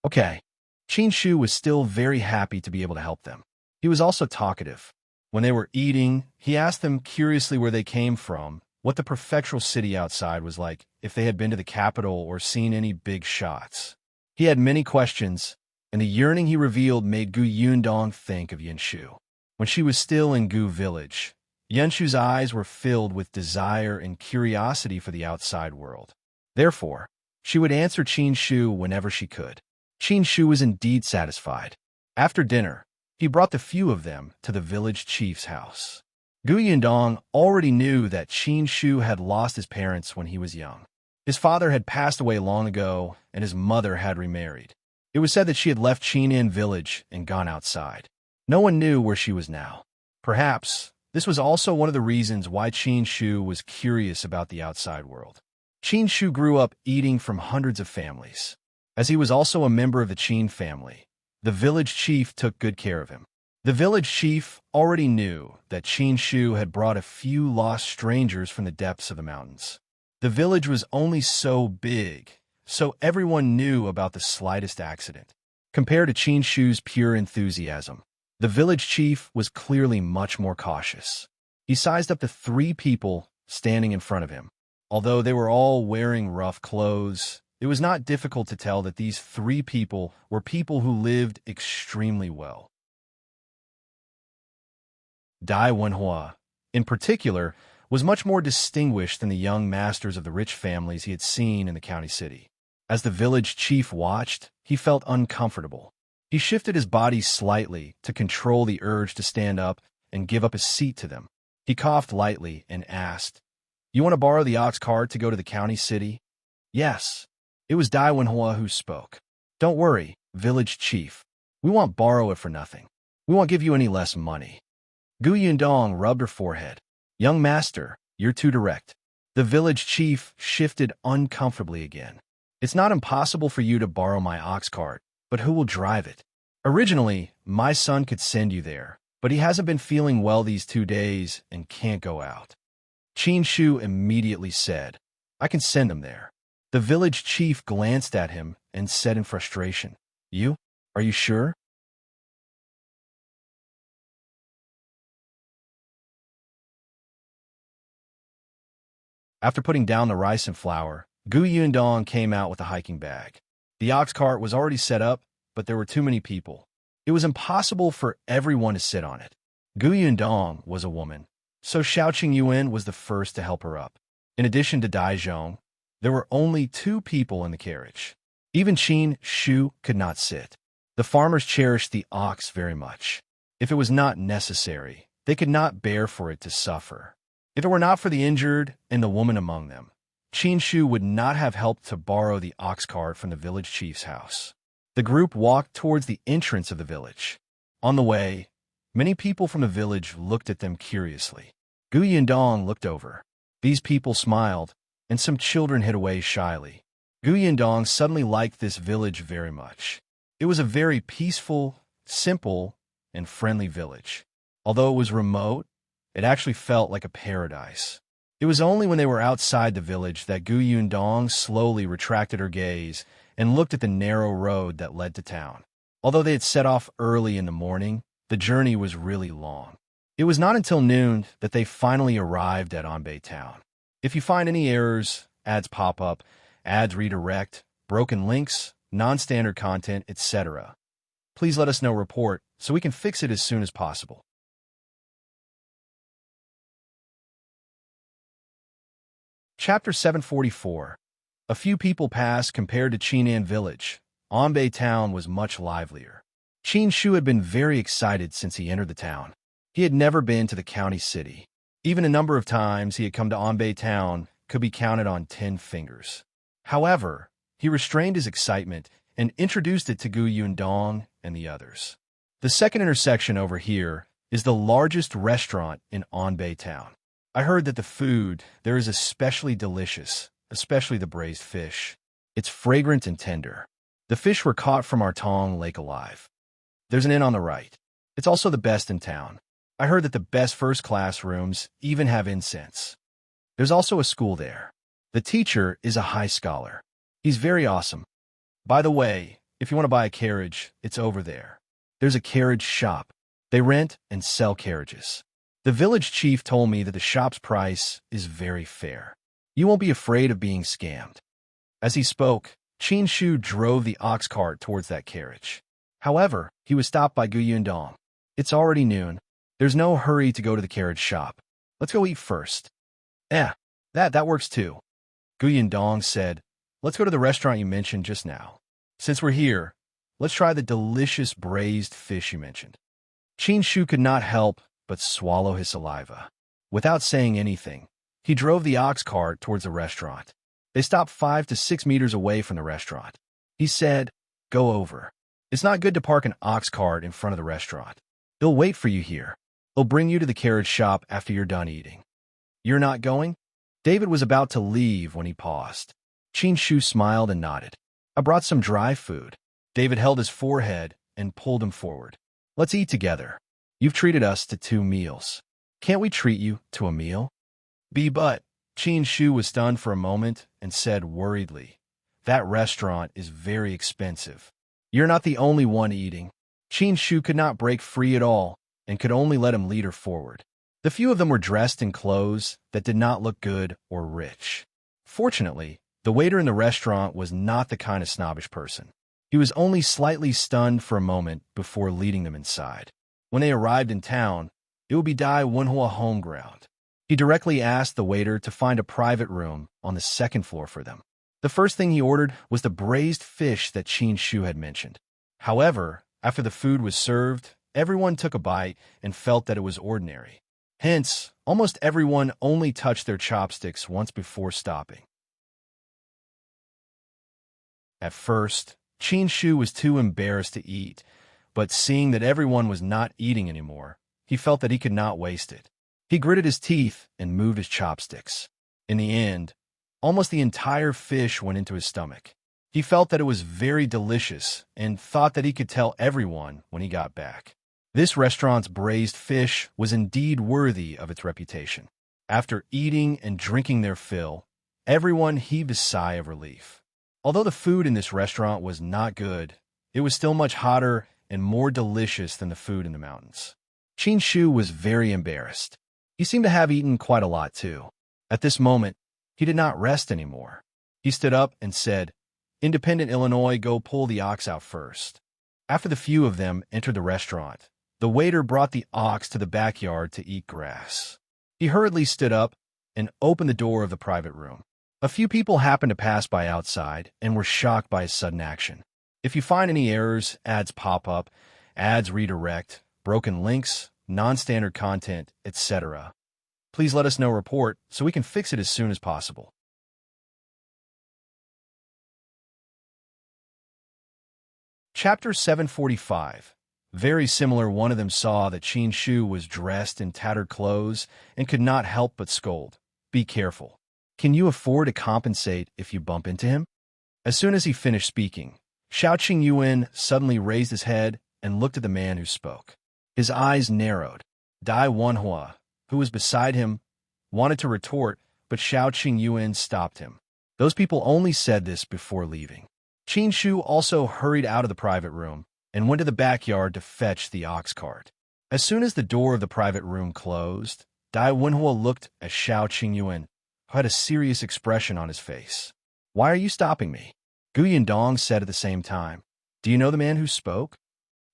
Okay. Qin Shu was still very happy to be able to help them. He was also talkative. When they were eating, he asked them curiously where they came from, what the prefectural city outside was like, if they had been to the capital or seen any big shots. He had many questions, and the yearning he revealed made Gu Yundong think of Yunxu. When she was still in Gu village, Yunshu's eyes were filled with desire and curiosity for the outside world. Therefore, she would answer Qin Shu whenever she could. Qin Shu was indeed satisfied. After dinner, he brought the few of them to the village chief's house. Gu Yundong already knew that Qin Shu had lost his parents when he was young. His father had passed away long ago, and his mother had remarried. It was said that she had left Qingyuan village and gone outside. No one knew where she was now. Perhaps this was also one of the reasons why Qin Shu was curious about the outside world. Qin Shu grew up eating from hundreds of families. As he was also a member of the Qin family, the village chief took good care of him. The village chief already knew that Qin Shu had brought a few lost strangers from the depths of the mountains. The village was only so big, so everyone knew about the slightest accident. Compared to Qin Shu's pure enthusiasm, the village chief was clearly much more cautious. He sized up the 3 people standing in front of him. Although they were all wearing rough clothes, it was not difficult to tell that these 3 people were people who lived extremely well. Dai Wenhuo, in particular, was much more distinguished than the young masters of the rich families he had seen in the county city. As the village chief watched, he felt uncomfortable. He shifted his body slightly to control the urge to stand up and give up his seat to them. He coughed lightly and asked, "You want to borrow the ox cart to go to the county city?" "Yes." It was Dai Wenhuo who spoke. "Don't worry, village chief. We won't borrow it for nothing. We won't give you any less money." Gu Yundong rubbed her forehead. "Young master, you're too direct." The village chief shifted uncomfortably again. "It's not impossible for you to borrow my ox cart, but who will drive it? Originally, my son could send you there, but he hasn't been feeling well these 2 days and can't go out." Qin Shu immediately said, "I can send him there." The village chief glanced at him and said in frustration, "You? Are you sure?" After putting down the rice and flour, Gu Yundong came out with a hiking bag. The ox cart was already set up, but there were too many people. It was impossible for everyone to sit on it. Gu Yundong was a woman, so Shao Qingyuan was the first to help her up. In addition to Dai Zhong, there were only 2 people in the carriage. Even Qin Shu could not sit. The farmers cherished the ox very much. If it was not necessary, they could not bear for it to suffer. If it were not for the injured and the woman among them, Qin Shu would not have helped to borrow the ox cart from the village chief's house. The group walked towards the entrance of the village. On the way, many people from the village looked at them curiously. Gu Yundong looked over. These people smiled, and some children hid away shyly. Gu Yundong suddenly liked this village very much. It was a very peaceful, simple, and friendly village. Although it was remote, it actually felt like a paradise. It was only when they were outside the village that Gu Yundong slowly retracted her gaze and looked at the narrow road that led to town. Although they had set off early in the morning, the journey was really long. It was not until noon that they finally arrived at Anbei town. If you find any errors, ads pop up, ads redirect, broken links, non-standard content, etc., please let us know report so we can fix it as soon as possible. Chapter 744. A few people passed compared to Qingyuan village. Anbei town was much livelier. Qin Shu had been very excited since he entered the town. He had never been to the county city. Even a number of times he had come to Anbei town could be counted on 10 fingers. However, he restrained his excitement and introduced it to Yundong and the others. The second intersection over here is the largest restaurant in Anbei town. I heard that the food there is especially delicious, especially the braised fish. It's fragrant and tender. The fish were caught from our Tong lake alive. There's an inn on the right. It's also the best in town. I heard that the best first-class rooms even have incense. There's also a school there. The teacher is a high scholar. He's very awesome. By the way, if you want to buy a carriage, it's over there. There's a carriage shop. They rent and sell carriages. The village chief told me that the shop's price is very fair. You won't be afraid of being scammed. As he spoke, Qin Shu drove the ox cart towards that carriage. However, he was stopped by Yundong. It's already noon. There's no hurry to go to the carriage shop. Let's go eat first. That works too. Yundong said, let's go to the restaurant you mentioned just now. Since we're here, let's try the delicious braised fish you mentioned. Qin Shu could not help but swallow his saliva. Without saying anything, he drove the ox cart towards the restaurant. They stopped 5 to 6 meters away from the restaurant. He said, go over. It's not good to park an ox cart in front of the restaurant. They'll wait for you here. They'll bring you to the carriage shop after you're done eating. You're not going? David was about to leave when he paused. Qin Shu smiled and nodded. I brought some dry food. David held his forehead and pulled him forward. Let's eat together. You've treated us to 2 meals. Can't we treat you to a meal? But Qin Shu was stunned for a moment and said worriedly, that restaurant is very expensive. You're not the only one eating. Qin Shu could not break free at all and could only let him lead her forward. The few of them were dressed in clothes that did not look good or rich. Fortunately, the waiter in the restaurant was not the kind of snobbish person. He was only slightly stunned for a moment before leading them inside. When they arrived in town, it would be Wenhuo home ground. He directly asked the waiter to find a private room on the 2nd floor for them. The first thing he ordered was the braised fish that Qin Shu had mentioned. However, after the food was served, everyone took a bite and felt that it was ordinary. Hence, almost everyone only touched their chopsticks once before stopping. At first, Qin Shu was too embarrassed to eat, but seeing that everyone was not eating anymore, he felt that he could not waste it. He gritted his teeth and moved his chopsticks. In the end, almost the entire fish went into his stomach. He felt that it was very delicious and thought that he could tell everyone when he got back. This restaurant's braised fish was indeed worthy of its reputation. After eating and drinking their fill, everyone heaved a sigh of relief. Although the food in this restaurant was not good, it was still much hotter and more delicious than the food in the mountains. Qin Shu was very embarrassed. He seemed to have eaten quite a lot too. At this moment, he did not rest anymore. He stood up and said, Independent Illinois, go pull the ox out first. After the few of them entered the restaurant, the waiter brought the ox to the backyard to eat grass. He hurriedly stood up and opened the door of the private room. A few people happened to pass by outside and were shocked by his sudden action. If you find any errors, ads pop up, ads redirect, broken links, non-standard content, etc., please let us know report so we can fix it as soon as possible. Chapter 745. Very similar, one of them saw that Qin Shu was dressed in tattered clothes and could not help but scold. Be careful. Can you afford to compensate if you bump into him? As soon as he finished speaking, Shao Qingyuan suddenly raised his head and looked at the man who spoke. His eyes narrowed. Wenhuo, who was beside him, wanted to retort, but Shao Qingyuan stopped him. Those people only said this before leaving. Qin Shu also hurried out of the private room and went to the backyard to fetch the ox cart. As soon as the door of the private room closed, Wenhuo looked at Shao Qingyuan, who had a serious expression on his face. Why are you stopping me? Yundong said at the same time. Do you know the man who spoke?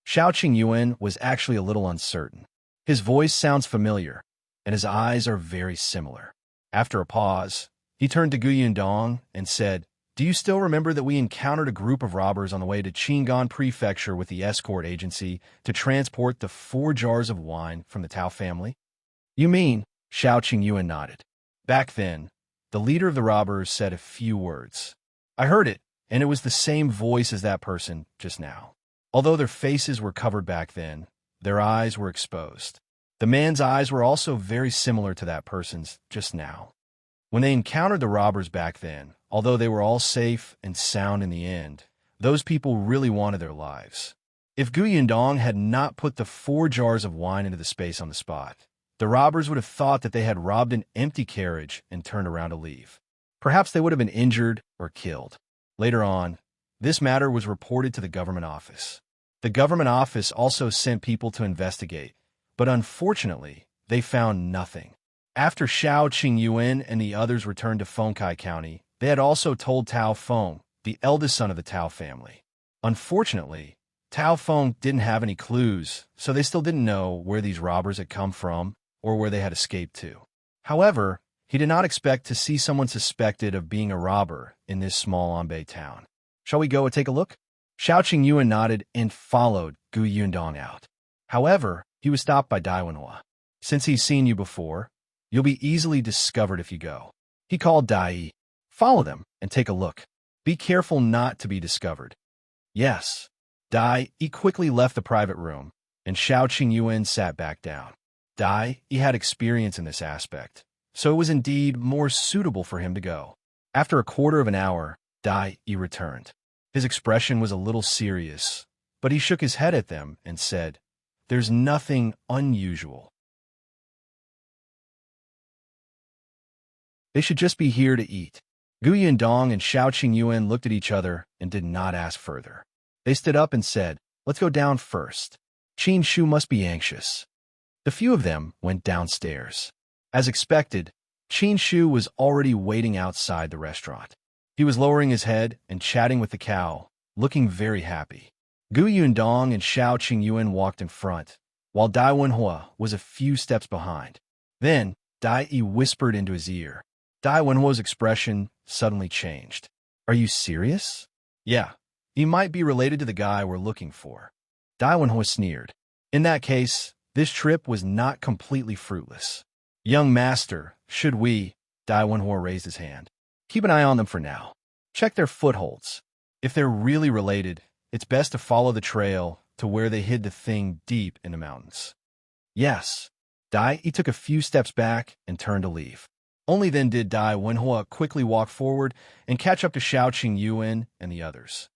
Shao Qingyuan was actually a little uncertain. His voice sounds familiar, and his eyes are very similar. After a pause, He turned to Gu Yundong and said, "Do you still remember that we encountered a group of robbers on the way to Qingyuan Prefecture with the escort agency to transport the 4 jars of wine from the Tao family?" "You mean?" Shao Qingyuan nodded. Back then, the leader of the robbers said a few words. I heard it, and it was the same voice as that person just now. Although their faces were covered back then, their eyes were exposed. The man's eyes were also very similar to that person's just now. When they encountered the robbers back then, although they were all safe and sound in the end, those people really wanted their lives. If Gu Yundong had not put the 4 jars of wine into the space on the spot, the robbers would have thought that they had robbed an empty carriage and turned around to leave. Perhaps they would have been injured or killed. Later on, this matter was reported to the government office. The government office also sent people to investigate, but unfortunately, they found nothing. After Shao Qingyuan and the others returned to Fengkai County, they had also told Tao Feng, the eldest son of the Tao family. Unfortunately, Tao Feng didn't have any clues, so they still didn't know where these robbers had come from or where they had escaped to. However, he did not expect to see someone suspected of being a robber in this small Anbei town. "Shall we go and take a look?" Shao Qingyuan nodded and followed Gu Yundong out. However, he was stopped by Dai Wenhuo. "Since he's seen you before, you'll be easily discovered if you go." He called Dai. "Follow them and take a look. Be careful not to be discovered." "Yes." Dai quickly left the private room, and Shao Qingyuan sat back down. Dai had experience in this aspect, so it was indeed more suitable for him to go. After a quarter of an hour, Dai returned. His expression was a little serious, but he shook his head at them and said, "There's nothing unusual. They should just be here to eat." Gu Yundong and Shao Qingyuan looked at each other and did not ask further. They stood up and said, "Let's go down first. Qin Shu must be anxious." The few of them went downstairs. As expected, Qin Shu was already waiting outside the restaurant. He was lowering his head and chatting with the cow, looking very happy. Gu Yundong and Shao Qingyuan walked in front, while Dai Wenhuo was a few steps behind. Then, Dai whispered into his ear. Dai Wenhuo's expression suddenly changed. "Are you serious?" "Yeah, he might be related to the guy we're looking for." Dai Wenhuo sneered. In that case, this trip was not completely fruitless. "Young master, should we?" Dai Wenhuo raised his hand. "Keep an eye on them for now. Check their footholds. If they're really related, it's best to follow the trail to where they hid the thing deep in the mountains." "Yes." Dai took a few steps back and turned to leave. Only then did Dai Wenhuo quickly walk forward and catch up to Shao Qingyuan and the others.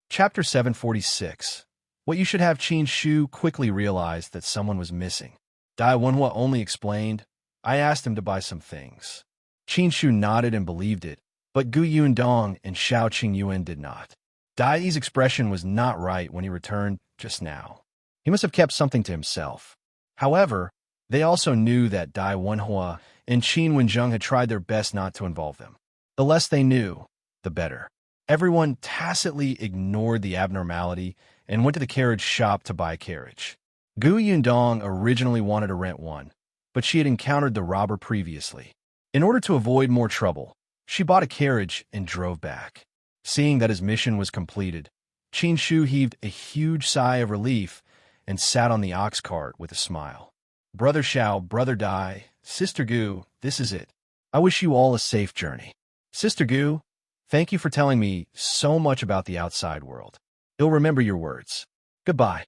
Chapter 746. What you should have. Qin Shu quickly realized that someone was missing. Dai Wenhuo only explained, "I asked him to buy some things." Qin Shu nodded and believed it, but Gu Yundong and Shao Qingyuan did not. Dai's expression was not right when he returned just now. He must have kept something to himself. However, they also knew that Dai Wenhuo and Qin Wenjung had tried their best not to involve them. The less they knew, the better. Everyone tacitly ignored the abnormality and went to the carriage shop to buy a carriage. Gu Yundong originally wanted to rent one, but she had encountered the robber previously. In order to avoid more trouble, she bought a carriage and drove back. Seeing that his mission was completed, Qin Shu heaved a huge sigh of relief and sat on the ox cart with a smile. "Brother Shao, Brother Dai, Sister Gu, this is it. I wish you all a safe journey. Sister Gu, thank you for telling me so much about the outside world. You'll remember your words. Goodbye."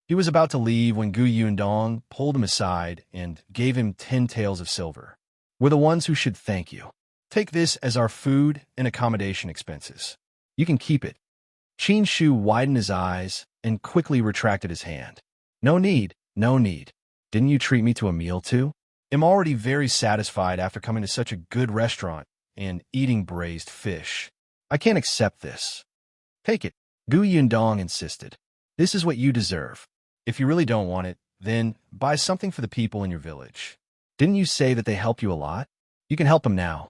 He was about to leave when Gu Yundong pulled him aside and gave him 10 taels of silver. "We're the ones who should thank you. Take this as our food and accommodation expenses. You can keep it." Qin Shu widened his eyes and quickly retracted his hand. No need. Didn't you treat me to a meal too? I'm already very satisfied after coming to such a good restaurant and eating braised fish. I can't accept this." "Take it," Gu Yundong insisted. "This is what you deserve. If you really don't want it, then buy something for the people in your village. Didn't you say that they help you a lot? You can help them now."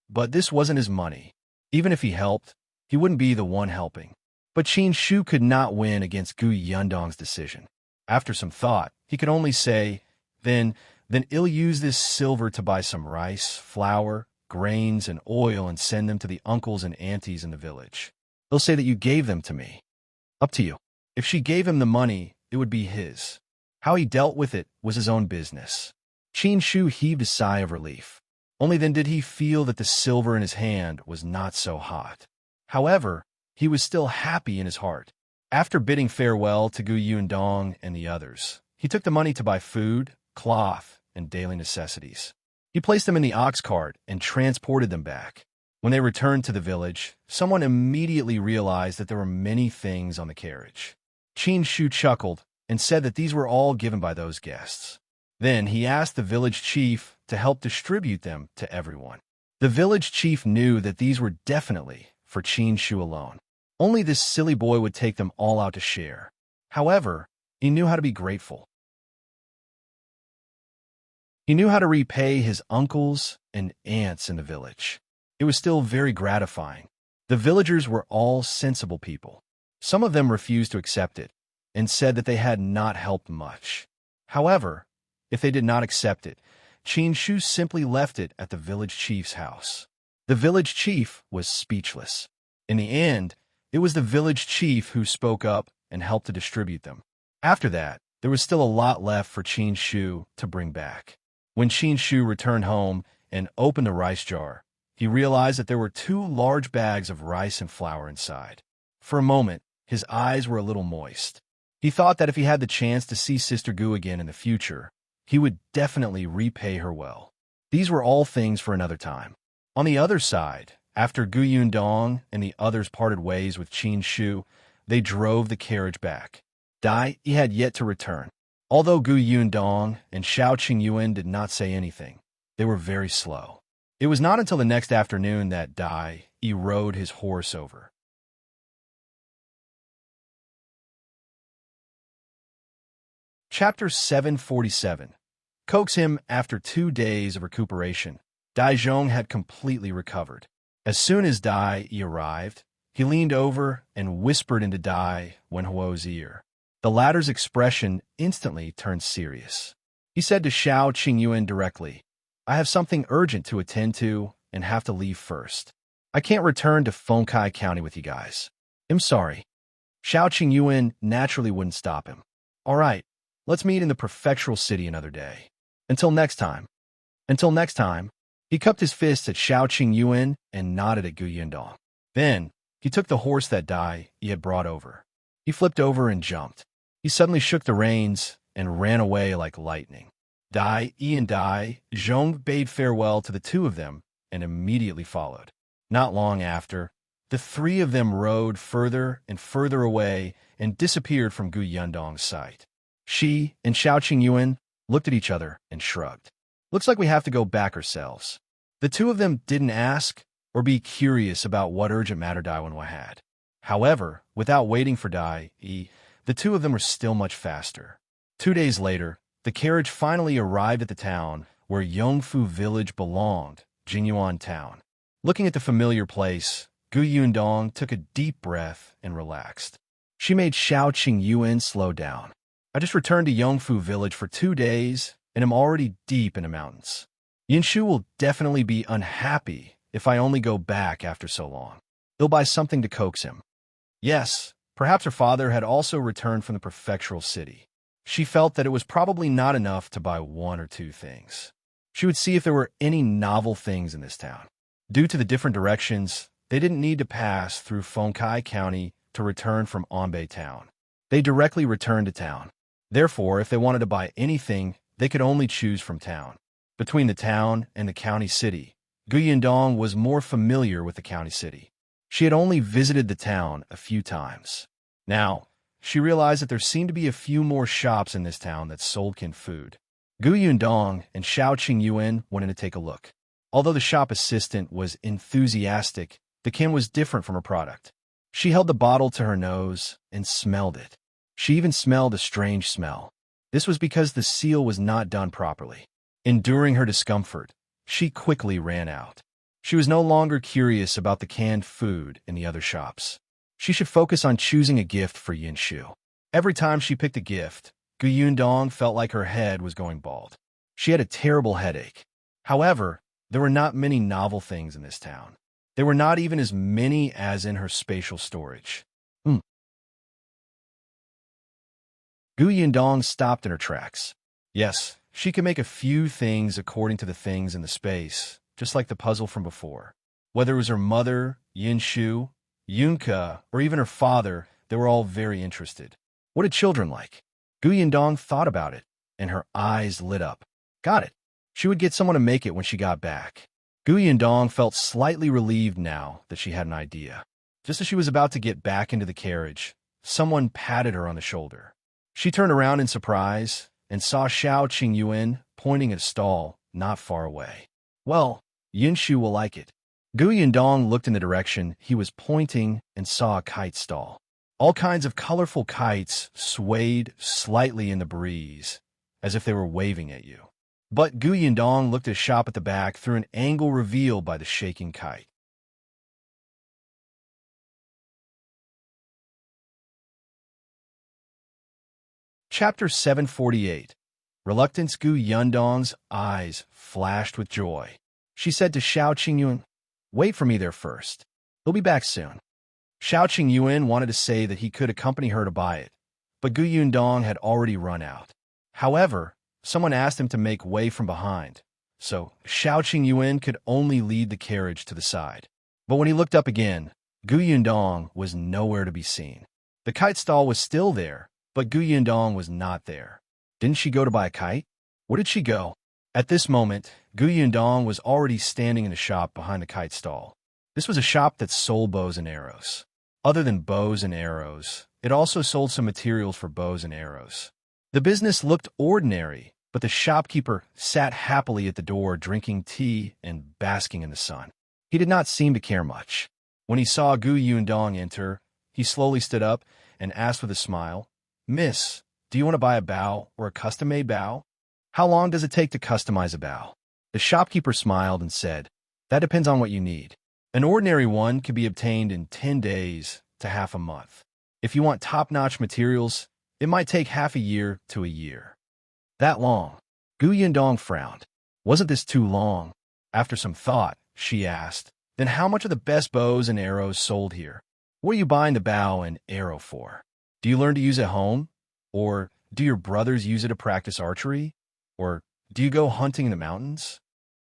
But this wasn't his money. Even if he helped, he wouldn't be the one helping. But Qin Shu could not win against Gu Yundong's decision. After some thought, he could only say, Then he'll use this silver to buy some rice, flour, grains, and oil and send them to the uncles and aunties in the village. He'll say that you gave them to me. Up to you. If she gave him the money, it would be his. How he dealt with it was his own business. Qinshu heaved a sigh of relief. Only then did he feel that the silver in his hand was not so hot. However, he was still happy in his heart. After bidding farewell to Gu Yundong and the others, he took the money to buy food, cloth, and daily necessities. He placed them in the ox cart and transported them back. When they returned to the village, someone immediately realized that there were many things on the carriage. Qinshu chuckled and said that these were all given by those guests. Then he asked the village chief to help distribute them to everyone. The village chief knew that these were definitely for Qinshu alone. Only this silly boy would take them all out to share. However, he knew how to be grateful. He knew how to repay his uncles and aunts in the village. It was still very gratifying. The villagers were all sensible people. Some of them refused to accept it and said that they had not helped much. However, if they did not accept it, Qinshu simply left it at the village chief's house. The village chief was speechless. In the end, it was the village chief who spoke up and helped to distribute them. After that, there was still a lot left for Qinshu to bring back. When Qinshu returned home and opened the rice jar, he realized that there were 2 large bags of rice and flour inside. For a moment, his eyes were a little moist. He thought that if he had the chance to see Sister Gu again in the future, he would definitely repay her well. These were all things for another time. On the other side, after Gu Yundong and the others parted ways with Qinshu, they drove the carriage back. Dai he had yet to return. Although Gu Yundong and Shao Qingyuan did not say anything, they were very slow. It was not until the next afternoon that Dai rode his horse over. Chapter 747. Coax Him. After 2 days of recuperation, Dai Zhong had completely recovered. As soon as Dai arrived, he leaned over and whispered into Dai Wenhuo's ear. The latter's expression instantly turned serious. He said to Shao Qingyuan directly, "I have something urgent to attend to and have to leave first. I can't return to Fengkai County with you guys. I'm sorry." Shao Qingyuan naturally wouldn't stop him. "All right, let's meet in the prefectural city another day. Until next time." Until next time, he cupped his fists at Shao Qingyuan and nodded at Gu Yundong. Then, he took the horse that Dai he had brought over. He flipped over and jumped. He suddenly shook the reins and ran away like lightning. Dai and Dai Zhong bade farewell to the 2 of them and immediately followed. Not long after, the 3 of them rode further and further away and disappeared from Gu Yundong's sight. She and Shao Qingyuan looked at each other and shrugged. "Looks like we have to go back ourselves." The 2 of them didn't ask or be curious about what urgent matter Dai Wenhuo had. However, without waiting for Dai, the 2 of them were still much faster. 2 days later, the carriage finally arrived at the town where Yongfu village belonged, Qingyuan town. Looking at the familiar place, Gu Yundong took a deep breath and relaxed. She made Shao Qingyuan slow down. "I just returned to Yongfu village for 2 days and am already deep in the mountains. Yinshu will definitely be unhappy if I only go back after so long. He'll buy something to coax him." Yes, perhaps her father had also returned from the prefectural city. She felt that it was probably not enough to buy 1 or 2 things. She would see if there were any novel things in this town. Due to the different directions, they didn't need to pass through Fengkai County to return from Anbei town. They directly returned to town. Therefore, if they wanted to buy anything, they could only choose from town. Between the town and the county city, Gu Yundong was more familiar with the county city. She had only visited the town a few times. Now, she realized that there seemed to be a few more shops in this town that sold canned food. Gu Yundong and Shao Qingyuan went in to take a look. Although the shop assistant was enthusiastic, the can was different from her product. She held the bottle to her nose and smelled it. She even smelled a strange smell. This was because the seal was not done properly. Enduring her discomfort, she quickly ran out. She was no longer curious about the canned food in the other shops. She should focus on choosing a gift for Yinshu. Every time she picked a gift, Gu Yundong felt like her head was going bald. She had a terrible headache. However, there were not many novel things in this town. There were not even as many as in her spatial storage. Gu Yundong stopped in her tracks. Yes, she could make a few things according to the things in the space, just like the puzzle from before. Whether it was her mother, Yinshu, Yunke, or even her father, they were all very interested. What did children like? Gu Yundong thought about it, and her eyes lit up. Got it. She would get someone to make it when she got back. Gu Yundong felt slightly relieved now that she had an idea. Just as she was about to get back into the carriage, someone patted her on the shoulder. She turned around in surprise and saw Shao Qingyuan pointing at a stall not far away. Well, Yinshu will like it. Gu Yundong looked in the direction he was pointing and saw a kite stall. All kinds of colorful kites swayed slightly in the breeze, as if they were waving at you. But Gu Yundong looked at a shop at the back through an angle revealed by the shaking kite. Chapter 748. Reluctance. Gu Yundong's eyes flashed with joy. She said to Shao Qingyuan, "Wait for me there first. He'll be back soon." Shao Qingyuan wanted to say that he could accompany her to buy it, but Gu Yundong had already run out. However, someone asked him to make way from behind, so Shao Qingyuan could only lead the carriage to the side. But when he looked up again, Gu Yundong was nowhere to be seen. The kite stall was still there, but Gu Yundong was not there. Didn't she go to buy a kite? Where did she go? At this moment, Gu Yundong was already standing in the shop behind the kite stall. This was a shop that sold bows and arrows. Other than bows and arrows, it also sold some materials for bows and arrows. The business looked ordinary, but the shopkeeper sat happily at the door drinking tea and basking in the sun. He did not seem to care much. When he saw Gu Yundong enter, he slowly stood up and asked with a smile, "Miss, do you want to buy a bow or a custom-made bow? How long does it take to customize a bow?" The shopkeeper smiled and said, "That depends on what you need. An ordinary one can be obtained in 10 days to half a month. If you want top-notch materials, it might take half a year to a year." That long? Gu Yundong frowned. Wasn't this too long? After some thought, she asked, "Then how much are the best bows and arrows sold here? What are you buying the bow and arrow for? Do you learn to use it at home? Or do your brothers use it to practice archery? Or do you go hunting in the mountains?"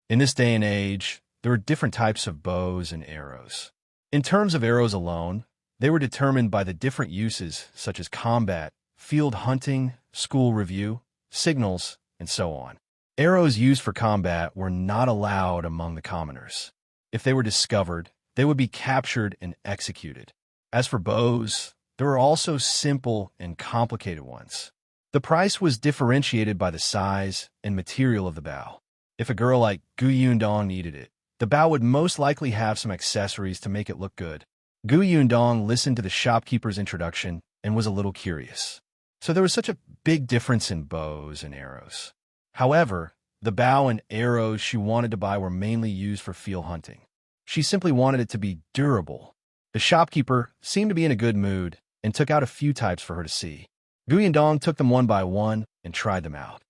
In this day and age, there are different types of bows and arrows. In terms of arrows alone, they were determined by the different uses such as combat, field hunting, school review, signals, and so on. Arrows used for combat were not allowed among the commoners. If they were discovered, they would be captured and executed. As for bows, there were also simple and complicated ones. The price was differentiated by the size and material of the bow. If a girl like Gu Yundong needed it, the bow would most likely have some accessories to make it look good. Gu Yundong listened to the shopkeeper's introduction and was a little curious. So there was such a big difference in bows and arrows. However, the bow and arrows she wanted to buy were mainly used for field hunting. She simply wanted it to be durable. The shopkeeper seemed to be in a good mood and took out a few types for her to see. Gu Yundong took them one by one and tried them out.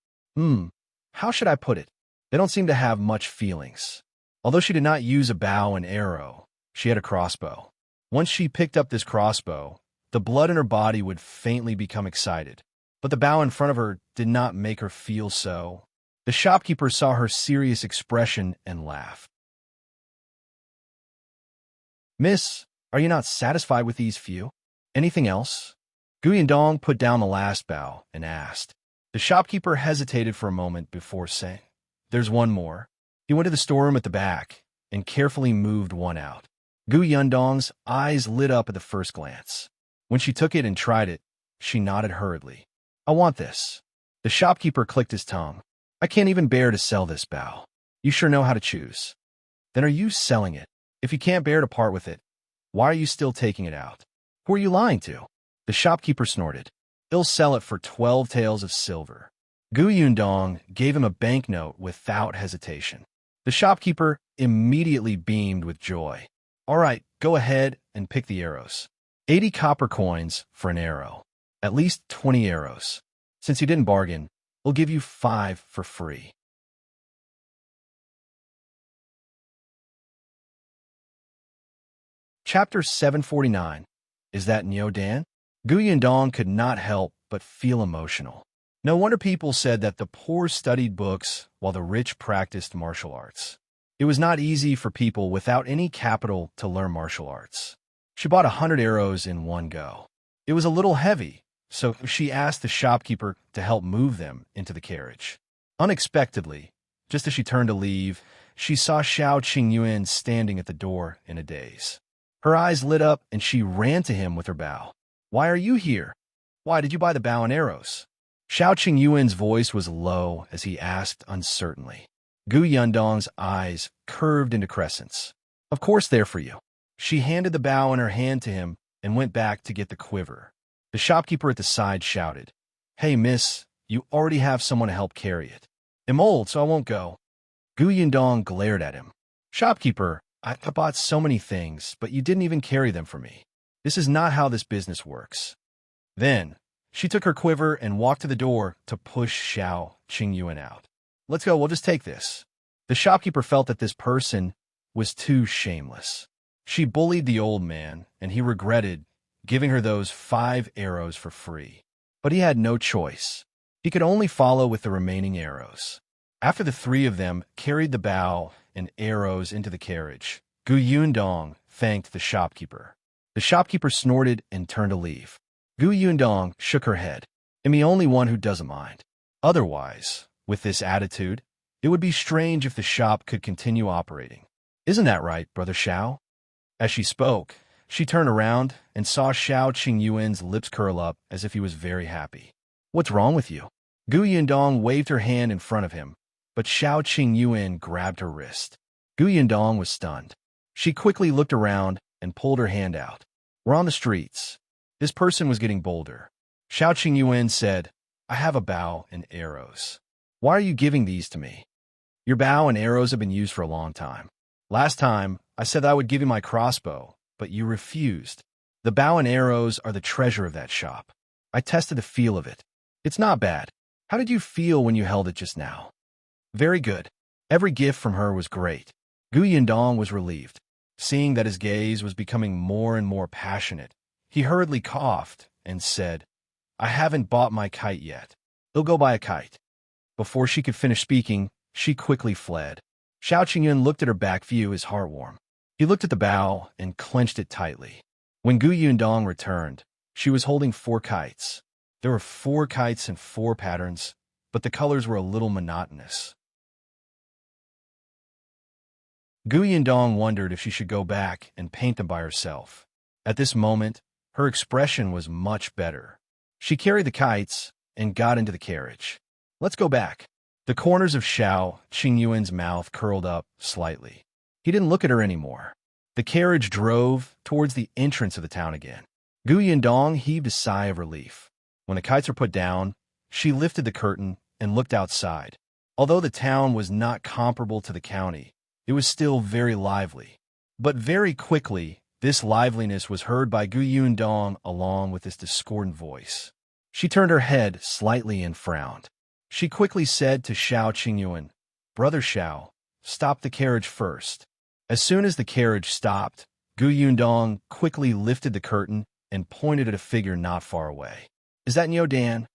How should I put it? They don't seem to have much feelings. Although she did not use a bow and arrow, she had a crossbow. Once she picked up this crossbow, the blood in her body would faintly become excited. But the bow in front of her did not make her feel so. The shopkeeper saw her serious expression and laughed. "Miss, are you not satisfied with these few? Anything else?" Gu Yundong put down the last bow and asked. The shopkeeper hesitated for a moment before saying, "There's one more." He went to the storeroom at the back and carefully moved one out. Gu Yundong's eyes lit up at the first glance. When she took it and tried it, she nodded hurriedly. "I want this." The shopkeeper clicked his tongue. "I can't even bear to sell this bow. You sure know how to choose. Then are you selling it? If you can't bear to part with it, why are you still taking it out? Who are you lying to?" The shopkeeper snorted. "He'll sell it for 12 taels of silver." Gu Yundong gave him a banknote without hesitation. The shopkeeper immediately beamed with joy. "All right, go ahead and pick the arrows. 80 copper coins for an arrow. At least 20 arrows. Since you didn't bargain, we'll give you 5 for free. Chapter 749. Is that Niu Dan? Yundong could not help but feel emotional. No wonder people said that the poor studied books while the rich practiced martial arts. It was not easy for people without any capital to learn martial arts. She bought 100 arrows in one go. It was a little heavy, so she asked the shopkeeper to help move them into the carriage. Unexpectedly, just as she turned to leave, she saw Shao Qingyuan standing at the door in a daze. Her eyes lit up and she ran to him with her bow. "Why are you here? Why did you buy the bow and arrows?" Shao Qingyuan's voice was low as he asked uncertainly. Yundong's eyes curved into crescents. "Of course they're for you." She handed the bow in her hand to him and went back to get the quiver. The shopkeeper at the side shouted, "Hey, miss, you already have someone to help carry it." "I'm old, so I won't go." Yundong glared at him. "Shopkeeper, I bought so many things, but you didn't even carry them for me. This is not how this business works." Then, she took her quiver and walked to the door to push Shao Qingyuan out. "Let's go, we'll just take this." The shopkeeper felt that this person was too shameless. She bullied the old man, and he regretted giving her those 5 arrows for free. But he had no choice. He could only follow with the remaining arrows. After the 3 of them carried the bow and arrows into the carriage, Yundong thanked the shopkeeper. The shopkeeper snorted and turned to leave. Yundong shook her head. "I'm the only one who doesn't mind. Otherwise, with this attitude, it would be strange if the shop could continue operating. Isn't that right, Brother Shao?" As she spoke, she turned around and saw Shao Qingyuan's lips curl up as if he was very happy. "What's wrong with you?" Yundong waved her hand in front of him, but Shao Qingyuan grabbed her wrist. Yundong was stunned. She quickly looked around and pulled her hand out. "We're on the streets." This person was getting bolder. Shao Qingyuan said, "I have a bow and arrows. Why are you giving these to me? Your bow and arrows have been used for a long time. Last time, I said that I would give you my crossbow, but you refused. The bow and arrows are the treasure of that shop. I tested the feel of it. It's not bad. How did you feel when you held it just now?" "Very good." Every gift from her was great. Yundong was relieved. Seeing that his gaze was becoming more and more passionate, he hurriedly coughed and said, "I haven't bought my kite yet. He'll go buy a kite." Before she could finish speaking, she quickly fled. Shao Qingyuan looked at her back view, his heart warm. He looked at the bow and clenched it tightly. When Yundong returned, she was holding 4 kites. There were 4 kites in 4 patterns, but the colors were a little monotonous. Yundong wondered if she should go back and paint them by herself. At this moment, her expression was much better. She carried the kites and got into the carriage. "Let's go back." The corners of Shao Qingyuan's mouth curled up slightly. He didn't look at her anymore. The carriage drove towards the entrance of the town again. Yundong heaved a sigh of relief. When the kites were put down, she lifted the curtain and looked outside. Although the town was not comparable to the county, it was still very lively. But very quickly, this liveliness was heard by Yundong along with this discordant voice. She turned her head slightly and frowned. She quickly said to Shao Qingyuan, "Brother Shao, stop the carriage first." As soon as the carriage stopped, Yundong quickly lifted the curtain and pointed at a figure not far away. "Is that Niu Dan?"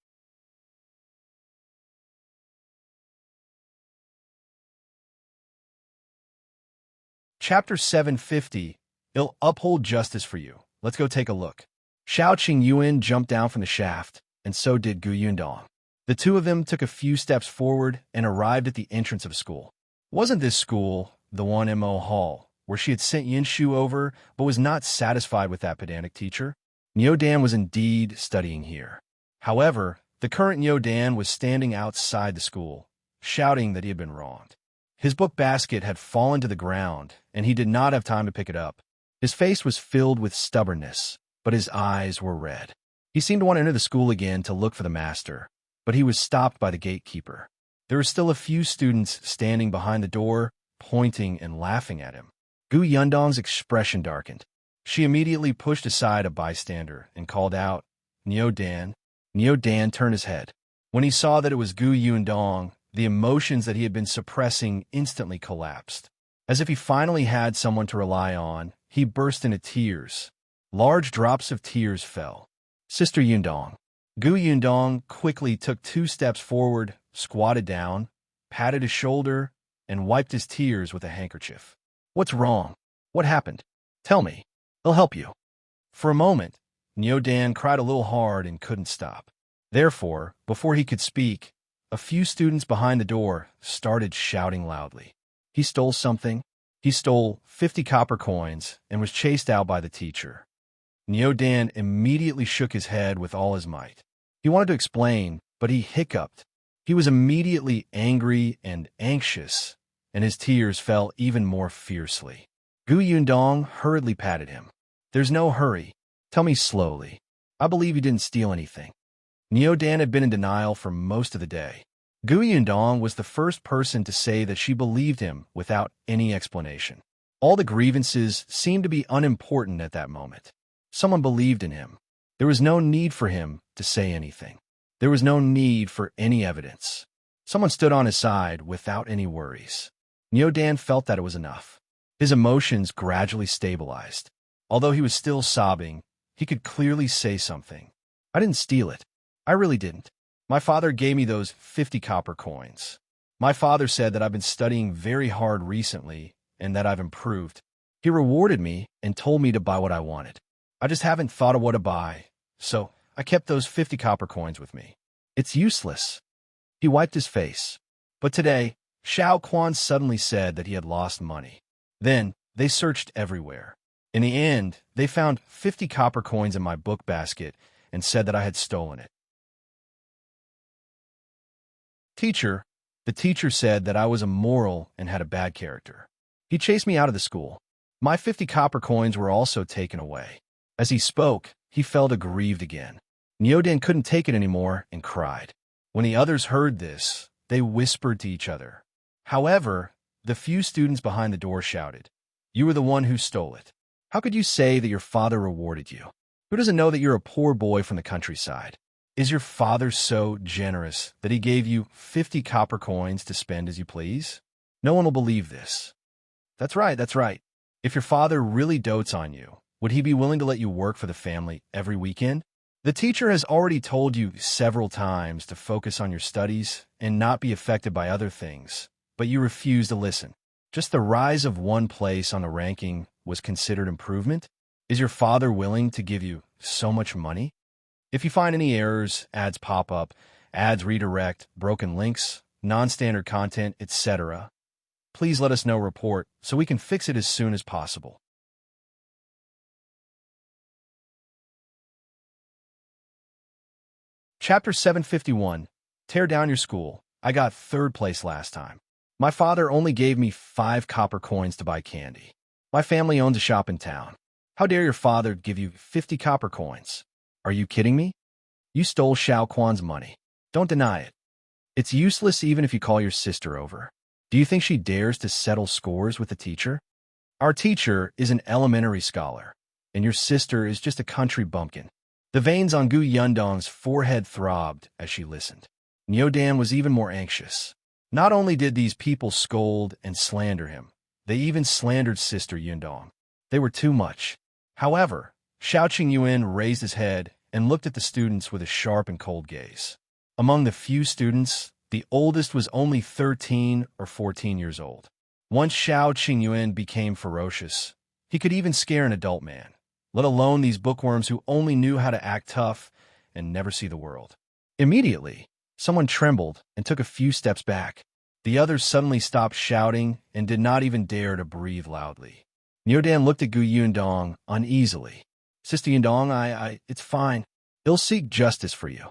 Chapter 750. I'll uphold justice for you. Let's go take a look. Shao Qingyuan jumped down from the shaft, and so did Yundong. The 2 of them took a few steps forward and arrived at the entrance of a school. Wasn't this school the one in Mo Hall, where she had sent Yunfu over, but was not satisfied with that pedantic teacher? Niu Dan was indeed studying here. However, the current Niu Dan was standing outside the school, shouting that he had been wronged. His book basket had fallen to the ground, and he did not have time to pick it up. His face was filled with stubbornness, but his eyes were red. He seemed to want to enter the school again to look for the master, but he was stopped by the gatekeeper. There were still a few students standing behind the door, pointing and laughing at him. Yundong's expression darkened. She immediately pushed aside a bystander and called out, "Niu Dan." Niu Dan turned his head. When he saw that it was Gu Yundong, the emotions that he had been suppressing instantly collapsed. As if he finally had someone to rely on, he burst into tears. Large drops of tears fell. Sister Yundong. Gu Yundong quickly took 2 steps forward, squatted down, patted his shoulder, and wiped his tears with a handkerchief. What's wrong? What happened? Tell me. I'll help you. For a moment, Niu Dan cried a little hard and couldn't stop. Therefore, before he could speak, a few students behind the door started shouting loudly. He stole something. He stole 50 copper coins and was chased out by the teacher. Niu Dan immediately shook his head with all his might. He wanted to explain, but he hiccuped. He was immediately angry and anxious, and his tears fell even more fiercely. Gu Yundong hurriedly patted him. There's no hurry. Tell me slowly. I believe you didn't steal anything. Niu Dan had been in denial for most of the day. Gu Yundong was the first person to say that she believed him without any explanation. All the grievances seemed to be unimportant at that moment. Someone believed in him. There was no need for him to say anything. There was no need for any evidence. Someone stood on his side without any worries. Niu Dan felt that it was enough. His emotions gradually stabilized. Although he was still sobbing, he could clearly say something. I didn't steal it. I really didn't. My father gave me those 50 copper coins. My father said that I've been studying very hard recently and that I've improved. He rewarded me and told me to buy what I wanted. I just haven't thought of what to buy, so I kept those 50 copper coins with me. It's useless. He wiped his face. But today, Shao Quan suddenly said that he had lost money. Then, they searched everywhere. In the end, they found 50 copper coins in my book basket and said that I had stolen it. The teacher said that I was immoral and had a bad character. He chased me out of the school. My 50 copper coins were also taken away. As he spoke, he felt aggrieved again. Niu Dan couldn't take it anymore and cried. When the others heard this, they whispered to each other. However, the few students behind the door shouted, "You were the one who stole it. How could you say that your father rewarded you? Who doesn't know that you're a poor boy from the countryside? Is your father so generous that he gave you 50 copper coins to spend as you please? No one will believe this." That's right. If your father really dotes on you, would he be willing to let you work for the family every weekend? The teacher has already told you several times to focus on your studies and not be affected by other things, but you refuse to listen. Just the rise of one place on the ranking was considered improvement? Is your father willing to give you so much money? If you find any errors, ads pop up, ads redirect, broken links, non-standard content, etc., please let us know report so we can fix it as soon as possible. Chapter 751, Tear Down Your School. I got 3rd place last time. My father only gave me 5 copper coins to buy candy. My family owns a shop in town. How dare your father give you 50 copper coins? Are you kidding me? You stole Shao Quan's money. Don't deny it. It's useless even if you call your sister over. Do you think she dares to settle scores with the teacher? Our teacher is an elementary scholar, and your sister is just a country bumpkin. The veins on Gu Yundong's forehead throbbed as she listened. Niu Dan was even more anxious. Not only did these people scold and slander him, they even slandered Sister Yundong. They were too much. However, Shao Qingyuan raised his head and looked at the students with a sharp and cold gaze. Among the few students, the oldest was only 13 or 14 years old. Once Shao Qingyuan became ferocious, he could even scare an adult man, let alone these bookworms who only knew how to act tough and never see the world. Immediately, someone trembled and took a few steps back. The others suddenly stopped shouting and did not even dare to breathe loudly. Niu Dan looked at Gu Yundong uneasily. Sister Yundong, it's fine. He'll seek justice for you.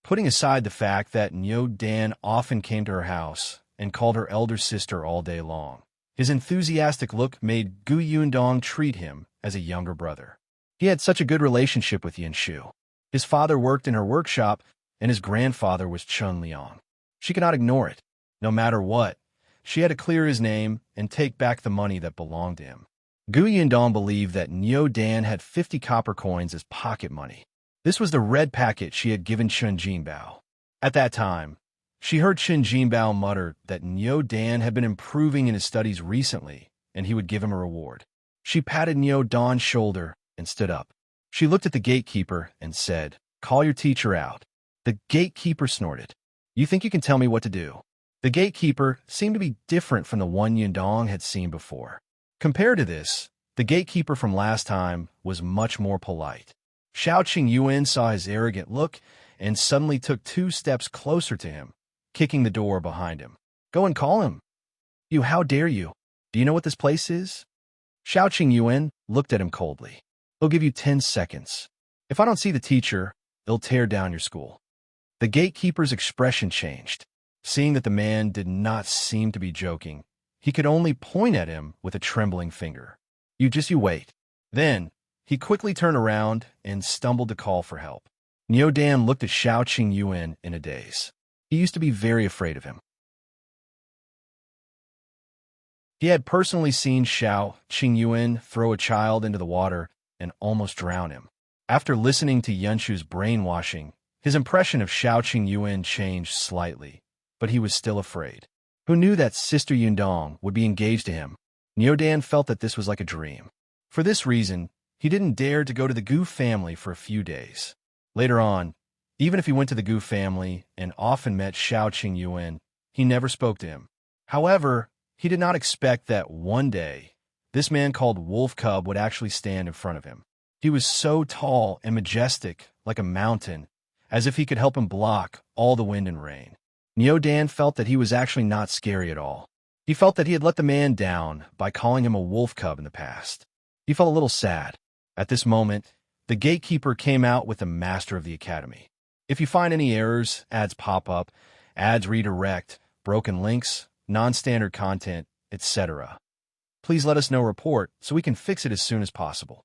Putting aside the fact that Niu Dan often came to her house and called her elder sister all day long, his enthusiastic look made Gu Yundong treat him as a younger brother. He had such a good relationship with Yongfu. His father worked in her workshop, and his grandfather was Chun Liang. She could not ignore it. No matter what, she had to clear his name and take back the money that belonged to him. Gu Yundong believed that Niu Dan had 50 copper coins as pocket money. This was the red packet she had given Chun Jinbao. At that time, she heard Qin Jinbao mutter that Niu Dan had been improving in his studies recently, and he would give him a reward. She patted Niu Dan's shoulder and stood up. She looked at the gatekeeper and said, "Call your teacher out." The gatekeeper snorted. "You think you can tell me what to do?" The gatekeeper seemed to be different from the one Yundong had seen before. Compared to this, the gatekeeper from last time was much more polite. Shao Qingyuan saw his arrogant look and suddenly took 2 steps closer to him, kicking the door behind him. "Go and call him." "You, how dare you? Do you know what this place is?" Shao Qingyuan looked at him coldly. "They'll give you 10 seconds. If I don't see the teacher, they'll tear down your school." The gatekeeper's expression changed. Seeing that the man did not seem to be joking, he could only point at him with a trembling finger. You wait." Then, he quickly turned around and stumbled to call for help. Niu Dan looked at Shao Qingyuan in a daze. He used to be very afraid of him. He had personally seen Shao Qingyuan throw a child into the water and almost drown him. After listening to Yunshu's brainwashing, his impression of Shao Qingyuan changed slightly, but he was still afraid. Who knew that Sister Yundong would be engaged to him? Niu Dan felt that this was like a dream. For this reason, he didn't dare to go to the Gu family for a few days. Later on, even if he went to the Gu family and often met Shao Qingyuan, he never spoke to him. However, he did not expect that one day, this man called Wolf Cub would actually stand in front of him. He was so tall and majestic, like a mountain, as if he could help him block all the wind and rain. Niu Dan felt that he was actually not scary at all. He felt that he had let the man down by calling him a wolf cub in the past. He felt a little sad. At this moment, the gatekeeper came out with the master of the academy. If you find any errors, ads pop up, ads redirect, broken links, non-standard content, etc., please let us know report so we can fix it as soon as possible.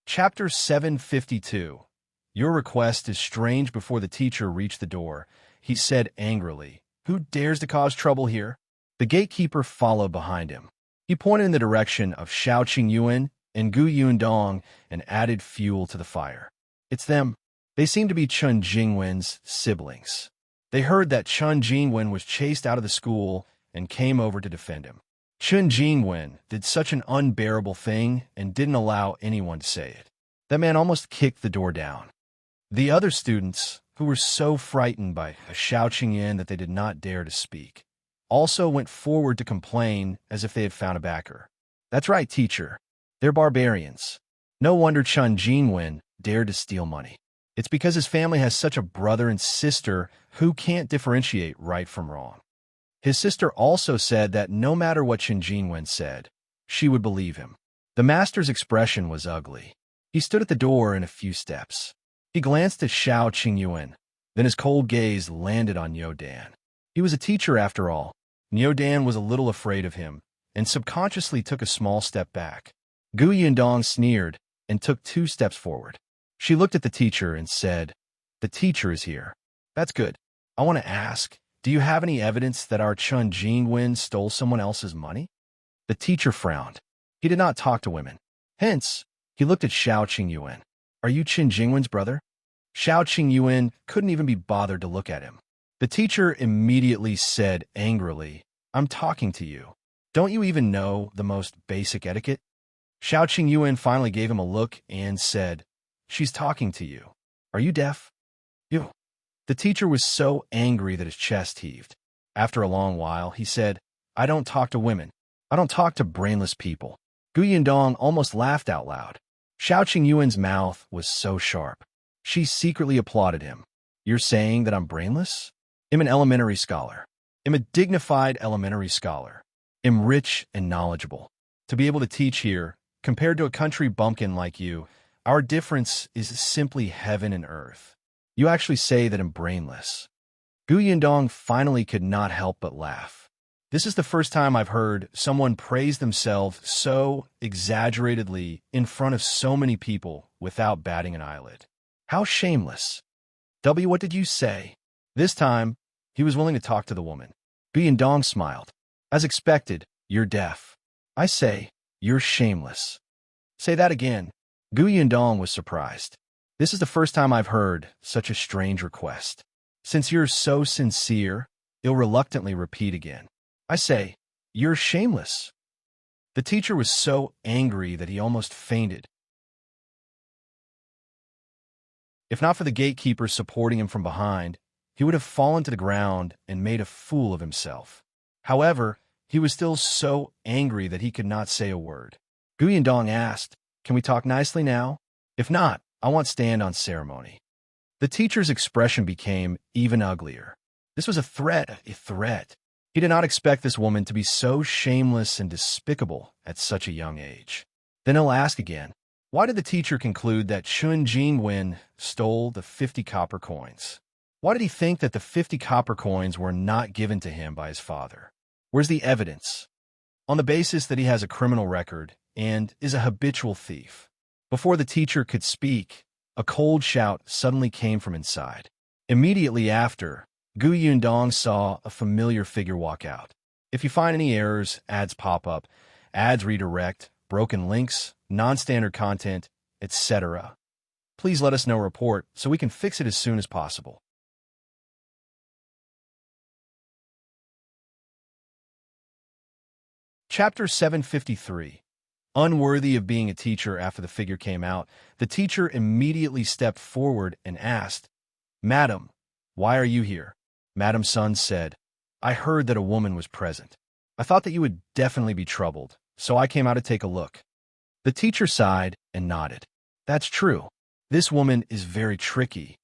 Chapter 752. Your request is strange. Before the teacher reached the door, he said angrily, "Who dares to cause trouble here?" The gatekeeper followed behind him. He pointed in the direction of Shao Qingyuan and Gu Yundong and added fuel to the fire. "It's them. They seem to be Chun Jingwen's siblings. They heard that Chun Jingwen was chased out of the school and came over to defend him. Chun Jingwen did such an unbearable thing and didn't allow anyone to say it. That man almost kicked the door down." The other students, who were so frightened by Shao Qingyan that they did not dare to speak, also went forward to complain as if they had found a backer. "That's right, teacher. They're barbarians. No wonder Chun Jingwen dared to steal money. It's because his family has such a brother and sister who can't differentiate right from wrong." His sister also said that no matter what Chun Jingwen said, she would believe him. The master's expression was ugly. He stood at the door in a few steps. He glanced at Shao Qingyuan, then his cold gaze landed on Niu Dan. He was a teacher after all. Niu Dan was a little afraid of him, and subconsciously took a small step back. Gu Yundong sneered and took 2 steps forward. She looked at the teacher and said, "The teacher is here. That's good. I want to ask, do you have any evidence that our Chun Jingwen stole someone else's money?" The teacher frowned. He did not talk to women. Hence, he looked at Shao Qingyuan. "Are you Chun Jingwen's brother?" Shao Qingyuan couldn't even be bothered to look at him. The teacher immediately said angrily, "I'm talking to you. Don't you even know the most basic etiquette?" Shao Qingyuan finally gave him a look and said, "She's talking to you. Are you deaf?" "You." The teacher was so angry that his chest heaved. After a long while, he said, "I don't talk to women. I don't talk to brainless people." Gu Yundong almost laughed out loud. Shao Qingyuan's mouth was so sharp. She secretly applauded him. "You're saying that I'm brainless? I'm an elementary scholar. I'm a dignified elementary scholar. I'm rich and knowledgeable. To be able to teach here, compared to a country bumpkin like you, our difference is simply heaven and earth. You actually say that I'm brainless." Gu Yundong finally could not help but laugh. This is the first time I've heard someone praise themselves so exaggeratedly in front of so many people without batting an eyelid. How shameless. What did you say?" This time, he was willing to talk to the woman. Gu Yundong smiled. "As expected, you're deaf. I say, you're shameless." "Say that again." Gu Yundong was surprised. This is the first time I've heard such a strange request. Since you're so sincere, he'll reluctantly repeat again. I say, you're shameless. The teacher was so angry that he almost fainted. If not for the gatekeepers supporting him from behind, he would have fallen to the ground and made a fool of himself. However, he was still so angry that he could not say a word. Gu Yundong asked, "Can we talk nicely now? If not, I won't stand on ceremony." The teacher's expression became even uglier. This was a threat. He did not expect this woman to be so shameless and despicable at such a young age. Then he'll ask again, why did the teacher conclude that Qingyuan stole the 50 copper coins? Why did he think that the 50 copper coins were not given to him by his father? Where's the evidence? On the basis that he has a criminal record and is a habitual thief. Before the teacher could speak, a cold shout suddenly came from inside. Immediately after, Gu Yundong saw a familiar figure walk out. If you find any errors, ads pop up, ads redirect, broken links, non-standard content, etc., please let us know report so we can fix it as soon as possible. Chapter 753. Unworthy of being a teacher. After the figure came out, the teacher immediately stepped forward and asked, "Madam, why are you here?" Madam Sun said, "I heard that a woman was present. I thought that you would definitely be troubled, so I came out to take a look." The teacher sighed and nodded. That's true. This woman is very tricky.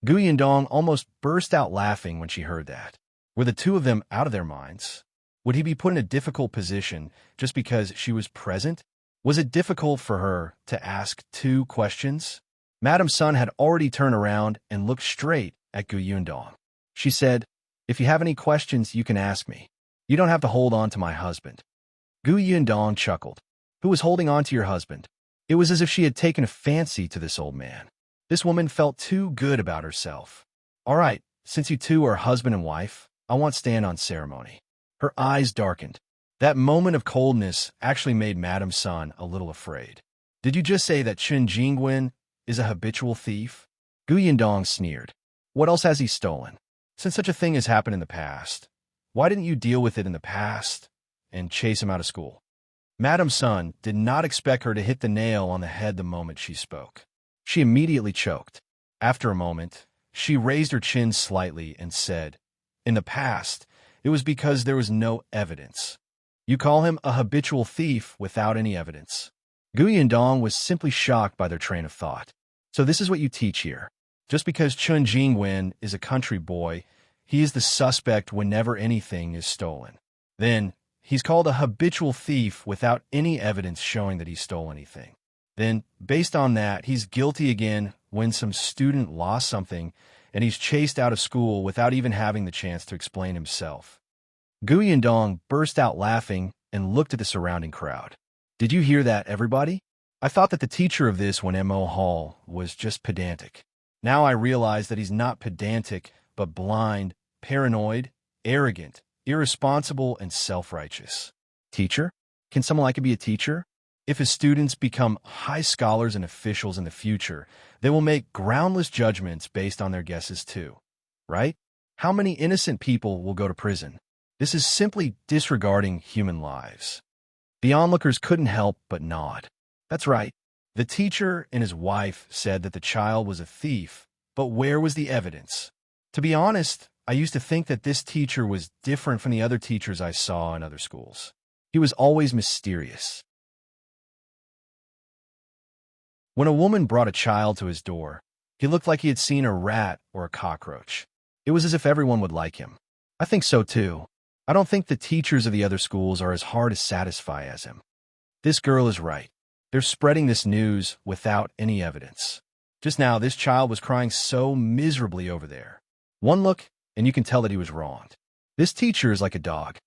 Gu Yundong almost burst out laughing when she heard that. Were the two of them out of their minds? Would he be put in a difficult position just because she was present? Was it difficult for her to ask 2 questions? Madam Sun had already turned around and looked straight at Gu Yundong. She said, "If you have any questions, you can ask me. You don't have to hold on to my husband." Gu Yundong chuckled. Who was holding on to your husband? It was as if she had taken a fancy to this old man. This woman felt too good about herself. All right, since you two are husband and wife, I won't stand on ceremony. Her eyes darkened. That moment of coldness actually made Madam Sun a little afraid. Did you just say that Qingyuan is a habitual thief? Gu Yundong sneered. What else has he stolen? Since such a thing has happened in the past, why didn't you deal with it in the past and chase him out of school? Madam Sun did not expect her to hit the nail on the head the moment she spoke. She immediately choked. After a moment, she raised her chin slightly and said, "In the past, it was because there was no evidence. You call him a habitual thief without any evidence." Gu Yundong was simply shocked by their train of thought. So this is what you teach here. Just because Qingyuan is a country boy, he is the suspect whenever anything is stolen. Then, he's called a habitual thief without any evidence showing that he stole anything. Then, based on that, he's guilty again when some student lost something, and he's chased out of school without even having the chance to explain himself. Gu Yundong burst out laughing and looked at the surrounding crowd. Did you hear that, everybody? I thought that the teacher of this Wenhuo Hall was just pedantic. Now I realize that he's not pedantic, but blind, paranoid, arrogant, irresponsible, and self-righteous. Teacher? Can someone like him be a teacher? If his students become high scholars and officials in the future, they will make groundless judgments based on their guesses too. Right? How many innocent people will go to prison? This is simply disregarding human lives. The onlookers couldn't help but nod. That's right. The teacher and his wife said that the child was a thief, but where was the evidence? To be honest, I used to think that this teacher was different from the other teachers I saw in other schools. He was always mysterious. When a woman brought a child to his door, he looked like he had seen a rat or a cockroach. It was as if everyone would like him. I think so too. I don't think the teachers of the other schools are as hard to satisfy as him. This girl is right. They're spreading this news without any evidence. Just now, this child was crying so miserably over there. One look, and you can tell that he was wronged. This teacher is like a dog.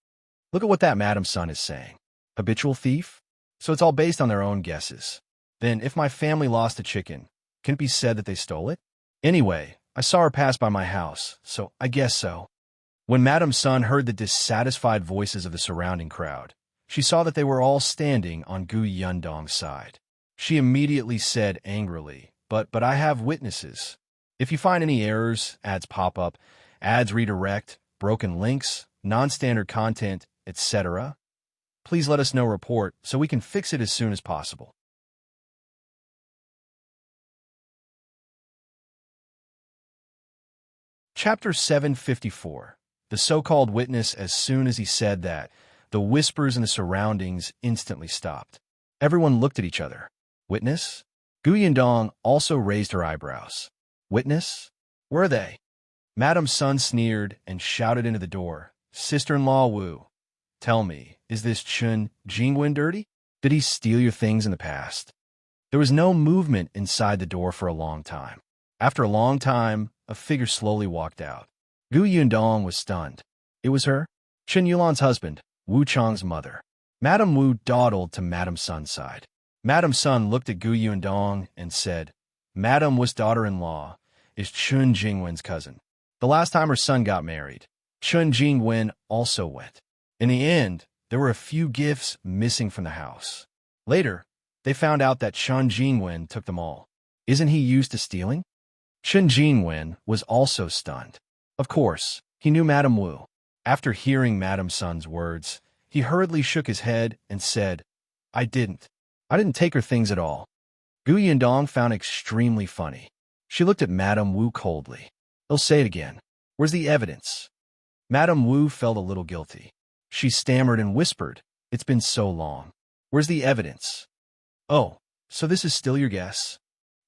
Look at what that Madam Sun is saying. Habitual thief? So it's all based on their own guesses. Then, if my family lost a chicken, can it be said that they stole it? Anyway, I saw her pass by my house, so I guess so. When Madam Sun heard the dissatisfied voices of the surrounding crowd, she saw that they were all standing on Gu Yundong's side. She immediately said angrily, But I have witnesses. If you find any errors, ads pop up, ads redirect, broken links, non-standard content, etc., please let us know report so we can fix it as soon as possible. Chapter 754. The so-called witness. As soon as he said that, the whispers in the surroundings instantly stopped. Everyone looked at each other. Witness? Yundong also raised her eyebrows. Witness? Where are they? Madame Sun sneered and shouted into the door. Sister-in-law Wu, tell me, is this Qingyuan dirty? Did he steal your things in the past? There was no movement inside the door for a long time. After a long time, a figure slowly walked out. Yundong was stunned. It was her, Qingyuan's husband, Wu Chang's mother. Madame Wu dawdled to Madame Sun's side. Madame Sun looked at Yundong and said, Madame Wu's daughter-in-law is Qingyuan's cousin. The last time her son got married, Qingyuan also went. In the end, there were a few gifts missing from the house. Later, they found out that Qingyuan took them all. Isn't he used to stealing? Qingyuan was also stunned. Of course, he knew Madame Wu. After hearing Madame Sun's words, he hurriedly shook his head and said, I didn't take her things at all. Yundong found it extremely funny. She looked at Madame Wu coldly. He'll say it again. Where's the evidence? Madame Wu felt a little guilty. She stammered and whispered, It's been so long. Where's the evidence? Oh, so this is still your guess?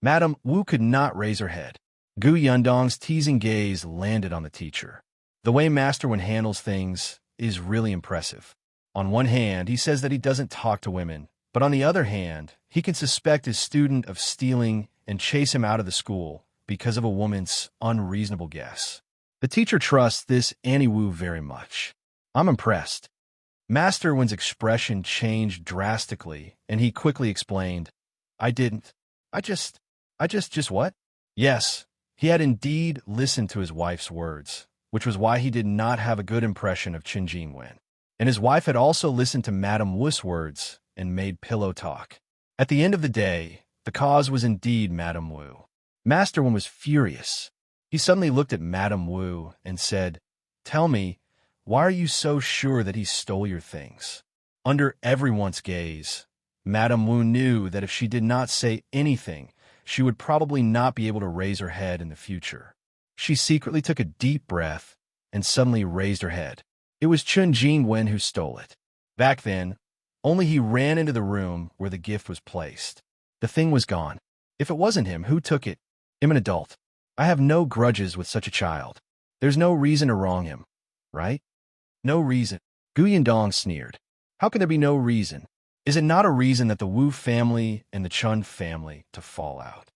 Madame Wu could not raise her head. Yundong's teasing gaze landed on the teacher. The way Master Wen handles things is really impressive. On one hand, he says that he doesn't talk to women, but on the other hand, he can suspect his student of stealing and chase him out of the school because of a woman's unreasonable guess. The teacher trusts this Annie Wu very much. I'm impressed. Master Wen's expression changed drastically, and he quickly explained, I didn't. I just what? Yes, he had indeed listened to his wife's words, which was why he did not have a good impression of Qingyuan. And his wife had also listened to Madame Wu's words and made pillow talk. At the end of the day, the cause was indeed Madame Wu. Master Wen was furious. He suddenly looked at Madame Wu and said, Tell me, why are you so sure that he stole your things? Under everyone's gaze, Madame Wu knew that if she did not say anything, she would probably not be able to raise her head in the future. She secretly took a deep breath and suddenly raised her head. It was Qingyuan who stole it. Back then, only he ran into the room where the gift was placed. The thing was gone. If it wasn't him, who took it? I'm an adult. I have no grudges with such a child. There's no reason to wrong him, right? No reason. Yundong sneered. How can there be no reason? Is it not a reason that the Wu family and the Chun family to fall out?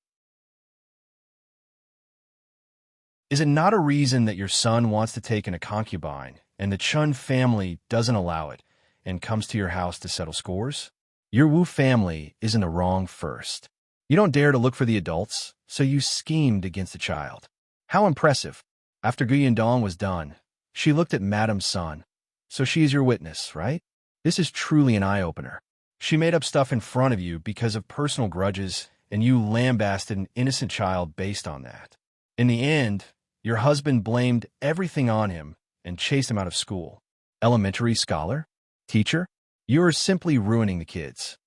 Is it not a reason that your son wants to take in a concubine and the Chun family doesn't allow it and comes to your house to settle scores? Your Wu family is in the wrong first. You don't dare to look for the adults, so you schemed against the child. How impressive. After Yundong was done, she looked at Madame Sun. So she is your witness, right? This is truly an eye-opener. She made up stuff in front of you because of personal grudges, and you lambasted an innocent child based on that. In the end, your husband blamed everything on him and chased him out of school. Elementary scholar? Teacher? You're simply ruining the kids.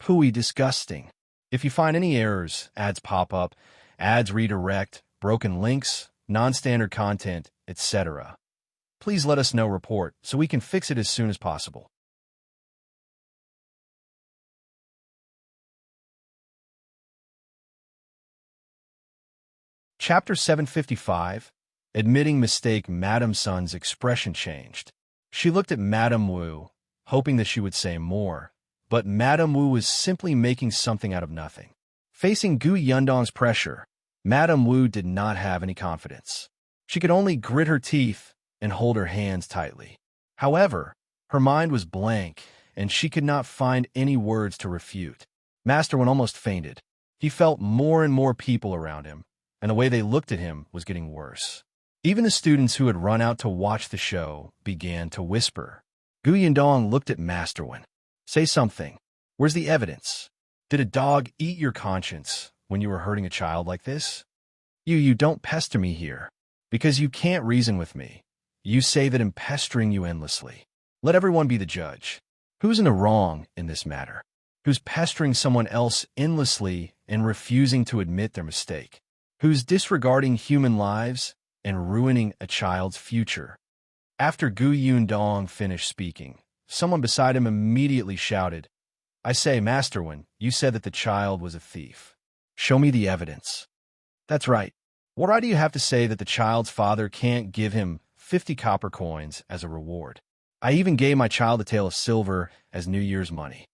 Pooey, disgusting. If you find any errors, ads pop up, ads redirect, broken links, non-standard content, etc., please let us know report so we can fix it as soon as possible. Chapter 755. Admitting mistake. Madame Sun's expression changed. She looked at Madame Wu, hoping that she would say more, but Madame Wu was simply making something out of nothing. Facing Yundong's pressure, Madame Wu did not have any confidence. She could only grit her teeth and hold her hands tightly. However, her mind was blank, and she could not find any words to refute. Master Wen almost fainted. He felt more and more people around him, and the way they looked at him was getting worse. Even the students who had run out to watch the show began to whisper. Yundong looked at Master Wen. Say something. Where's the evidence? Did a dog eat your conscience when you were hurting a child like this? You don't pester me here, because you can't reason with me. You say that I'm pestering you endlessly. Let everyone be the judge. Who's in the wrong in this matter? Who's pestering someone else endlessly and refusing to admit their mistake? Who's disregarding human lives and ruining a child's future? After Yundong finished speaking, someone beside him immediately shouted, I say, Master Wen, you said that the child was a thief. Show me the evidence. That's right. What right do you have to say that the child's father can't give him 50 copper coins as a reward? I even gave my child a tael of silver as New Year's money.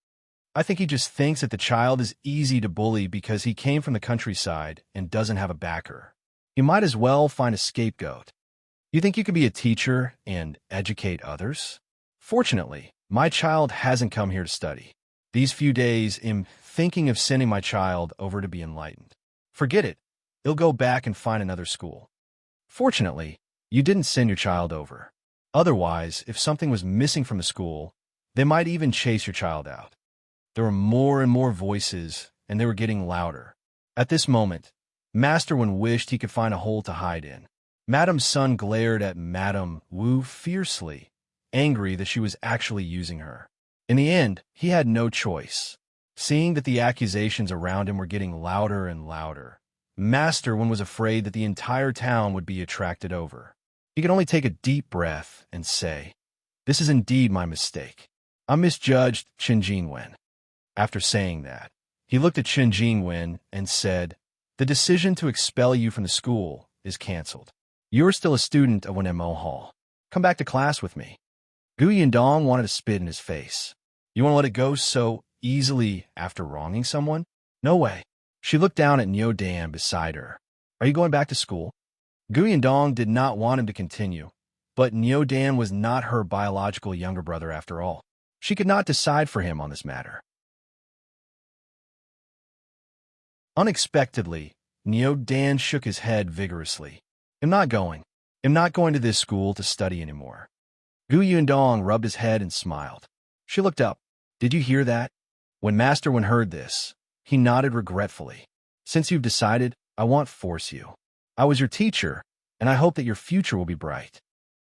I think he just thinks that the child is easy to bully because he came from the countryside and doesn't have a backer. You might as well find a scapegoat. You think you can be a teacher and educate others? Fortunately, my child hasn't come here to study. These few days, I'm thinking of sending my child over to be enlightened. Forget it. He'll go back and find another school. Fortunately, you didn't send your child over. Otherwise, if something was missing from the school, they might even chase your child out. There were more and more voices, and they were getting louder. At this moment, Master Wen wished he could find a hole to hide in. Madame Sun glared at Madame Wu fiercely, angry that she was actually using her. In the end, he had no choice. Seeing that the accusations around him were getting louder and louder, Master Wen was afraid that the entire town would be attracted over. He could only take a deep breath and say, This is indeed my mistake. I misjudged Qingyuan. After saying that, he looked at Qingyuan and said, The decision to expel you from the school is cancelled. You're still a student of Wenhuo Hall. Come back to class with me. Yundong wanted to spit in his face. You want to let it go so easily after wronging someone? No way. She looked down at Niu Dan beside her. Are you going back to school? Yundong did not want him to continue, but Niu Dan was not her biological younger brother after all. She could not decide for him on this matter. Unexpectedly, Niu Dan shook his head vigorously. I'm not going. I'm not going to this school to study anymore. Yundong rubbed his head and smiled. She looked up. Did you hear that? When Master Wen heard this, he nodded regretfully. Since you've decided, I won't force you. I was your teacher, and I hope that your future will be bright.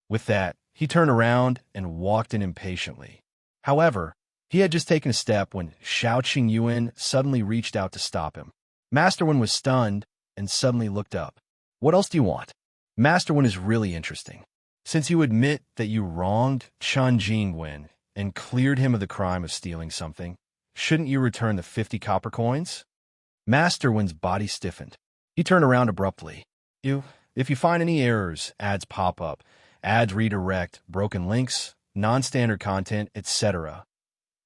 With that, he turned around and walked in impatiently. However, he had just taken a step when Shao Qingyuan suddenly reached out to stop him. Master Wen was stunned and suddenly looked up. What else do you want? Master Wen is really interesting. Since you admit that you wronged Qingyuan and cleared him of the crime of stealing something, shouldn't you return the 50 copper coins? Master Wen's body stiffened. He turned around abruptly. If you find any errors, ads pop up, ads redirect, broken links, non-standard content, etc.,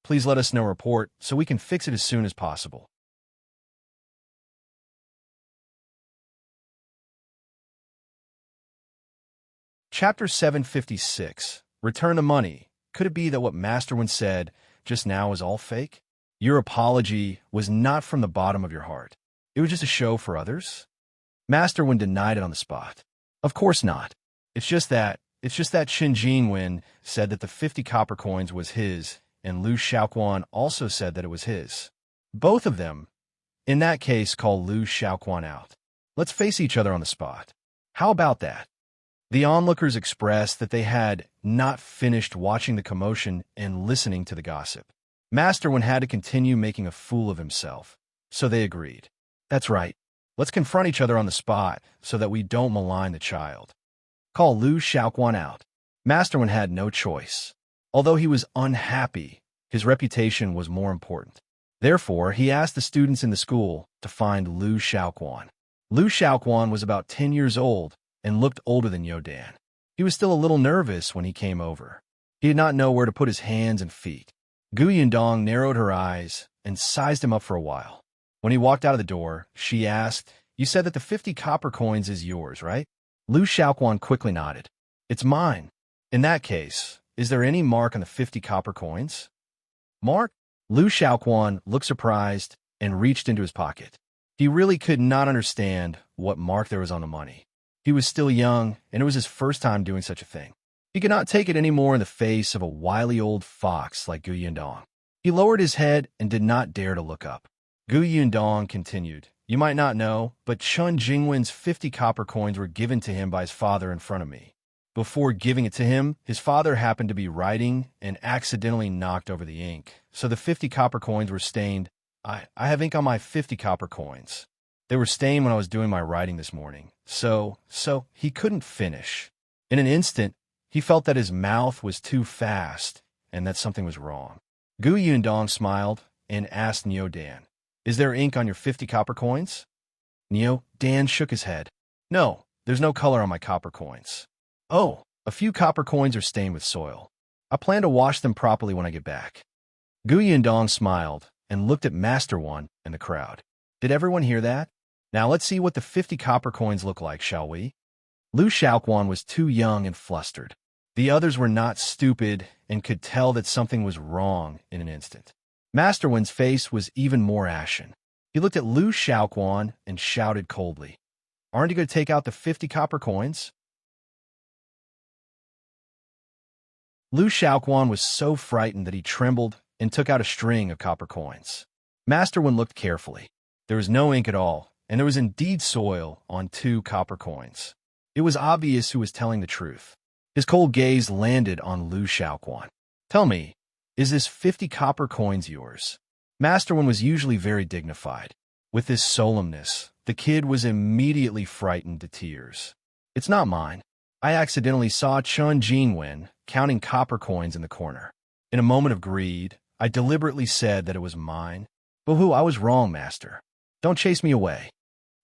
please let us know report so we can fix it as soon as possible. Chapter 756. Return the money. Could it be that what Master Wen said just now was all fake? Your apology was not from the bottom of your heart. It was just a show for others? Master Wen denied it on the spot. Of course not. It's just that Qingyuan said that the 50 copper coins was his, and Liu Xiahui also said that it was his. Both of them, in that case, call Liu Xiahui out. Let's face each other on the spot. How about that? The onlookers expressed that they had not finished watching the commotion and listening to the gossip. Master Wen had to continue making a fool of himself, so they agreed. That's right. Let's confront each other on the spot so that we don't malign the child. Call Liu Xiahui out. Master Wen had no choice. Although he was unhappy, his reputation was more important. Therefore, he asked the students in the school to find Liu Xiahui. Liu Xiahui was about 10 years old and looked older than Niu Dan. He was still a little nervous when he came over. He did not know where to put his hands and feet. Yundong narrowed her eyes and sized him up for a while. When he walked out of the door, she asked, You said that the 50 copper coins is yours, right? Liu Xiahui quickly nodded. It's mine. In that case, is there any mark on the 50 copper coins? Mark? Liu Xiahui looked surprised and reached into his pocket. He really could not understand what mark there was on the money. He was still young, and it was his first time doing such a thing. He could not take it any more in the face of a wily old fox like Yundong. He lowered his head and did not dare to look up. Gu Yundong continued, "You might not know, but Chun Jingwen's 50 copper coins were given to him by his father in front of me. Before giving it to him, his father happened to be writing and accidentally knocked over the ink, so the 50 copper coins were stained. I have ink on my 50 copper coins. They were stained when I was doing my writing this morning, so he couldn't finish. In an instant, he felt that his mouth was too fast and that something was wrong." Gu Yundong smiled and asked Niu Dan, "Is there ink on your 50 copper coins?" Niu Dan shook his head. "No, there's no color on my copper coins." "Oh, a few copper coins are stained with soil. I plan to wash them properly when I get back." Gu Yundong smiled and looked at Master One and the crowd. "Did everyone hear that? Now let's see what the 50 copper coins look like, shall we?" Liu Xiahui was too young and flustered. The others were not stupid and could tell that something was wrong in an instant. Master One's face was even more ashen. He looked at Liu Xiahui and shouted coldly, "Aren't you going to take out the 50 copper coins?" Liu Xiahui was so frightened that he trembled and took out a string of copper coins. Master One looked carefully. There was no ink at all, and there was indeed soil on 2 copper coins. It was obvious who was telling the truth. His cold gaze landed on Liu Xiahui. "Tell me, is this 50 copper coins yours?" Master One was usually very dignified. With this solemnness, the kid was immediately frightened to tears. "It's not mine. I accidentally saw Chun Jingwen counting copper coins in the corner. In a moment of greed, I deliberately said that it was mine. But I was wrong, Master. Don't chase me away."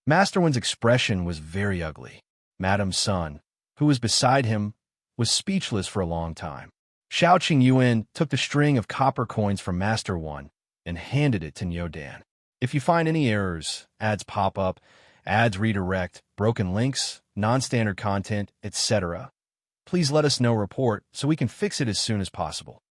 Master One's expression was very ugly. Madam's son, who was beside him, was speechless for a long time. Shao Qingyuan took the string of copper coins from Master One and handed it to Niu Dan. "If you find any errors, ads pop up, ads redirect, broken links, non-standard content, etc., please let us know report so we can fix it as soon as possible."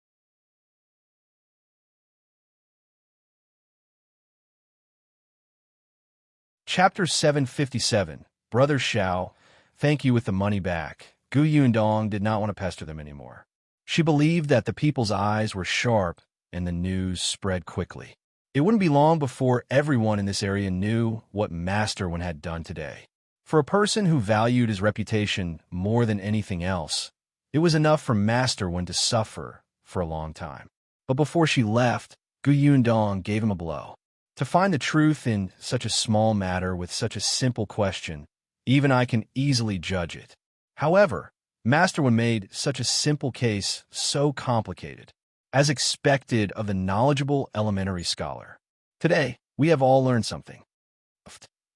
Chapter 757, Brother Shao, thank you with the money back. Gu Yundong did not want to pester them anymore. She believed that the people's eyes were sharp and the news spread quickly. It wouldn't be long before everyone in this area knew what Master One had done today. For a person who valued his reputation more than anything else, it was enough for Master One to suffer for a long time. But before she left, Gu Yundong gave him a blow. To find the truth in such a small matter with such a simple question, even I can easily judge it. However, Master One made such a simple case so complicated, as expected of the knowledgeable elementary scholar. Today, we have all learned something.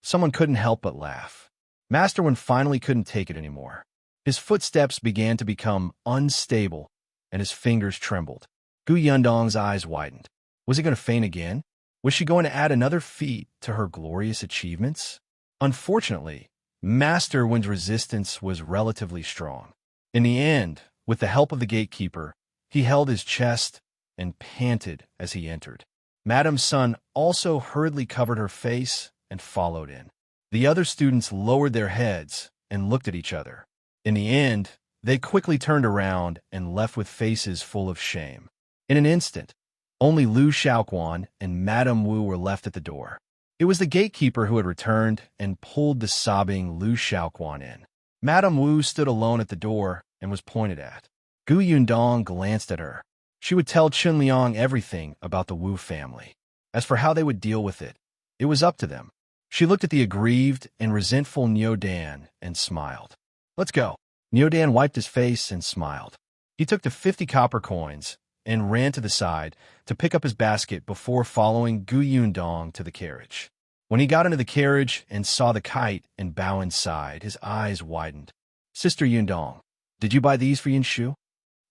Someone couldn't help but laugh. Master One finally couldn't take it anymore. His footsteps began to become unstable, and his fingers trembled. Gu Yundong's eyes widened. Was he going to faint again? Was she going to add another feat to her glorious achievements? Unfortunately, Master One's resistance was relatively strong. In the end, with the help of the gatekeeper, he held his chest and panted as he entered. Madam's son also hurriedly covered her face and followed in. The other students lowered their heads and looked at each other. In the end, they quickly turned around and left with faces full of shame. In an instant, only Liu Xiahui and Madame Wu were left at the door. It was the gatekeeper who had returned and pulled the sobbing Liu Xiahui in. Madame Wu stood alone at the door and was pointed at. Gu Yundong glanced at her. She would tell Chunliang everything about the Wu family. As for how they would deal with it, it was up to them. She looked at the aggrieved and resentful Niu Dan and smiled. "Let's go." Niu Dan wiped his face and smiled. He took the 50 copper coins and ran to the side to pick up his basket before following Gu Yundong to the carriage. When he got into the carriage and saw the kite and bow inside, his eyes widened. "Sister Yundong, did you buy these for Yunxu?"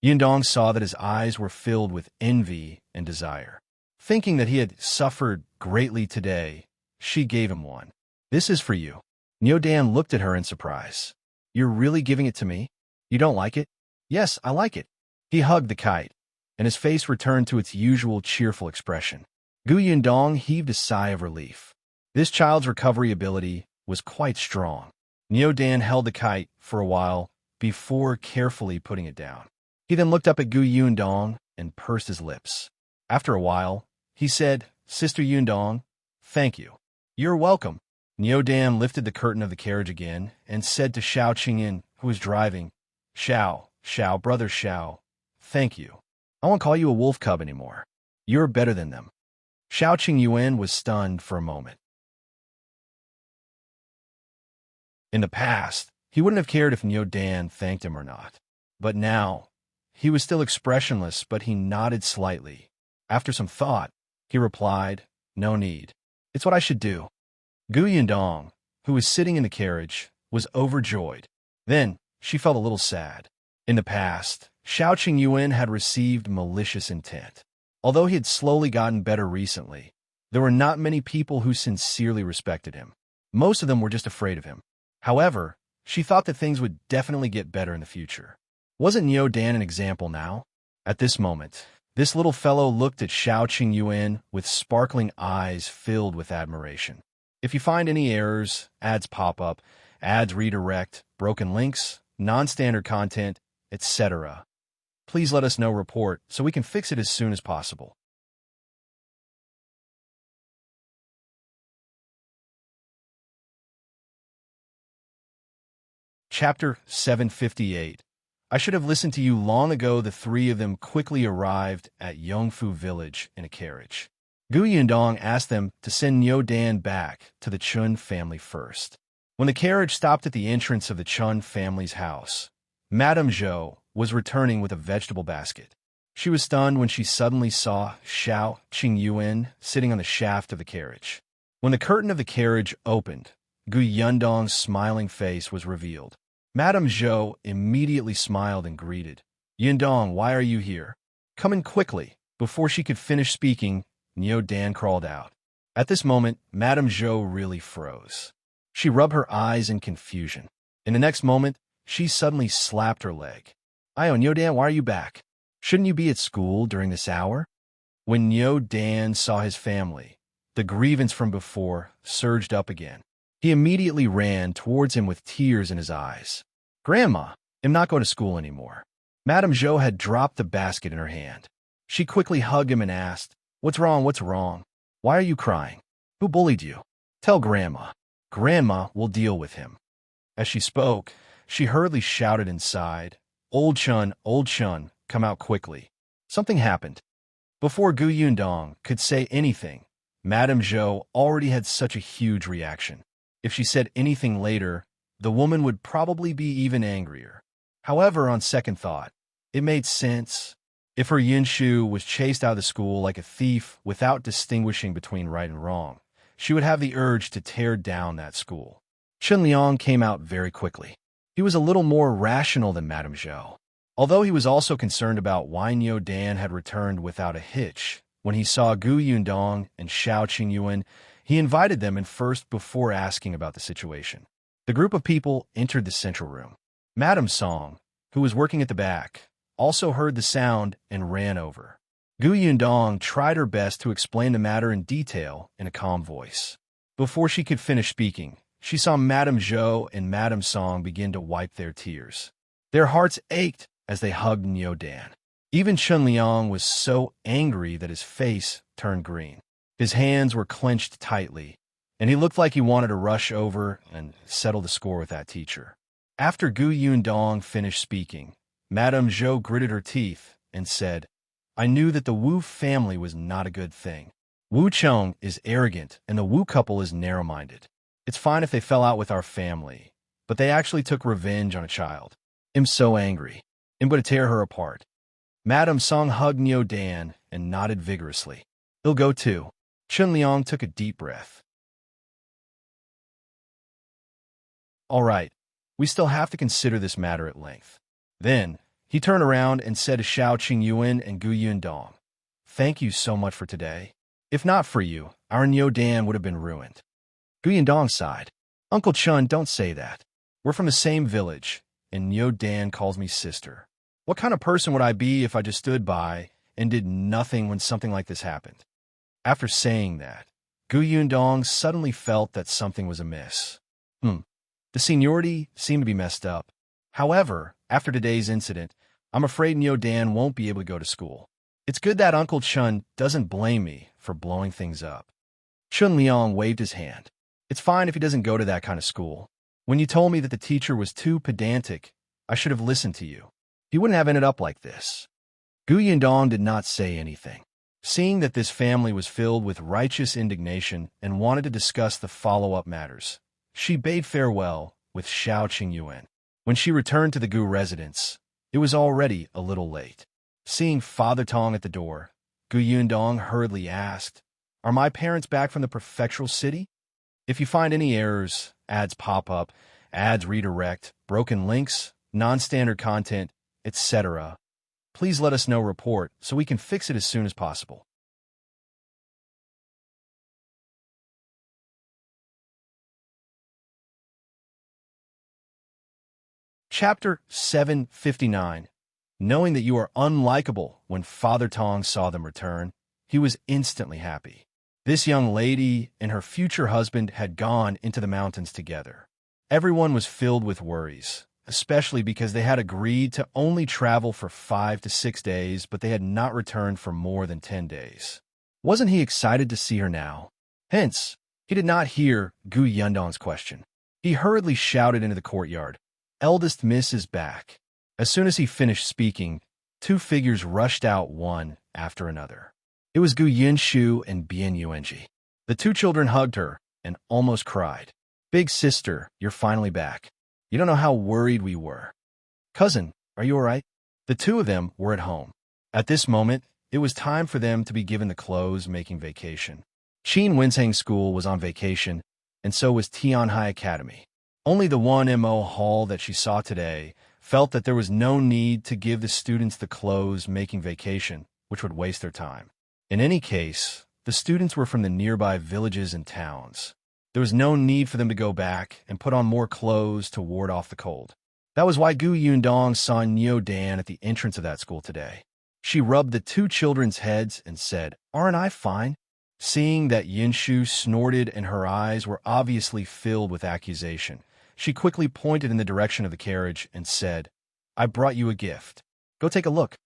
Yundong saw that his eyes were filled with envy and desire. Thinking that he had suffered greatly today, she gave him one. "This is for you." Niu Dan looked at her in surprise. "You're really giving it to me? You don't like it?" "Yes, I like it." He hugged the kite, and his face returned to its usual cheerful expression. Gu Yundong heaved a sigh of relief. This child's recovery ability was quite strong. Niu Dan held the kite for a while before carefully putting it down. He then looked up at Gu Yundong and pursed his lips. After a while, he said, "Sister Yundong, Thank you. You're welcome. Niu Dan lifted the curtain of the carriage again and said to Shao Qingyuan, who was driving, Shao, brother Shao, thank you. I won't call you a wolf cub anymore. You're better than them. Shao Qingyuan was stunned for a moment. In the past, he wouldn't have cared if Niu Dan thanked him or not. But now, he was still expressionless, but he nodded slightly. After some thought, he replied, no need. It's what I should do. Yundong, who was sitting in the carriage, was overjoyed. Then, she felt a little sad. In the past, Shao Qingyuan had received malicious intent. Although he had slowly gotten better recently, there were not many people who sincerely respected him. Most of them were just afraid of him. However, she thought that things would definitely get better in the future. Wasn't Niu Dan an example now? At this moment, this little fellow looked at Shao Qingyuan with sparkling eyes filled with admiration. If you find any errors, ads pop up, ads redirect, broken links, non-standard content, etc., please let us know report so we can fix it as soon as possible. Chapter 758. I should have listened to you long ago. The three of them quickly arrived at Yongfu village in a carriage. Yundong asked them to send Niu Dan back to the Chun family first. When the carriage stopped at the entrance of the Chun family's house, Madame Zhou was returning with a vegetable basket. She was stunned when she suddenly saw Shao Qingyuan sitting on the shaft of the carriage. When the curtain of the carriage opened, Yundong's smiling face was revealed. Madame Zhou immediately smiled and greeted, Yundong, why are you here? Come in quickly. Before she could finish speaking, Niu Dan crawled out. At this moment, Madame Zhou really froze. She rubbed her eyes in confusion. In the next moment, she suddenly slapped her leg. Niu Dan, why are you back? Shouldn't you be at school during this hour? When Niu Dan saw his family, the grievance from before surged up again. He immediately ran towards him with tears in his eyes. Grandma, I'm not going to school anymore. Madame Zhou had dropped the basket in her hand. She quickly hugged him and asked, What's wrong? What's wrong? Why are you crying? Who bullied you? Tell Grandma. Grandma will deal with him. As she spoke, she hurriedly shouted inside, Old Chun, come out quickly. Something happened. Before Yundong could say anything, Madame Zhou already had such a huge reaction. If she said anything later, the woman would probably be even angrier. However, on second thought, it made sense. If her Yunfu was chased out of the school like a thief without distinguishing between right and wrong, she would have the urge to tear down that school. Chen Liang came out very quickly. He was a little more rational than Madame Zhou. Although he was also concerned about why Niu Dan had returned without a hitch, when he saw Yundong and Shao Qingyuan, he invited them in first before asking about the situation. The group of people entered the central room. Madame Song, who was working at the back, also heard the sound and ran over. Yundong tried her best to explain the matter in detail in a calm voice. Before she could finish speaking, she saw Madame Zhou and Madame Song begin to wipe their tears. Their hearts ached as they hugged Niu Dan. Even Chen Liang was so angry that his face turned green. His hands were clenched tightly, and he looked like he wanted to rush over and settle the score with that teacher. After Yundong finished speaking, Madame Zhou gritted her teeth and said, I knew that the Wu family was not a good thing. Wu Cheng is arrogant, and the Wu couple is narrow-minded. It's fine if they fell out with our family, but they actually took revenge on a child. I'm so angry. I'm going to tear her apart. Madame Song hugged Niu Dan and nodded vigorously. He'll go too. Chen Liang took a deep breath. All right, we still have to consider this matter at length. Then, he turned around and said to Shao Qingyuan and Yundong, Thank you so much for today. If not for you, our Niu Dan would have been ruined. Yundong sighed. Uncle Chun, don't say that. We're from the same village, and Niu Dan calls me sister. What kind of person would I be if I just stood by and did nothing when something like this happened? After saying that, Yundong suddenly felt that something was amiss. The seniority seemed to be messed up. However, after today's incident, I'm afraid Niu Dan won't be able to go to school. It's good that Uncle Chun doesn't blame me for blowing things up. Chun Liang waved his hand. It's fine if he doesn't go to that kind of school. When you told me that the teacher was too pedantic, I should have listened to you. He wouldn't have ended up like this. Yundong did not say anything. Seeing that this family was filled with righteous indignation and wanted to discuss the follow-up matters, she bade farewell with Shao Qingyuan. When she returned to the Gu residence, it was already a little late. Seeing Father Tong at the door, Gu Yundong hurriedly asked, "Are my parents back from the prefectural city? If you find any errors, ads pop up, ads redirect, broken links, non-standard content, etc., please let us know report so we can fix it as soon as possible." Chapter 759. Knowing that you are unlikable. When Father Tong saw them return, he was instantly happy. This young lady and her future husband had gone into the mountains together. Everyone was filled with worries, especially because they had agreed to only travel for 5 to 6 days, but they had not returned for more than 10 days. Wasn't he excited to see her now? Hence, he did not hear Gu Yundong's question. He hurriedly shouted into the courtyard, "Eldest Miss is back." As soon as he finished speaking, 2 figures rushed out one after another. It was Gu Yunxu and Bian Yuanji. The 2 children hugged her and almost cried. "Big sister, you're finally back. You don't know how worried we were. Cousin, are you all right?" The 2 of them were at home. At this moment, it was time for them to be given the clothes-making vacation. Qin Wensheng School was on vacation, and so was Tianhai Academy. Only the 1MO hall that she saw today felt that there was no need to give the students the clothes-making vacation, which would waste their time. In any case, the students were from the nearby villages and towns. There was no need for them to go back and put on more clothes to ward off the cold. That was why Gu Yundong saw Niu Dan at the entrance of that school today. She rubbed the 2 children's heads and said, "Aren't I fine?" Seeing that Yunxu snorted and her eyes were obviously filled with accusation, she quickly pointed in the direction of the carriage and said, "I brought you a gift. Go take a look."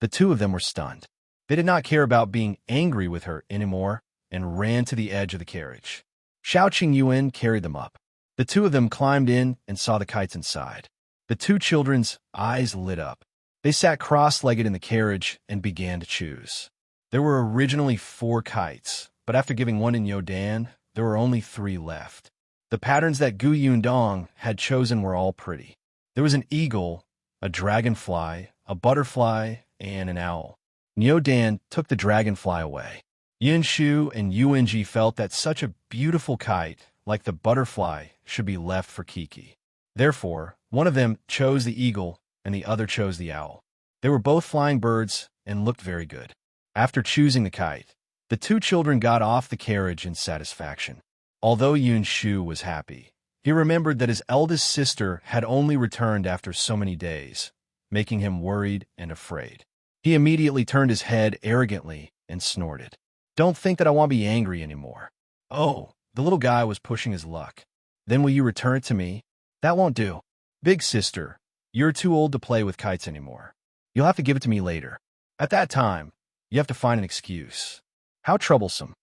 The 2 of them were stunned. They did not care about being angry with her anymore and ran to the edge of the carriage. Shao Qingyuan carried them up. The 2 of them climbed in and saw the kites inside. The 2 children's eyes lit up. They sat cross-legged in the carriage and began to choose. There were originally 4 kites, but after giving one to Niu Dan, there were only 3 left. The patterns that Gu Yundong had chosen were all pretty. There was an eagle, a dragonfly, a butterfly, and an owl. Niu Dan took the dragonfly away. Yunxu and Yuanji felt that such a beautiful kite, like the butterfly, should be left for Kiki. Therefore, one of them chose the eagle and the other chose the owl. They were both flying birds and looked very good. After choosing the kite, the 2 children got off the carriage in satisfaction. Although Yunxu was happy, he remembered that his eldest sister had only returned after so many days, making him worried and afraid. He immediately turned his head arrogantly and snorted. "Don't think that I want to be angry anymore." "Oh," the little guy was pushing his luck. "Then will you return it to me?" "That won't do. Big sister, you're too old to play with kites anymore. You'll have to give it to me later. At that time, you have to find an excuse." How troublesome.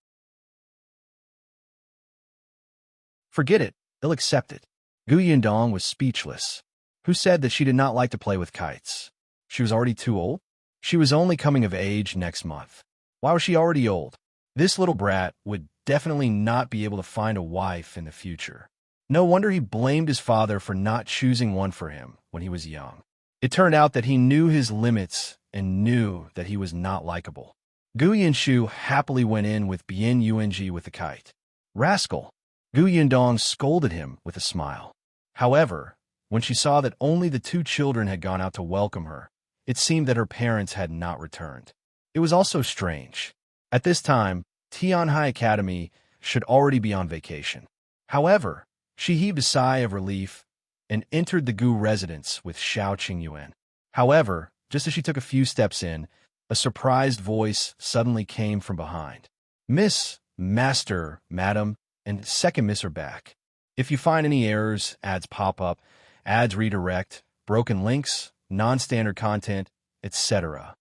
"Forget it. They'll accept it." Gu Yundong was speechless. Who said that she did not like to play with kites? She was already too old? She was only coming of age next month. Why was she already old? This little brat would definitely not be able to find a wife in the future. No wonder he blamed his father for not choosing one for him when he was young. It turned out that he knew his limits and knew that he was not likable. Gu Yunxu happily went in with Bian Yuanji with the kite. "Rascal!" Gu Yundong scolded him with a smile. However, when she saw that only the 2 children had gone out to welcome her, it seemed that her parents had not returned. It was also strange. At this time, Tianhai Academy should already be on vacation. However, she heaved a sigh of relief and entered the Gu residence with Shao Qingyuan. However, just as she took a few steps in, a surprised voice suddenly came from behind. "Miss, Master, Madam, and Second Miss are back. If you find any errors, ads pop up, ads redirect, broken links, non-standard content, etc.,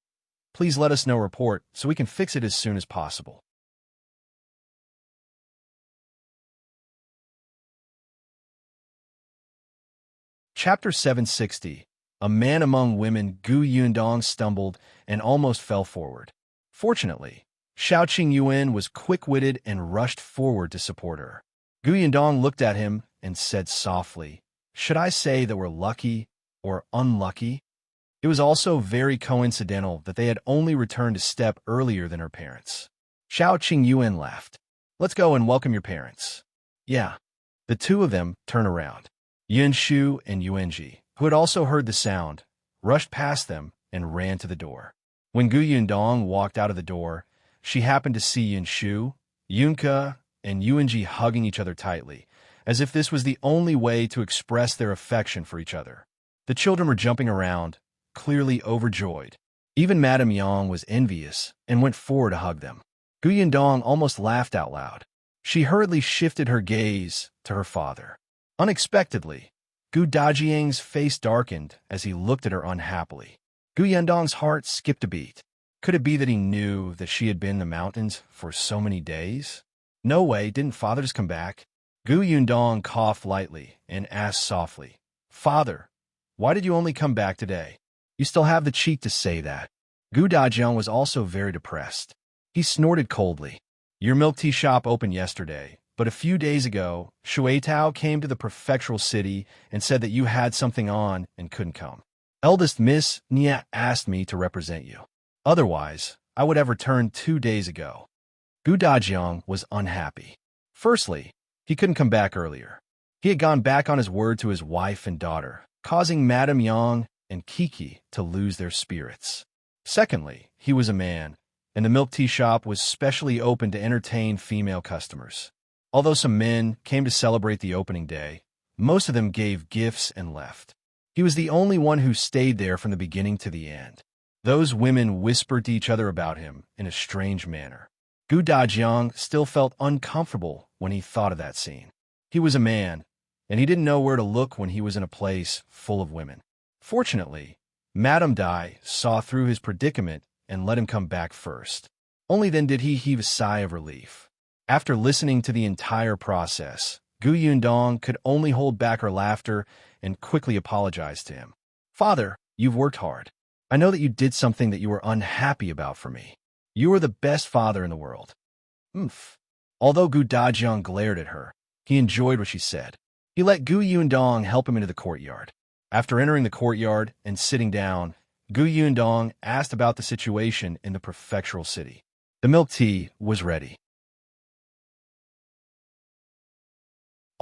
please let us know report so we can fix it as soon as possible." Chapter 760. A man among women. Yundong stumbled and almost fell forward. Fortunately, Shao Qingyuan was quick-witted and rushed forward to support her. Yundong looked at him and said softly, "Should I say that we're lucky or unlucky?" It was also very coincidental that they had only returned a step earlier than her parents. Shao Qingyuan laughed. "Let's go and welcome your parents." "Yeah." The two of them turned around. Yunxu and Yuanji, who had also heard the sound, rushed past them and ran to the door. When Gu Yundong walked out of the door, she happened to see Yunxu, Yunke, and Yuanji hugging each other tightly, as if this was the only way to express their affection for each other. The children were jumping around, clearly overjoyed. Even Madame Yang was envious and went forward to hug them. Gu Yundong almost laughed out loud. She hurriedly shifted her gaze to her father. Unexpectedly, Gu Dajiang's face darkened as he looked at her unhappily. Gu Yundong's heart skipped a beat. Could it be that he knew that she had been in the mountains for so many days? No way, didn't father just come back? Gu Yundong coughed lightly and asked softly, "Father, why did you only come back today? You still have the cheek to say that." Gu Dajiang was also very depressed. He snorted coldly. "Your milk tea shop opened yesterday, but a few days ago, Shueitao came to the prefectural city and said that you had something on and couldn't come. Eldest Miss Nia asked me to represent you. Otherwise, I would have returned 2 days ago." Gu Dajiang was unhappy. Firstly, he couldn't come back earlier. He had gone back on his word to his wife and daughter, causing Madame Yang and Kiki to lose their spirits. Secondly, he was a man, and the milk tea shop was specially open to entertain female customers. Although some men came to celebrate the opening day, most of them gave gifts and left. He was the only one who stayed there from the beginning to the end. Those women whispered to each other about him in a strange manner. Gu Dajiang still felt uncomfortable when he thought of that scene. He was a man, and he didn't know where to look when he was in a place full of women. Fortunately, Madame Dai saw through his predicament and let him come back first. Only then did he heave a sigh of relief. After listening to the entire process, Gu Yundong could only hold back her laughter and quickly apologize to him. "Father, you've worked hard. I know that you did something that you were unhappy about for me. You are the best father in the world." "Umph." Although Gu Dajiang glared at her, he enjoyed what she said. He let Gu Yundong help him into the courtyard. After entering the courtyard and sitting down, Gu Yundong asked about the situation in the prefectural city. The milk tea was ready.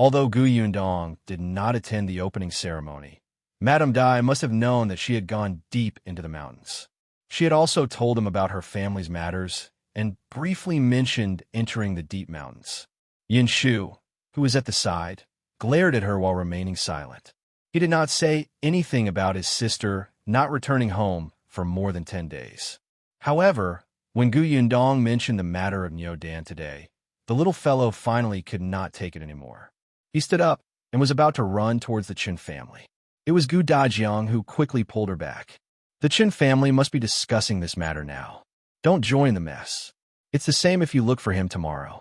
Although Gu Yundong did not attend the opening ceremony, Madame Dai must have known that she had gone deep into the mountains. She had also told him about her family's matters and briefly mentioned entering the deep mountains. Yunxu, who was at the side, glared at her while remaining silent. He did not say anything about his sister not returning home for more than 10 days. However, when Gu Yundong mentioned the matter of Niu Dan today, the little fellow finally could not take it anymore. He stood up and was about to run towards the Qin family. It was Gu Dajiang who quickly pulled her back. "The Qin family must be discussing this matter now. Don't join the mess. It's the same if you look for him tomorrow."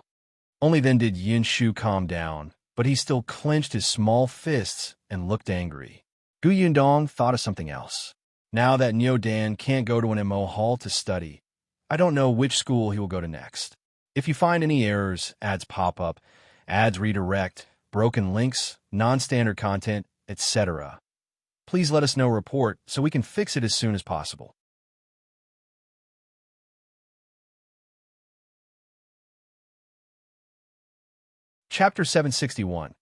Only then did Yunxu calm down, but he still clenched his small fists and looked angry. Gu Yundong thought of something else. Now that Niu Dan can't go to an MO hall to study, I don't know which school he will go to next. If you find any errors, ads pop up, ads redirect, broken links, non-standard content, etc., please let us know report so we can fix it as soon as possible. Chapter 761.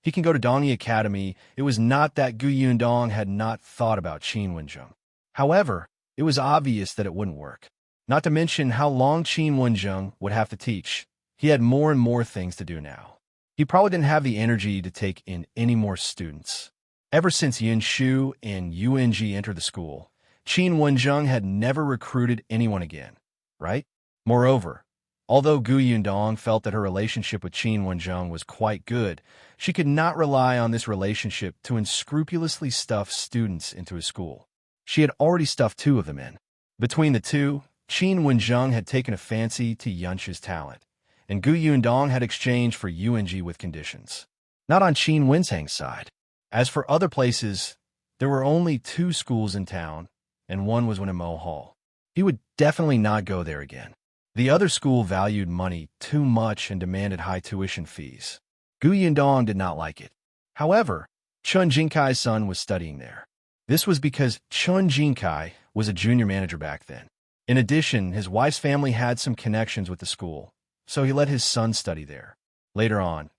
He can go to Dongyi Academy. It was not that Gu Yundong had not thought about Qin Wenjing. However, it was obvious that it wouldn't work. Not to mention how long Qin Wenjing would have to teach. He had more and more things to do now. He probably didn't have the energy to take in any more students. Ever since Yunxu and Yuanji entered the school, Qin Wenjing had never recruited anyone again, right? Moreover, although Gu Yundong felt that her relationship with Qin Wenjing was quite good, she could not rely on this relationship to unscrupulously stuff students into his school. She had already stuffed 2 of them in. Between the two, Qin Wenjing had taken a fancy to Yunxi's talent, and Gu Yundong had exchanged for Yuanji with conditions. Not on Qin Wenjing's side. As for other places, there were only 2 schools in town, and one was Wenhuo Hall. He would definitely not go there again. The other school valued money too much and demanded high tuition fees. Yundong did not like it. However, Chun Jinkai's son was studying there. This was because Chun Jinkai was a junior manager back then. In addition, his wife's family had some connections with the school, so he let his son study there. Later on,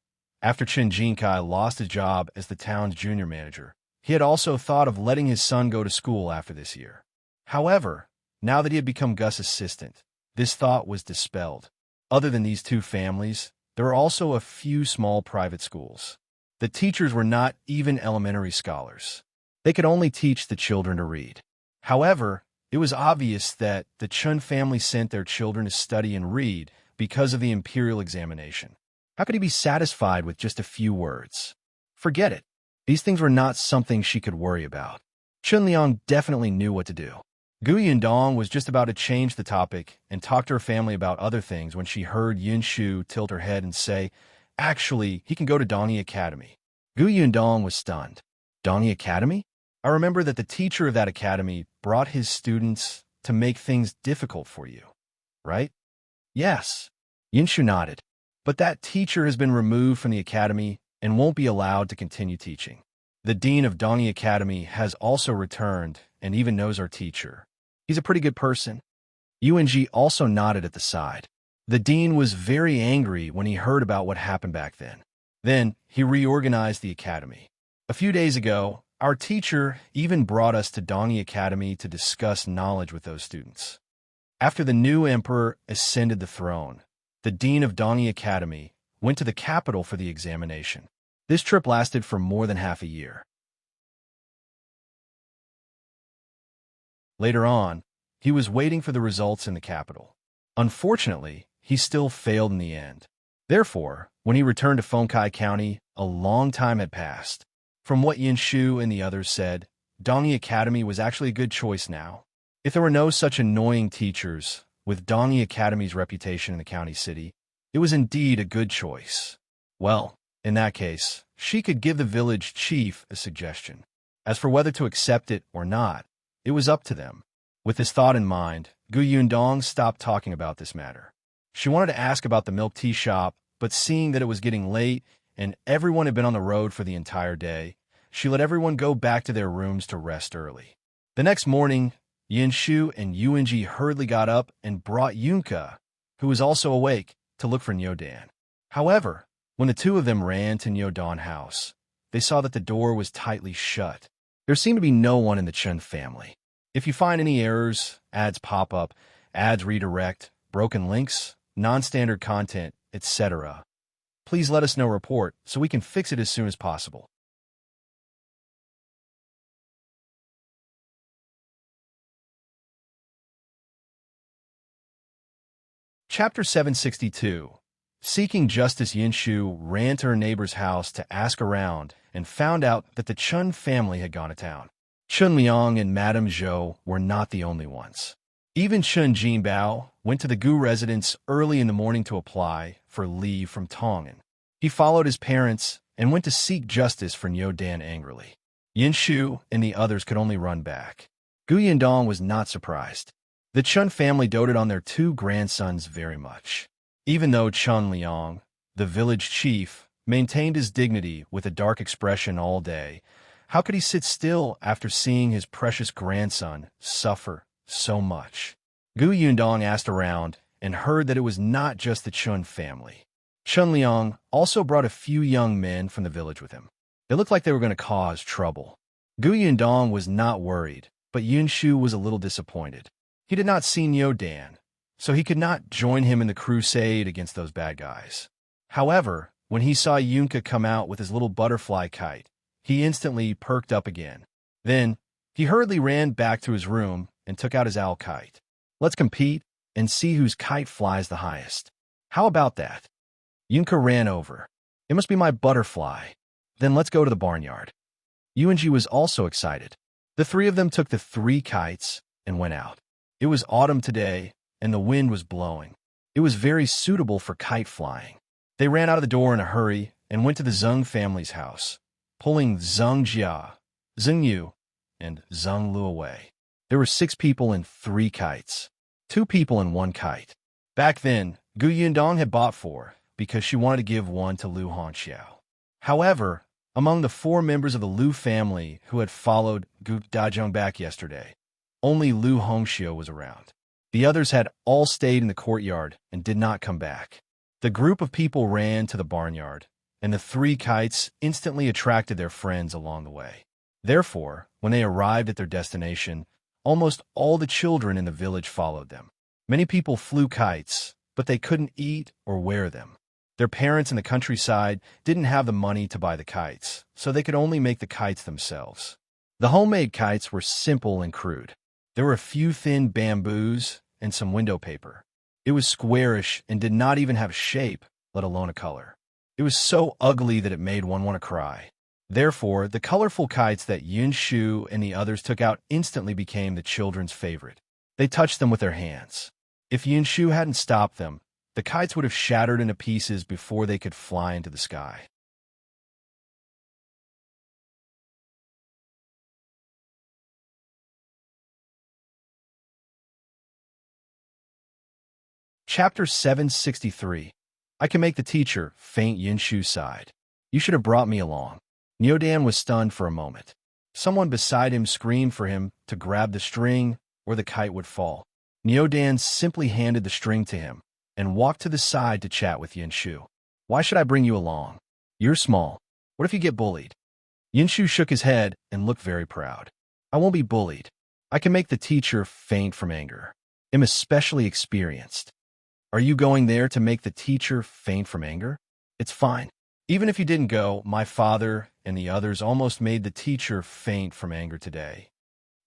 after Chun Jinkai lost his job as the town's junior manager, he had also thought of letting his son go to school after this year. However, now that he had become Gus's assistant, this thought was dispelled. Other than these 2 families, there were also a few small private schools. The teachers were not even elementary scholars. They could only teach the children to read. However, it was obvious that the Chun family sent their children to study and read because of the imperial examination. How could he be satisfied with just a few words? Forget it. These things were not something she could worry about. Chun Liang definitely knew what to do. Yundong was just about to change the topic and talk to her family about other things when she heard Yunxu tilt her head and say, "Actually, he can go to Dongyi Academy." Yundong was stunned. Dongyi Academy? I remember that the teacher of that academy brought his students to make things difficult for you, right? Yes. Yunxu nodded. But that teacher has been removed from the academy and won't be allowed to continue teaching. The dean of Dongyi Academy has also returned and even knows our teacher. He's a pretty good person. Yuanji also nodded at the side. The dean was very angry when he heard about what happened back then. Then he reorganized the academy. A few days ago, our teacher even brought us to Dongyi Academy to discuss knowledge with those students. After the new emperor ascended the throne, the dean of Dongyi Academy went to the capital for the examination. This trip lasted for more than half a year. Later on, he was waiting for the results in the capital. Unfortunately, he still failed in the end. Therefore, when he returned to Fengkai County, a long time had passed. From what Yunxu and the others said, Dongyi Academy was actually a good choice now. If there were no such annoying teachers, with Dongyi Academy's reputation in the county city, it was indeed a good choice. Well, in that case, she could give the village chief a suggestion. As for whether to accept it or not, it was up to them. With this thought in mind, Yundong stopped talking about this matter. She wanted to ask about the milk tea shop, but seeing that it was getting late and everyone had been on the road for the entire day, she let everyone go back to their rooms to rest early. The next morning, Yunxu and Yuanji hurriedly got up and brought Yunka, who was also awake, to look for Niu Dan. However, when the 2 of them ran to Niu Dan's house, they saw that the door was tightly shut. There seemed to be no one in the Chun family. If you find any errors, ads pop up, ads redirect, broken links, non-standard content, etc., please let us know report so we can fix it as soon as possible. Chapter 762. Seeking justice. Yunxu ran to her neighbor's house to ask around and found out that the Chun family had gone to town. Chun Liang and Madame Zhou were not the only ones. Even Chun Jinbao went to the Gu residence early in the morning to apply for leave from Tongan. He followed his parents and went to seek justice for Niu Dan angrily. Yunxu and the others could only run back. Yundong was not surprised. The Chun family doted on their 2 grandsons very much. Even though Chun Liang, the village chief, maintained his dignity with a dark expression all day, how could he sit still after seeing his precious grandson suffer so much? Yundong asked around and heard that it was not just the Chun family. Chun Liang also brought a few young men from the village with him. They looked like they were going to cause trouble. Yundong was not worried, but Yunxu was a little disappointed. He did not see Niu Dan, so he could not join him in the crusade against those bad guys. However, when he saw Yunka come out with his little butterfly kite, he instantly perked up again. Then, he hurriedly ran back to his room and took out his owl kite. Let's compete and see whose kite flies the highest. How about that? Yunka ran over. It must be my butterfly. Then let's go to the barnyard. Yuanji was also excited. The 3 of them took the 3 kites and went out. It was autumn today, and the wind was blowing. It was very suitable for kite flying. They ran out of the door in a hurry and went to the Zong family's house, pulling Zong Yu, and Zeng Lu away. There were 6 people and 3 kites. 2 people and 1 kite. Back then, Yundong had bought 4 because she wanted to give 1 to Liu Xiahui. However, among the 4 members of the Liu family who had followed Gu Dazhong back yesterday, only Liu Hongxiu was around. The others had all stayed in the courtyard and did not come back. The group of people ran to the barnyard, and the 3 kites instantly attracted their friends along the way. Therefore, when they arrived at their destination, almost all the children in the village followed them. Many people flew kites, but they couldn't eat or wear them. Their parents in the countryside didn't have the money to buy the kites, so they could only make the kites themselves. The homemade kites were simple and crude. There were a few thin bamboos and some window paper. It was squarish and did not even have shape, let alone a color. It was so ugly that it made one want to cry. Therefore, the colorful kites that Yunxu and the others took out instantly became the children's favorite. They touched them with their hands. If Yunxu hadn't stopped them, the kites would have shattered into pieces before they could fly into the sky. Chapter 763. I can make the teacher faint. Yunxu sighed. You should have brought me along. Niu Dan was stunned for a moment. Someone beside him screamed for him to grab the string or the kite would fall. Niu Dan simply handed the string to him and walked to the side to chat with Yunxu. Why should I bring you along? You're small. What if you get bullied? Yunxu shook his head and looked very proud. I won't be bullied. I can make the teacher faint from anger. I'm especially experienced. Are you going there to make the teacher faint from anger? It's fine. Even if you didn't go, my father and the others almost made the teacher faint from anger today.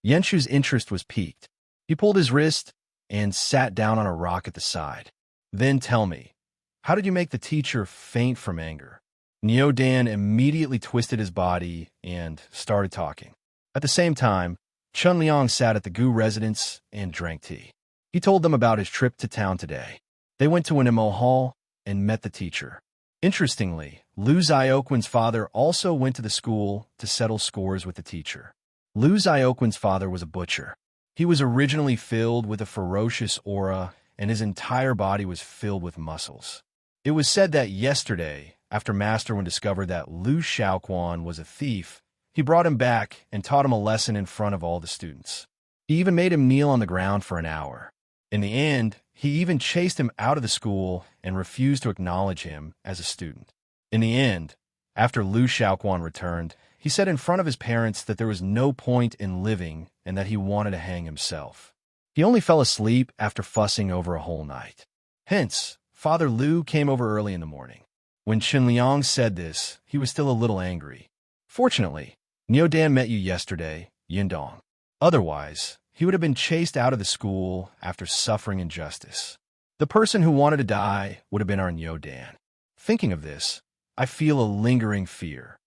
Yunxu's interest was piqued. He pulled his wrist and sat down on a rock at the side. Then tell me, how did you make the teacher faint from anger? Niu Dan immediately twisted his body and started talking. At the same time, Chun Liang sat at the Gu residence and drank tea. He told them about his trip to town today. They went to an MO hall and met the teacher. Interestingly, Liu Xiaoquan's father also went to the school to settle scores with the teacher. Liu Xiaoquan's father was a butcher. He was originally filled with a ferocious aura, and his entire body was filled with muscles. It was said that yesterday, after Master Wen discovered that Liu Xiaoquan was a thief, he brought him back and taught him a lesson in front of all the students. He even made him kneel on the ground for an hour. In the end, he even chased him out of the school and refused to acknowledge him as a student. In the end, after Liu Xiaoquan returned, he said in front of his parents that there was no point in living and that he wanted to hang himself. He only fell asleep after fussing over a whole night. Hence, Father Liu came over early in the morning. When Chun Liang said this, he was still a little angry. Fortunately, Niu Dan met you yesterday, Yundong. Otherwise, he would have been chased out of the school after suffering injustice. The person who wanted to die would have been our Niu Dan. Thinking of this, I feel a lingering fear.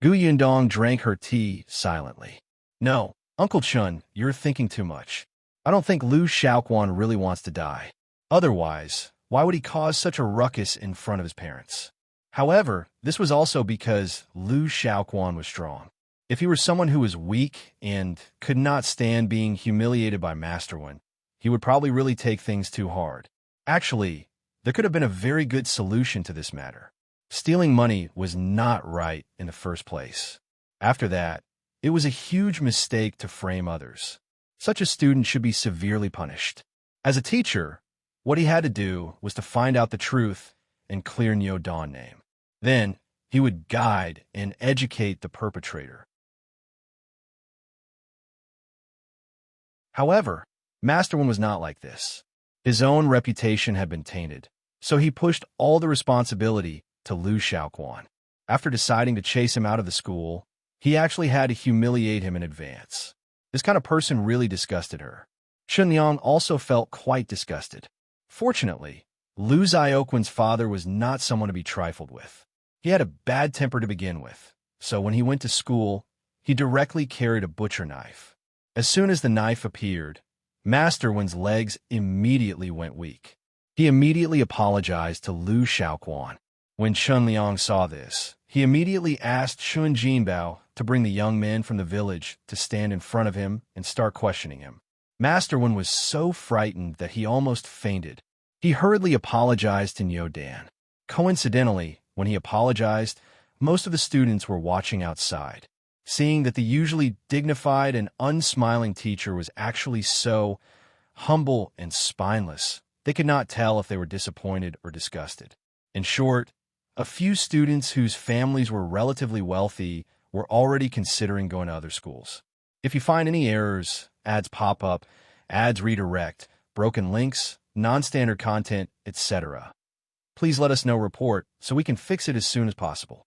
Gu Yundong drank her tea silently. No, Uncle Chun, you're thinking too much. I don't think Liu Xiaoquan really wants to die. Otherwise, why would he cause such a ruckus in front of his parents? However, this was also because Liu Xiaoquan was strong. If he were someone who was weak and could not stand being humiliated by Master Wen, he would probably really take things too hard. Actually, there could have been a very good solution to this matter. Stealing money was not right in the first place. After that, it was a huge mistake to frame others. Such a student should be severely punished. As a teacher, what he had to do was to find out the truth and clear Niu Dan's name. Then, he would guide and educate the perpetrator. However, Master Wen was not like this. His own reputation had been tainted, so he pushed all the responsibility to Liu Xiaoquan. After deciding to chase him out of the school, he actually had to humiliate him in advance. This kind of person really disgusted her. Chun Liang also felt quite disgusted. Fortunately, Liu Xiaoquan's father was not someone to be trifled with. He had a bad temper to begin with, so when he went to school, he directly carried a butcher knife. As soon as the knife appeared, Master Wen's legs immediately went weak. He immediately apologized to Liu Xiaoquan. When Chun Liang saw this, He immediately asked Shun Jinbao to bring the young men from the village to stand in front of him and start questioning him. Master Wen was so frightened that he almost fainted. He hurriedly apologized to Niu Dan. Coincidentally, when he apologized, most of the students were watching outside. Seeing that the usually dignified and unsmiling teacher was actually so humble and spineless, they could not tell if they were disappointed or disgusted. In short, a few students whose families were relatively wealthy were already considering going to other schools. If you find any errors, ads pop up, ads redirect, broken links, non-standard content, etc., please let us know report so we can fix it as soon as possible.